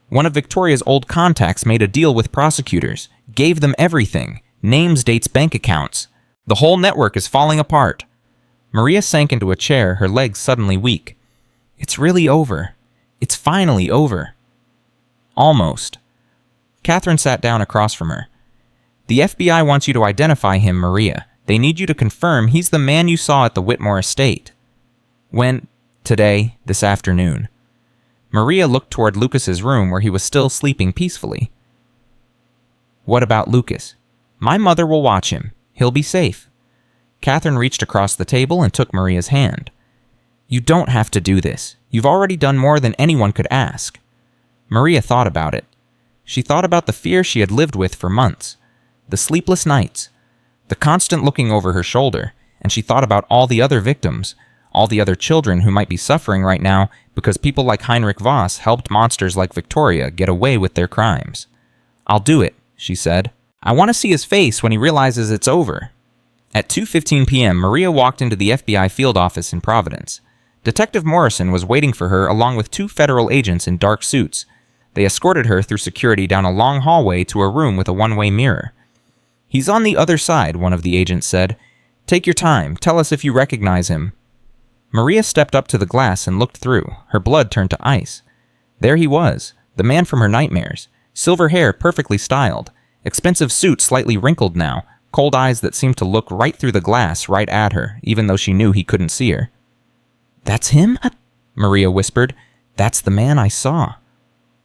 One of Victoria's old contacts made a deal with prosecutors, gave them everything, names, dates, bank accounts. The whole network is falling apart. Maria sank into a chair, her legs suddenly weak. It's really over. It's finally over. Almost. Catherine sat down across from her. "The FBI wants you to identify him, Maria. They need you to confirm he's the man you saw at the Whitmore estate." "When?" "Today, this afternoon." Maria looked toward Lucas's room where he was still sleeping peacefully. "What about Lucas?" "My mother will watch him. He'll be safe." Catherine reached across the table and took Maria's hand. "You don't have to do this. You've already done more than anyone could ask." Maria thought about it. She thought about the fear she had lived with for months, the sleepless nights, the constant looking over her shoulder, and she thought about all the other victims, all the other children who might be suffering right now because people like Heinrich Voss helped monsters like Victoria get away with their crimes. "I'll do it," she said. "I want to see his face when he realizes it's over." At 2:15 p.m., Maria walked into the FBI field office in Providence. Detective Morrison was waiting for her along with 2 federal agents in dark suits. They escorted her through security down a long hallway to a room with a one-way mirror. "He's on the other side," one of the agents said. "Take your time. Tell us if you recognize him." Maria stepped up to the glass and looked through. Her blood turned to ice. There he was, the man from her nightmares. Silver hair perfectly styled. Expensive suit slightly wrinkled now. Cold eyes that seemed to look right through the glass right at her, even though she knew he couldn't see her. "That's him?" Maria whispered. "That's the man I saw."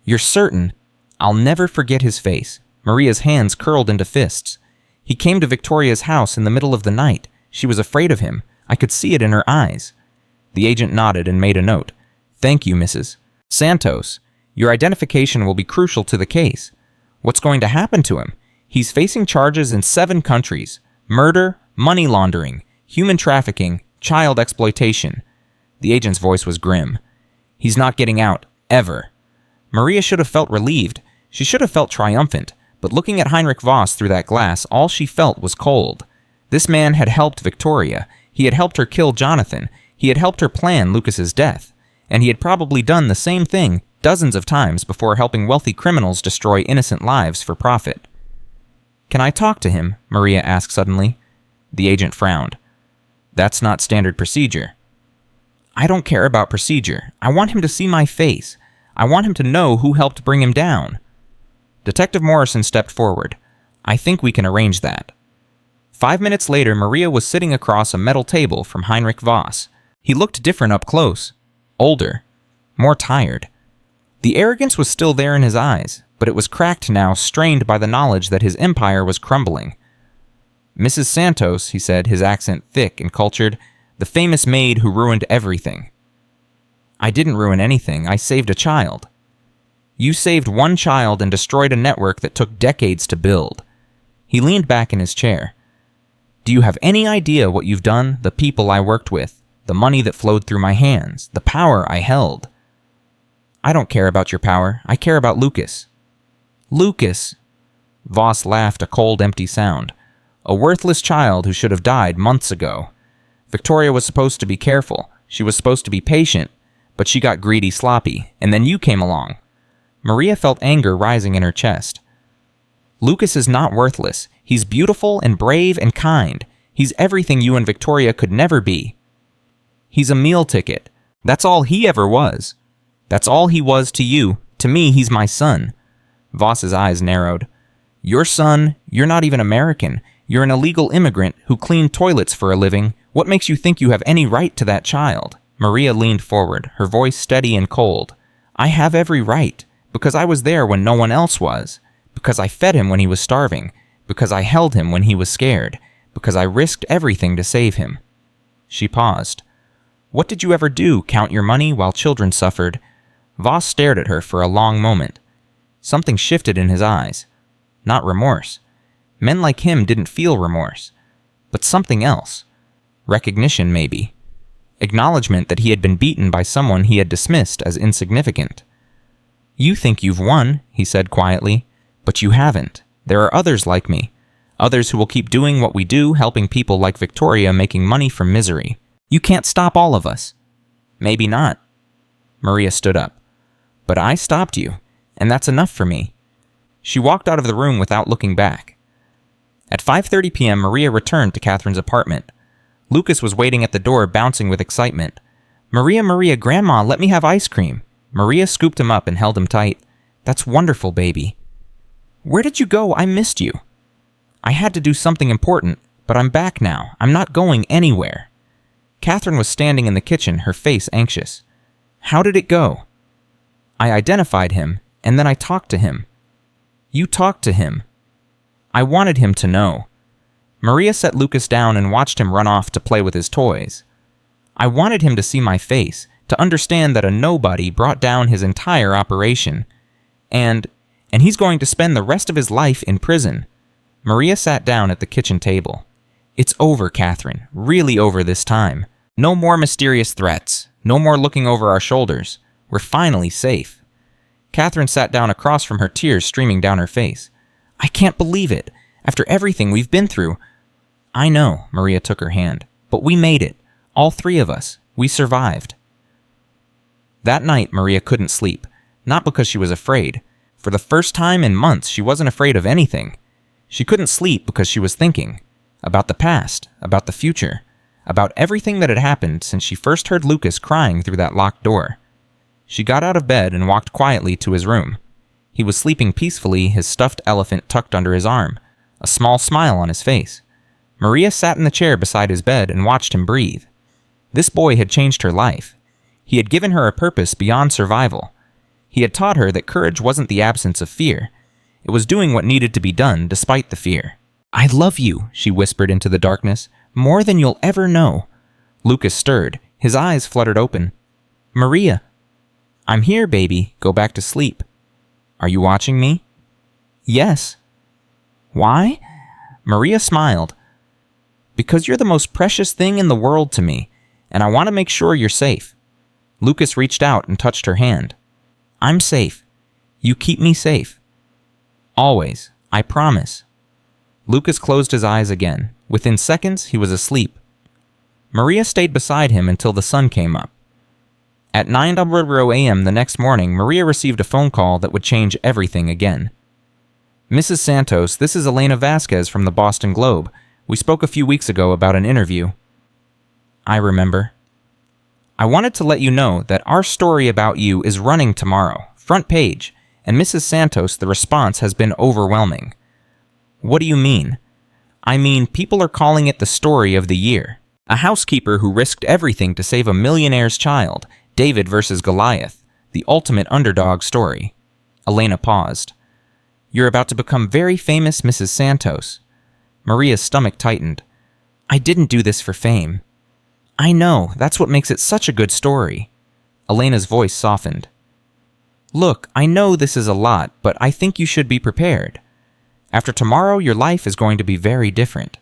"You're certain?" "I'll never forget his face." Maria's hands curled into fists. "He came to Victoria's house in the middle of the night. She was afraid of him. I could see it in her eyes." The agent nodded and made a note. "Thank you, Mrs. Santos. Your identification will be crucial to the case." "What's going to happen to him?" "He's facing charges in 7 countries. Murder, money laundering, human trafficking, child exploitation." The agent's voice was grim. "He's not getting out, ever." Maria should have felt relieved. She should have felt triumphant. But looking at Heinrich Voss through that glass, all she felt was cold. This man had helped Victoria. He had helped her kill Jonathan. He had helped her plan Lucas's death. And he had probably done the same thing dozens of times before helping wealthy criminals destroy innocent lives for profit. "Can I talk to him?" Maria asked suddenly. The agent frowned. "That's not standard procedure." "I don't care about procedure. I want him to see my face. I want him to know who helped bring him down." Detective Morrison stepped forward. I think we can arrange that. 5 minutes later, Maria was sitting across a metal table from Heinrich Voss. He looked different up close. Older. More tired. The arrogance was still there in his eyes, but it was cracked now, strained by the knowledge that his empire was crumbling. "Mrs. Santos," he said, his accent thick and cultured, "the famous maid who ruined everything." "I didn't ruin anything. I saved a child." "You saved one child and destroyed a network that took decades to build." He leaned back in his chair. "Do you have any idea what you've done, the people I worked with, the money that flowed through my hands, the power I held?" "I don't care about your power. I care about Lucas." "Lucas!" Voss laughed, a cold, empty sound. "A worthless child who should have died months ago. Victoria was supposed to be careful. She was supposed to be patient, but she got greedy sloppy, and then you came along." Maria felt anger rising in her chest. "Lucas is not worthless. He's beautiful and brave and kind. He's everything you and Victoria could never be. He's a meal ticket. That's all he ever was. That's all he was to you. To me, he's my son." Voss's eyes narrowed. "Your son? You're not even American. You're an illegal immigrant who cleaned toilets for a living. What makes you think you have any right to that child?" Maria leaned forward, her voice steady and cold. "I have every right, because I was there when no one else was, because I fed him when he was starving, because I held him when he was scared, because I risked everything to save him." She paused. "What did you ever do, count your money while children suffered?" Voss stared at her for a long moment. Something shifted in his eyes. Not remorse. Men like him didn't feel remorse. But something else. Recognition, maybe. Acknowledgement that he had been beaten by someone he had dismissed as insignificant. "You think you've won," he said quietly, "but you haven't. There are others like me. Others who will keep doing what we do, helping people like Victoria making money from misery. You can't stop all of us." "Maybe not." Maria stood up. "But I stopped you, and that's enough for me." She walked out of the room without looking back. At 5:30 p.m., Maria returned to Catherine's apartment. Lucas was waiting at the door, bouncing with excitement. Maria, Grandma, let me have ice cream." Maria scooped him up and held him tight. "That's wonderful, baby." "Where did you go? I missed you." "I had to do something important, but I'm back now. I'm not going anywhere." Catherine was standing in the kitchen, her face anxious. "How did it go?" "I identified him, and then I talked to him." "You talked to him?" "I wanted him to know." Maria set Lucas down and watched him run off to play with his toys. "I wanted him to see my face, to understand that a nobody brought down his entire operation. And he's going to spend the rest of his life in prison." Maria sat down at the kitchen table. "It's over, Catherine. Really over this time. No more mysterious threats. No more looking over our shoulders. We're finally safe." Catherine sat down across from her, tears streaming down her face. "I can't believe it. After everything we've been through." "I know," Maria took her hand. "But we made it. All three of us. We survived." That night, Maria couldn't sleep. Not because she was afraid. For the first time in months, she wasn't afraid of anything. She couldn't sleep because she was thinking. About the past. About the future. About everything that had happened since she first heard Lucas crying through that locked door. She got out of bed and walked quietly to his room. He was sleeping peacefully, his stuffed elephant tucked under his arm, a small smile on his face. Maria sat in the chair beside his bed and watched him breathe. This boy had changed her life. He had given her a purpose beyond survival. He had taught her that courage wasn't the absence of fear. It was doing what needed to be done despite the fear. "I love you," she whispered into the darkness, "more than you'll ever know." Lucas stirred. His eyes fluttered open. "Maria." "I'm here, baby. Go back to sleep." "Are you watching me?" "Yes." "Why?" Maria smiled. "Because you're the most precious thing in the world to me, and I want to make sure you're safe." Lucas reached out and touched her hand. "I'm safe. You keep me safe. Always. I promise." Lucas closed his eyes again. Within seconds, he was asleep. Maria stayed beside him until the sun came up. At 9:00 a.m. the next morning, Maria received a phone call that would change everything again. "Mrs. Santos, this is Elena Vasquez from the Boston Globe. We spoke a few weeks ago about an interview." "I remember." "I wanted to let you know that our story about you is running tomorrow, front page, and Mrs. Santos, the response has been overwhelming." What do you mean? I mean, people are calling it the story of the year. A housekeeper who risked everything to save a millionaire's child, David versus Goliath, the ultimate underdog story. Elena paused. You're about to become very famous, Mrs. Santos. Maria's stomach tightened. I didn't do this for fame. I know, that's what makes it such a good story. Elena's voice softened. Look, I know this is a lot, but I think you should be prepared. After tomorrow, your life is going to be very different.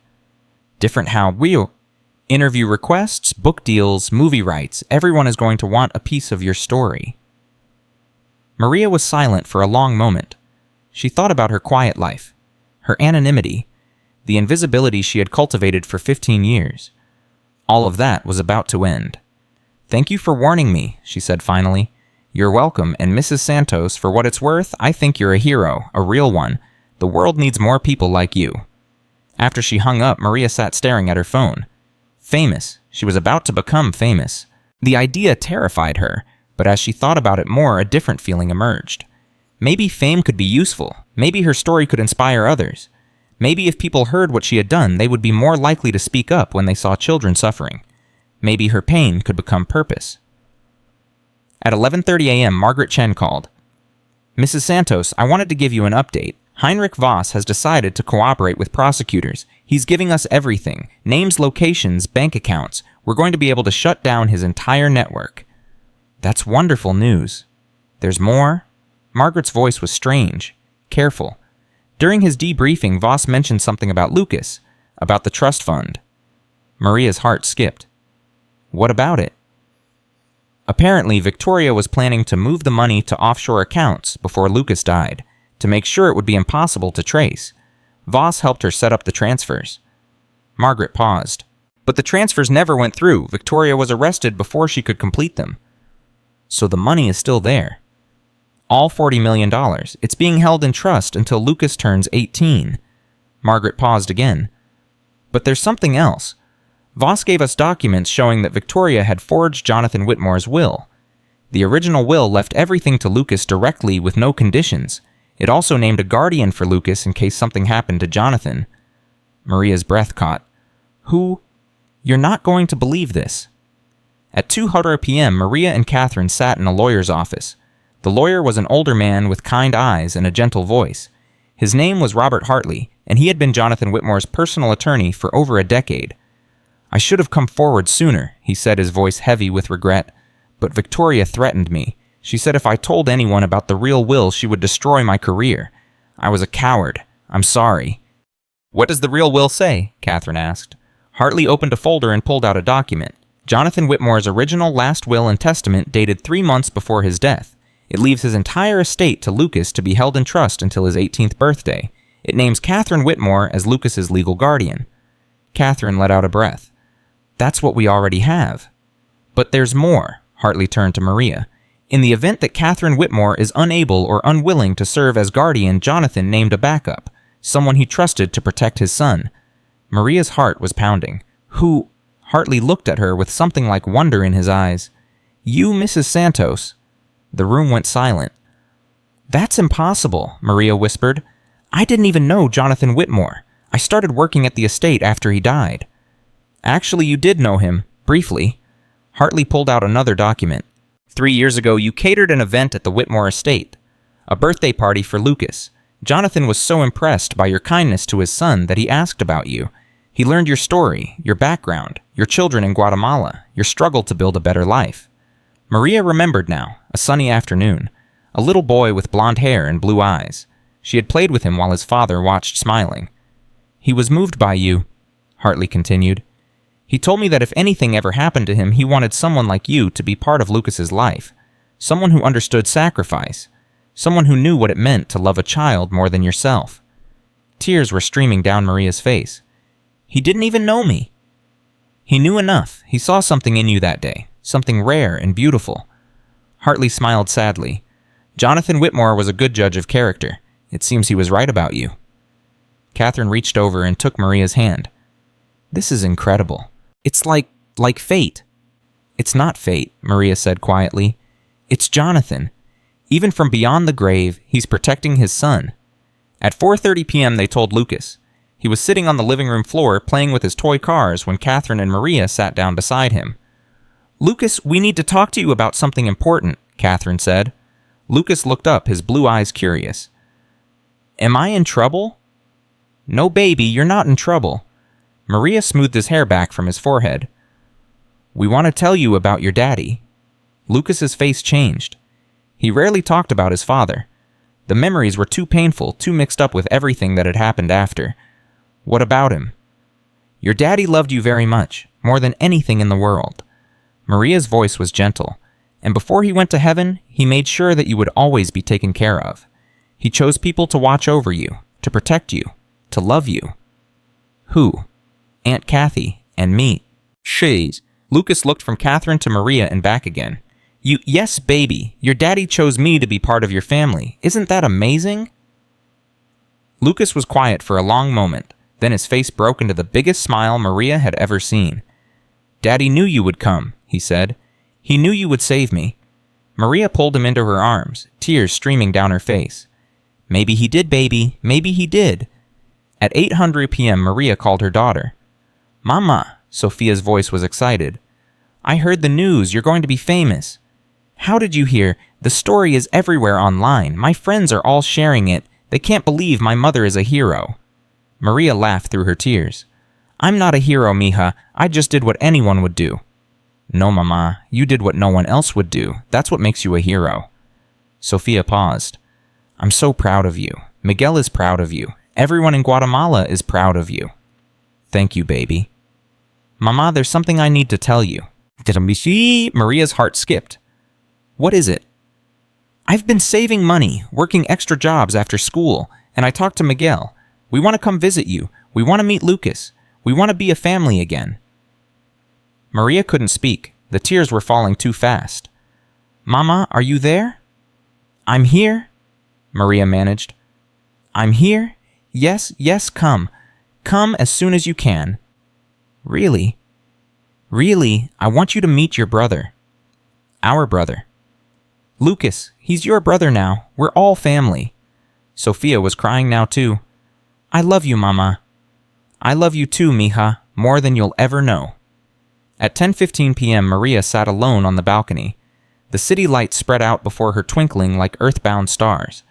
Different how? Interview requests, book deals, movie rights, everyone is going to want a piece of your story. Maria was silent for a long moment. She thought about her quiet life, her anonymity, the invisibility she had cultivated for 15 years. All of that was about to end. Thank you for warning me, she said finally. You're welcome, and Mrs. Santos, for what it's worth, I think you're a hero, a real one. The world needs more people like you. After she hung up, Maria sat staring at her phone. Famous. She was about to become famous. The idea terrified her, but as she thought about it more, a different feeling emerged. Maybe fame could be useful. Maybe her story could inspire others. Maybe if people heard what she had done, they would be more likely to speak up when they saw children suffering. Maybe her pain could become purpose. At 11:30 a.m., Margaret Chen called. Mrs. Santos, I wanted to give you an update. Heinrich Voss has decided to cooperate with prosecutors. He's giving us everything. Names, locations, bank accounts. We're going to be able to shut down his entire network. That's wonderful news. There's more? Margaret's voice was strange, careful. During his debriefing, Voss mentioned something about Lucas, about the trust fund. Maria's heart skipped. What about it? Apparently, Victoria was planning to move the money to offshore accounts before Lucas died, to make sure it would be impossible to trace. Voss helped her set up the transfers. Margaret paused. But the transfers never went through. Victoria was arrested before she could complete them. So the money is still there. All $40 million. It's being held in trust until Lucas turns 18. Margaret paused again. But there's something else. Voss gave us documents showing that Victoria had forged Jonathan Whitmore's will. The original will left everything to Lucas directly with no conditions. It also named a guardian for Lucas in case something happened to Jonathan. Maria's breath caught. Who? You're not going to believe this. At 2:00 p.m., Maria and Catherine sat in a lawyer's office. The lawyer was an older man with kind eyes and a gentle voice. His name was Robert Hartley, and he had been Jonathan Whitmore's personal attorney for over a decade. I should have come forward sooner, he said, his voice heavy with regret. But Victoria threatened me. She said if I told anyone about the real will, she would destroy my career. I was a coward. I'm sorry. What does the real will say? Catherine asked. Hartley opened a folder and pulled out a document. Jonathan Whitmore's original last will and testament dated 3 months before his death. It leaves his entire estate to Lucas to be held in trust until his 18th birthday. It names Catherine Whitmore as Lucas's legal guardian. Catherine let out a breath. That's what we already have. But there's more, Hartley turned to Maria. In the event that Catherine Whitmore is unable or unwilling to serve as guardian, Jonathan named a backup, someone he trusted to protect his son. Maria's heart was pounding. Who? Hartley looked at her with something like wonder in his eyes. You, Mrs. Santos. The room went silent. That's impossible, Maria whispered. I didn't even know Jonathan Whitmore. I started working at the estate after he died. Actually, you did know him, briefly. Hartley pulled out another document. 3 years ago, you catered an event at the Whitmore estate, a birthday party for Lucas. Jonathan was so impressed by your kindness to his son that he asked about you. He learned your story, your background, your children in Guatemala, your struggle to build a better life. Maria remembered now, a sunny afternoon, a little boy with blonde hair and blue eyes. She had played with him while his father watched smiling. He was moved by you, Hartley continued. He told me that if anything ever happened to him, he wanted someone like you to be part of Lucas's life, someone who understood sacrifice, someone who knew what it meant to love a child more than yourself. Tears were streaming down Maria's face. He didn't even know me. He knew enough. He saw something in you that day, something rare and beautiful. Hartley smiled sadly. Jonathan Whitmore was a good judge of character. It seems he was right about you. Catherine reached over and took Maria's hand. This is incredible. It's like fate. It's not fate, Maria said quietly. It's Jonathan. Even from beyond the grave, he's protecting his son. At 4:30 p.m., they told Lucas. He was sitting on the living room floor playing with his toy cars when Catherine and Maria sat down beside him. "Lucas, we need to talk to you about something important," Catherine said. Lucas looked up, his blue eyes curious. "Am I in trouble?" "No, baby, you're not in trouble." Maria smoothed his hair back from his forehead. "We want to tell you about your daddy." Lucas's face changed. He rarely talked about his father. The memories were too painful, too mixed up with everything that had happened after. "What about him?" "Your daddy loved you very much, more than anything in the world." Maria's voice was gentle, and before he went to heaven, he made sure that you would always be taken care of. He chose people to watch over you, to protect you, to love you. "Who?" "Aunt Kathy and me." "She's." Lucas looked from Catherine to Maria and back again. Yes, baby. Your daddy chose me to be part of your family. Isn't that amazing?" Lucas was quiet for a long moment. Then his face broke into the biggest smile Maria had ever seen. "Daddy knew you would come," he said. "He knew you would save me." Maria pulled him into her arms, tears streaming down her face. "Maybe he did, baby. Maybe he did." At 8:00 p.m., Maria called her daughter. "Mama," Sophia's voice was excited. "I heard the news. You're going to be famous." "How did you hear? The story is everywhere online. My friends are all sharing it. They can't believe my mother is a hero." Maria laughed through her tears. "I'm not a hero, mija. I just did what anyone would do." "No, Mama. You did what no one else would do. That's what makes you a hero." Sophia paused. "I'm so proud of you. Miguel is proud of you. Everyone in Guatemala is proud of you." "Thank you, baby." "Mama, there's something I need to tell you." Maria's heart skipped. "What is it?" "I've been saving money, working extra jobs after school, and I talked to Miguel. We want to come visit you. We want to meet Lucas. We want to be a family again." Maria couldn't speak. The tears were falling too fast. "Mama, are you there?" "I'm here," Maria managed. "I'm here? Yes, come. Come as soon as you can." "Really? Really, I want you to meet your brother." "Our brother." "Lucas, he's your brother now. We're all family." Sophia was crying now too. "I love you, Mama." "I love you too, mija, more than you'll ever know." At 10:15 p.m., Maria sat alone on the balcony. The city lights spread out before her, twinkling like earthbound stars.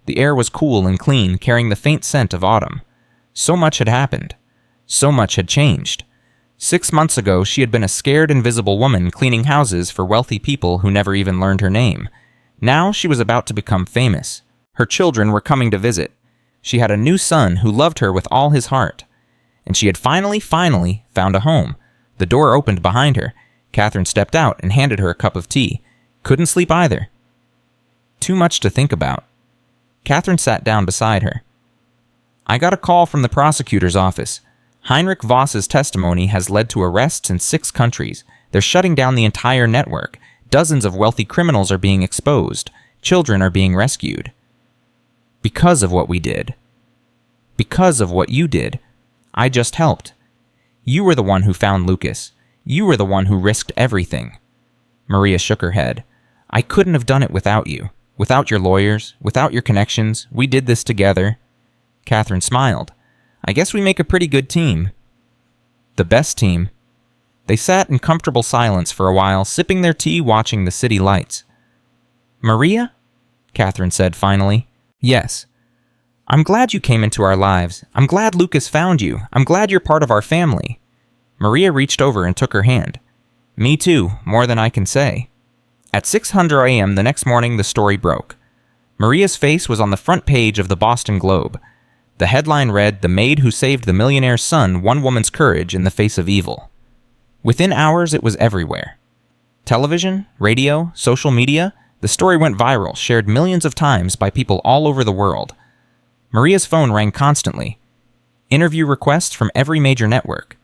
The air was cool and clean, carrying the faint scent of autumn. So much had happened. So much had changed. 6 months ago, she had been a scared, invisible woman cleaning houses for wealthy people who never even learned her name. Now she was about to become famous. Her children were coming to visit. She had a new son who loved her with all his heart. And she had finally found a home. The door opened behind her. Catherine stepped out and handed her a cup of tea. Couldn't sleep either. Too much to think about. Catherine sat down beside her. "I got a call from the prosecutor's office. Heinrich Voss's testimony has led to arrests in 6 countries. They're shutting down the entire network. Dozens of wealthy criminals are being exposed. Children are being rescued. Because of what we did. Because of what you did. I just helped. You were the one who found Lucas. You were the one who risked everything." Maria shook her head. "I couldn't have done it without you. Without your lawyers. Without your connections. We did this together." Catherine smiled. "I guess we make a pretty good team." "The best team." They sat in comfortable silence for a while, sipping their tea, watching the city lights. "Maria?" Catherine said finally. "Yes. I'm glad you came into our lives. I'm glad Lucas found you. I'm glad you're part of our family." Maria reached over and took her hand. "Me too, more than I can say." At 6:00 a.m. the next morning, the story broke. Maria's face was on the front page of the Boston Globe. The headline read, "The maid who saved the millionaire's son won woman's courage in the face of evil." Within hours, it was everywhere. Television, radio, social media, the story went viral, shared millions of times by people all over the world. Maria's phone rang constantly. Interview requests from every major network.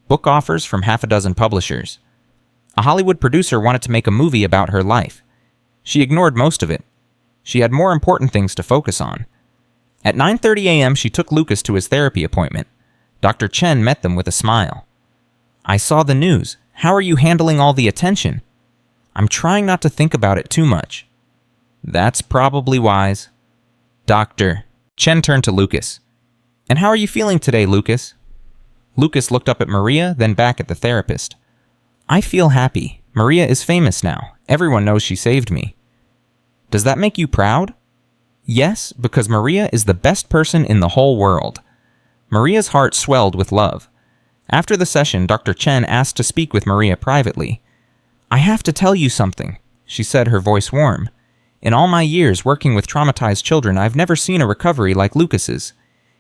Book offers from half a dozen publishers. A Hollywood producer wanted to make a movie about her life. She ignored most of it. She had more important things to focus on. At 9:30 a.m., she took Lucas to his therapy appointment. Dr. Chen met them with a smile. "I saw the news. How are you handling all the attention?" "I'm trying not to think about it too much." "That's probably wise." "Doctor." Chen turned to Lucas. And how are you feeling today, Lucas? Lucas looked up at Maria, then back at the therapist. I feel happy. Maria is famous now. Everyone knows she saved me. Does that make you proud? Yes, because Maria is the best person in the whole world. Maria's heart swelled with love. After the session, Dr. Chen asked to speak with Maria privately. I have to tell you something, she said, her voice warm. In all my years working with traumatized children, I've never seen a recovery like Lucas's.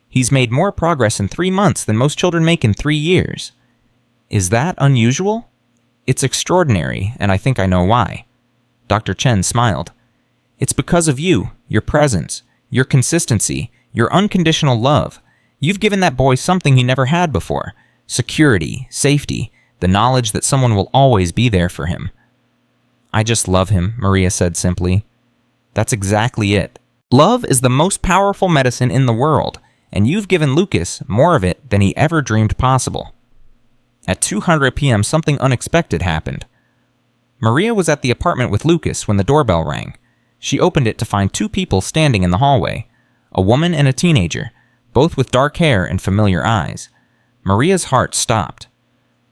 He's made more progress in 3 months than most children make in 3 years. Is that unusual? It's extraordinary, and I think I know why. Dr. Chen smiled. It's because of you, your presence, your consistency, your unconditional love. You've given that boy something he never had before. Security, safety, the knowledge that someone will always be there for him. I just love him, Maria said simply. That's exactly it. Love is the most powerful medicine in the world, and you've given Lucas more of it than he ever dreamed possible. At 2:00 p.m., something unexpected happened. Maria was at the apartment with Lucas when the doorbell rang. She opened it to find 2 people standing in the hallway, a woman and a teenager, both with dark hair and familiar eyes. Maria's heart stopped.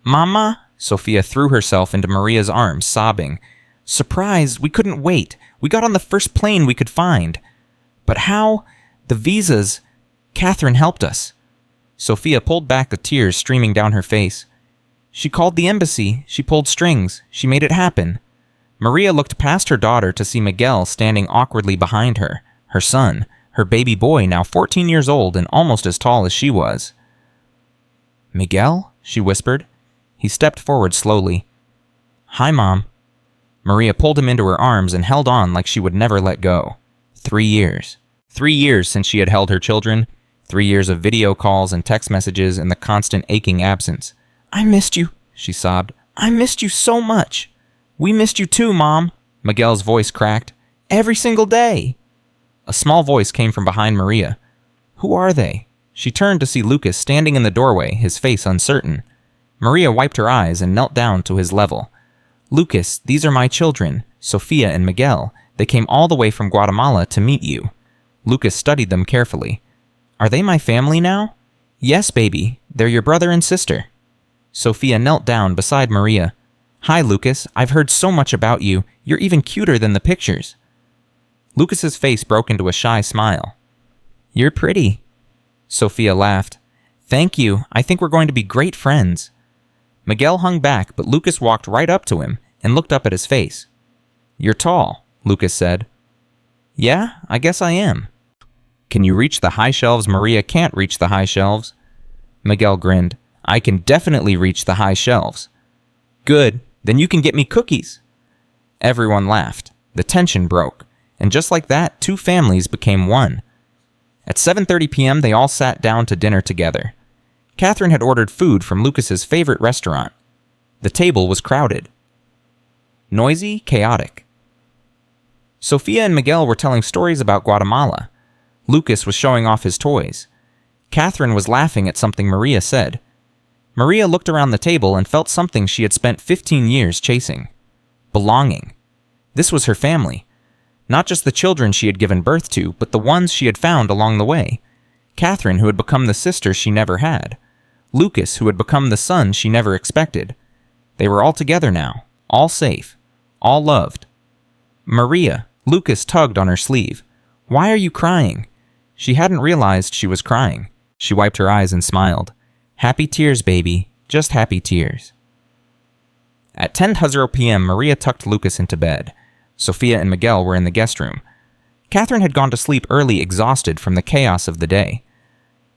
Mama? Sophia threw herself into Maria's arms, sobbing. Surprise, we couldn't wait. We got on the first plane we could find. But how? The visas. Catherine helped us. Sophia pulled back the tears streaming down her face. She called the embassy. She pulled strings. She made it happen. Maria looked past her daughter to see Miguel standing awkwardly behind her, her son, her baby boy now 14 years old and almost as tall as she was. Miguel? She whispered. He stepped forward slowly. Hi, Mom. Maria pulled him into her arms and held on like she would never let go. 3 years. 3 years since she had held her children. 3 years of video calls and text messages and the constant aching absence. I missed you, she sobbed. I missed you so much. We missed you too, Mom. Miguel's voice cracked. Every single day. A small voice came from behind Maria. Who are they? She turned to see Lucas standing in the doorway, his face uncertain. Maria wiped her eyes and knelt down to his level. Lucas, these are my children, Sophia and Miguel. They came all the way from Guatemala to meet you. Lucas studied them carefully. Are they my family now? Yes, baby. They're your brother and sister. Sophia knelt down beside Maria. Hi, Lucas. I've heard so much about you. You're even cuter than the pictures. Lucas's face broke into a shy smile. You're pretty. Sophia laughed. Thank you. I think we're going to be great friends. Miguel hung back, but Lucas walked right up to him and looked up at his face. You're tall, Lucas said. Yeah, I guess I am. Can you reach the high shelves? Maria can't reach the high shelves. Miguel grinned. I can definitely reach the high shelves. Good. Then you can get me cookies. Everyone laughed. The tension broke. And just like that, 2 families became one. At 7:30 p.m., they all sat down to dinner together. Catherine had ordered food from Lucas's favorite restaurant. The table was crowded. Noisy, chaotic. Sophia and Miguel were telling stories about Guatemala. Lucas was showing off his toys. Catherine was laughing at something Maria said. Maria looked around the table and felt something she had spent 15 years chasing. Belonging. This was her family. Not just the children she had given birth to, but the ones she had found along the way. Catherine, who had become the sister she never had. Lucas, who had become the son she never expected. They were all together now, all safe, all loved. Maria, Lucas tugged on her sleeve. Why are you crying? She hadn't realized she was crying. She wiped her eyes and smiled. Happy tears, baby, just happy tears. At 10:00 p.m., Maria tucked Lucas into bed. Sophia and Miguel were in the guest room. Catherine had gone to sleep early, exhausted from the chaos of the day.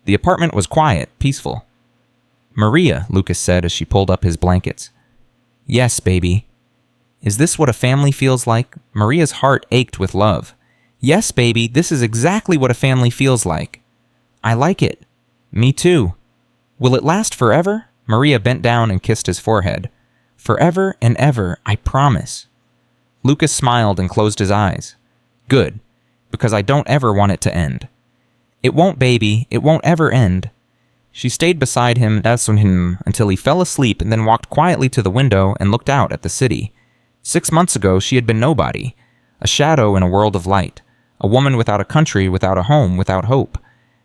The apartment was quiet, peaceful. Maria, Lucas said as she pulled up his blankets. Yes, baby. Is this what a family feels like? Maria's heart ached with love. Yes, baby, this is exactly what a family feels like. I like it. Me too. Will it last forever? Maria bent down and kissed his forehead. Forever and ever, I promise. Lucas smiled and closed his eyes. Good, because I don't ever want it to end. It won't, baby. It won't ever end. She stayed beside him until he fell asleep and then walked quietly to the window and looked out at the city. 6 months ago, she had been nobody, a shadow in a world of light, a woman without a country, without a home, without hope.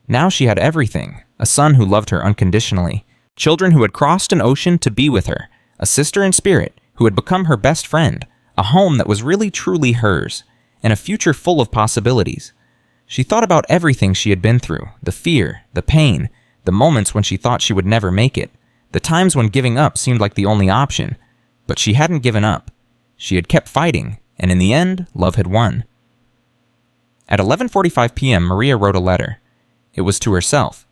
Now she had everything, a son who loved her unconditionally, children who had crossed an ocean to be with her, a sister in spirit who had become her best friend, a home that was really truly hers, and a future full of possibilities. She thought about everything she had been through, the fear, the pain, the moments when she thought she would never make it, the times when giving up seemed like the only option. But she hadn't given up. She had kept fighting, and in the end, love had won. At 11:45 p.m., Maria wrote a letter. It was to herself,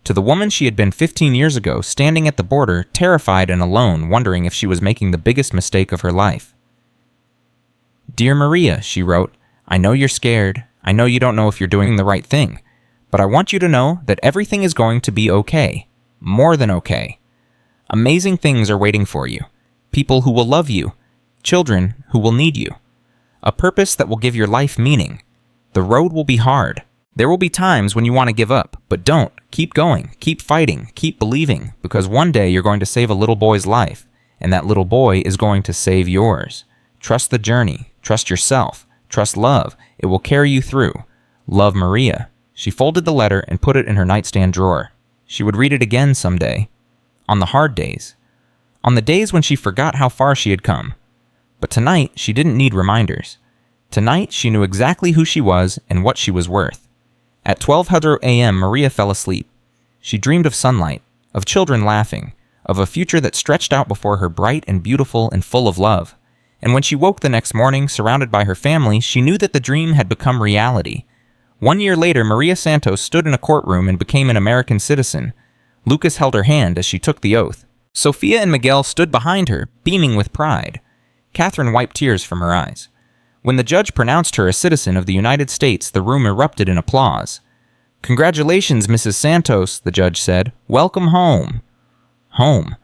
to the woman she had been 15 years ago, standing at the border, terrified and alone, wondering if she was making the biggest mistake of her life. "Dear Maria," she wrote, "I know you're scared. I know you don't know if you're doing the right thing. But I want you to know that everything is going to be okay. More than okay. Amazing things are waiting for you. People who will love you. Children who will need you. A purpose that will give your life meaning. The road will be hard. There will be times when you want to give up, but don't. Keep going. Keep fighting. Keep believing, because one day you're going to save a little boy's life, and that little boy is going to save yours. Trust the journey. Trust yourself. Trust love. It will carry you through. Love, Maria." She folded the letter and put it in her nightstand drawer. She would read it again someday. On the hard days. On the days when she forgot how far she had come. But tonight, she didn't need reminders. Tonight, she knew exactly who she was and what she was worth. At 12:00 a.m., Maria fell asleep. She dreamed of sunlight, of children laughing, of a future that stretched out before her, bright and beautiful and full of love. And when she woke the next morning, surrounded by her family, she knew that the dream had become reality. 1 year later, Maria Santos stood in a courtroom and became an American citizen. Lucas held her hand as she took the oath. Sophia and Miguel stood behind her, beaming with pride. Catherine wiped tears from her eyes. When the judge pronounced her a citizen of the United States, the room erupted in applause. "Congratulations, Mrs. Santos," the judge said. "Welcome home." Home.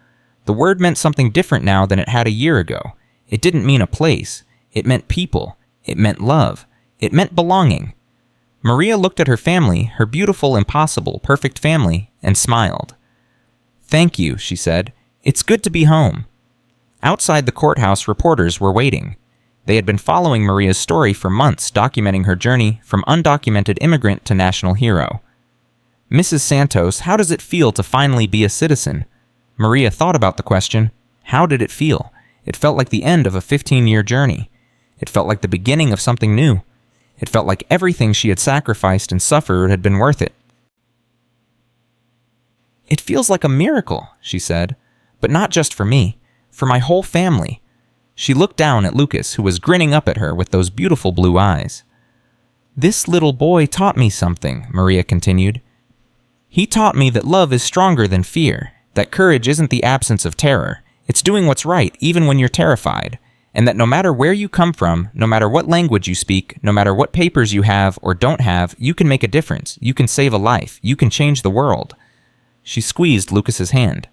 The word meant something different now than it had a year ago. It didn't mean a place. It meant people. It meant love. It meant belonging. Maria looked at her family, her beautiful, impossible, perfect family, and smiled. "Thank you," she said. "It's good to be home." Outside the courthouse, reporters were waiting. They had been following Maria's story for months, documenting her journey from undocumented immigrant to national hero. "Mrs. Santos, how does it feel to finally be a citizen?" Maria thought about the question. How did it feel? It felt like the end of a 15-year journey. It felt like the beginning of something new. It felt like everything she had sacrificed and suffered had been worth it. "It feels like a miracle," she said, "but not just for me, for my whole family." She looked down at Lucas, who was grinning up at her with those beautiful blue eyes. "This little boy taught me something," Maria continued. "He taught me that love is stronger than fear, that courage isn't the absence of terror, it's doing what's right even when you're terrified, and that no matter where you come from, no matter what language you speak, no matter what papers you have or don't have, you can make a difference, you can save a life, you can change the world." She squeezed Lucas's hand.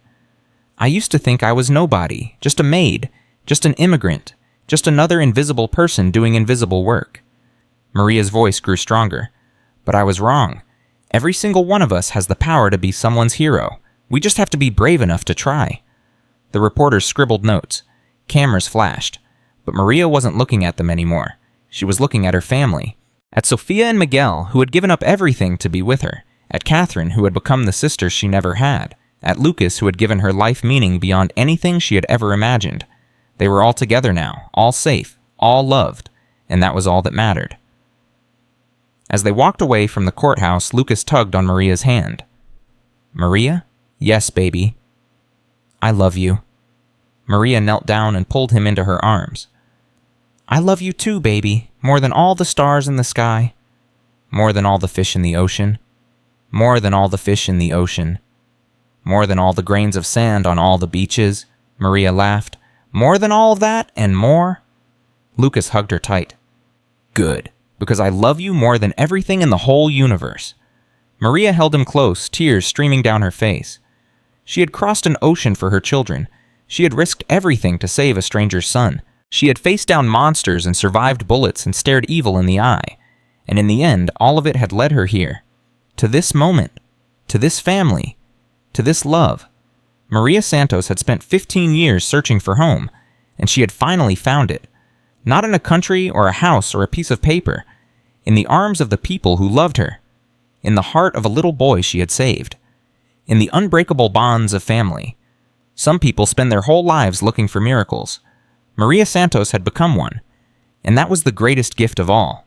"I used to think I was nobody, just a maid, just an immigrant, just another invisible person doing invisible work." Maria's voice grew stronger. "But I was wrong. Every single one of us has the power to be someone's hero. We just have to be brave enough to try." The reporters scribbled notes. Cameras flashed. But Maria wasn't looking at them anymore. She was looking at her family. At Sophia and Miguel, who had given up everything to be with her. At Catherine, who had become the sister she never had. At Lucas, who had given her life meaning beyond anything she had ever imagined. They were all together now, all safe, all loved, and that was all that mattered. As they walked away from the courthouse, Lucas tugged on Maria's hand. "Maria? Yes, baby. I love you." Maria knelt down and pulled him into her arms. "I love you too, baby, more than all the stars in the sky. More than all the fish in the ocean. More than all the fish in the ocean. More than all the grains of sand on all the beaches." Maria laughed. "More than all that and more." Lucas hugged her tight. "Good, because I love you more than everything in the whole universe." Maria held him close, tears streaming down her face. She had crossed an ocean for her children. She had risked everything to save a stranger's son. She had faced down monsters and survived bullets and stared evil in the eye. And in the end, all of it had led her here. To this moment. To this family. To this love. Maria Santos had spent 15 years searching for home, and she had finally found it. Not in a country or a house or a piece of paper. in the arms of the people who loved her, in the heart of a little boy she had saved, in the unbreakable bonds of family. Some people spend their whole lives looking for miracles. Maria Santos had become one, and that was the greatest gift of all.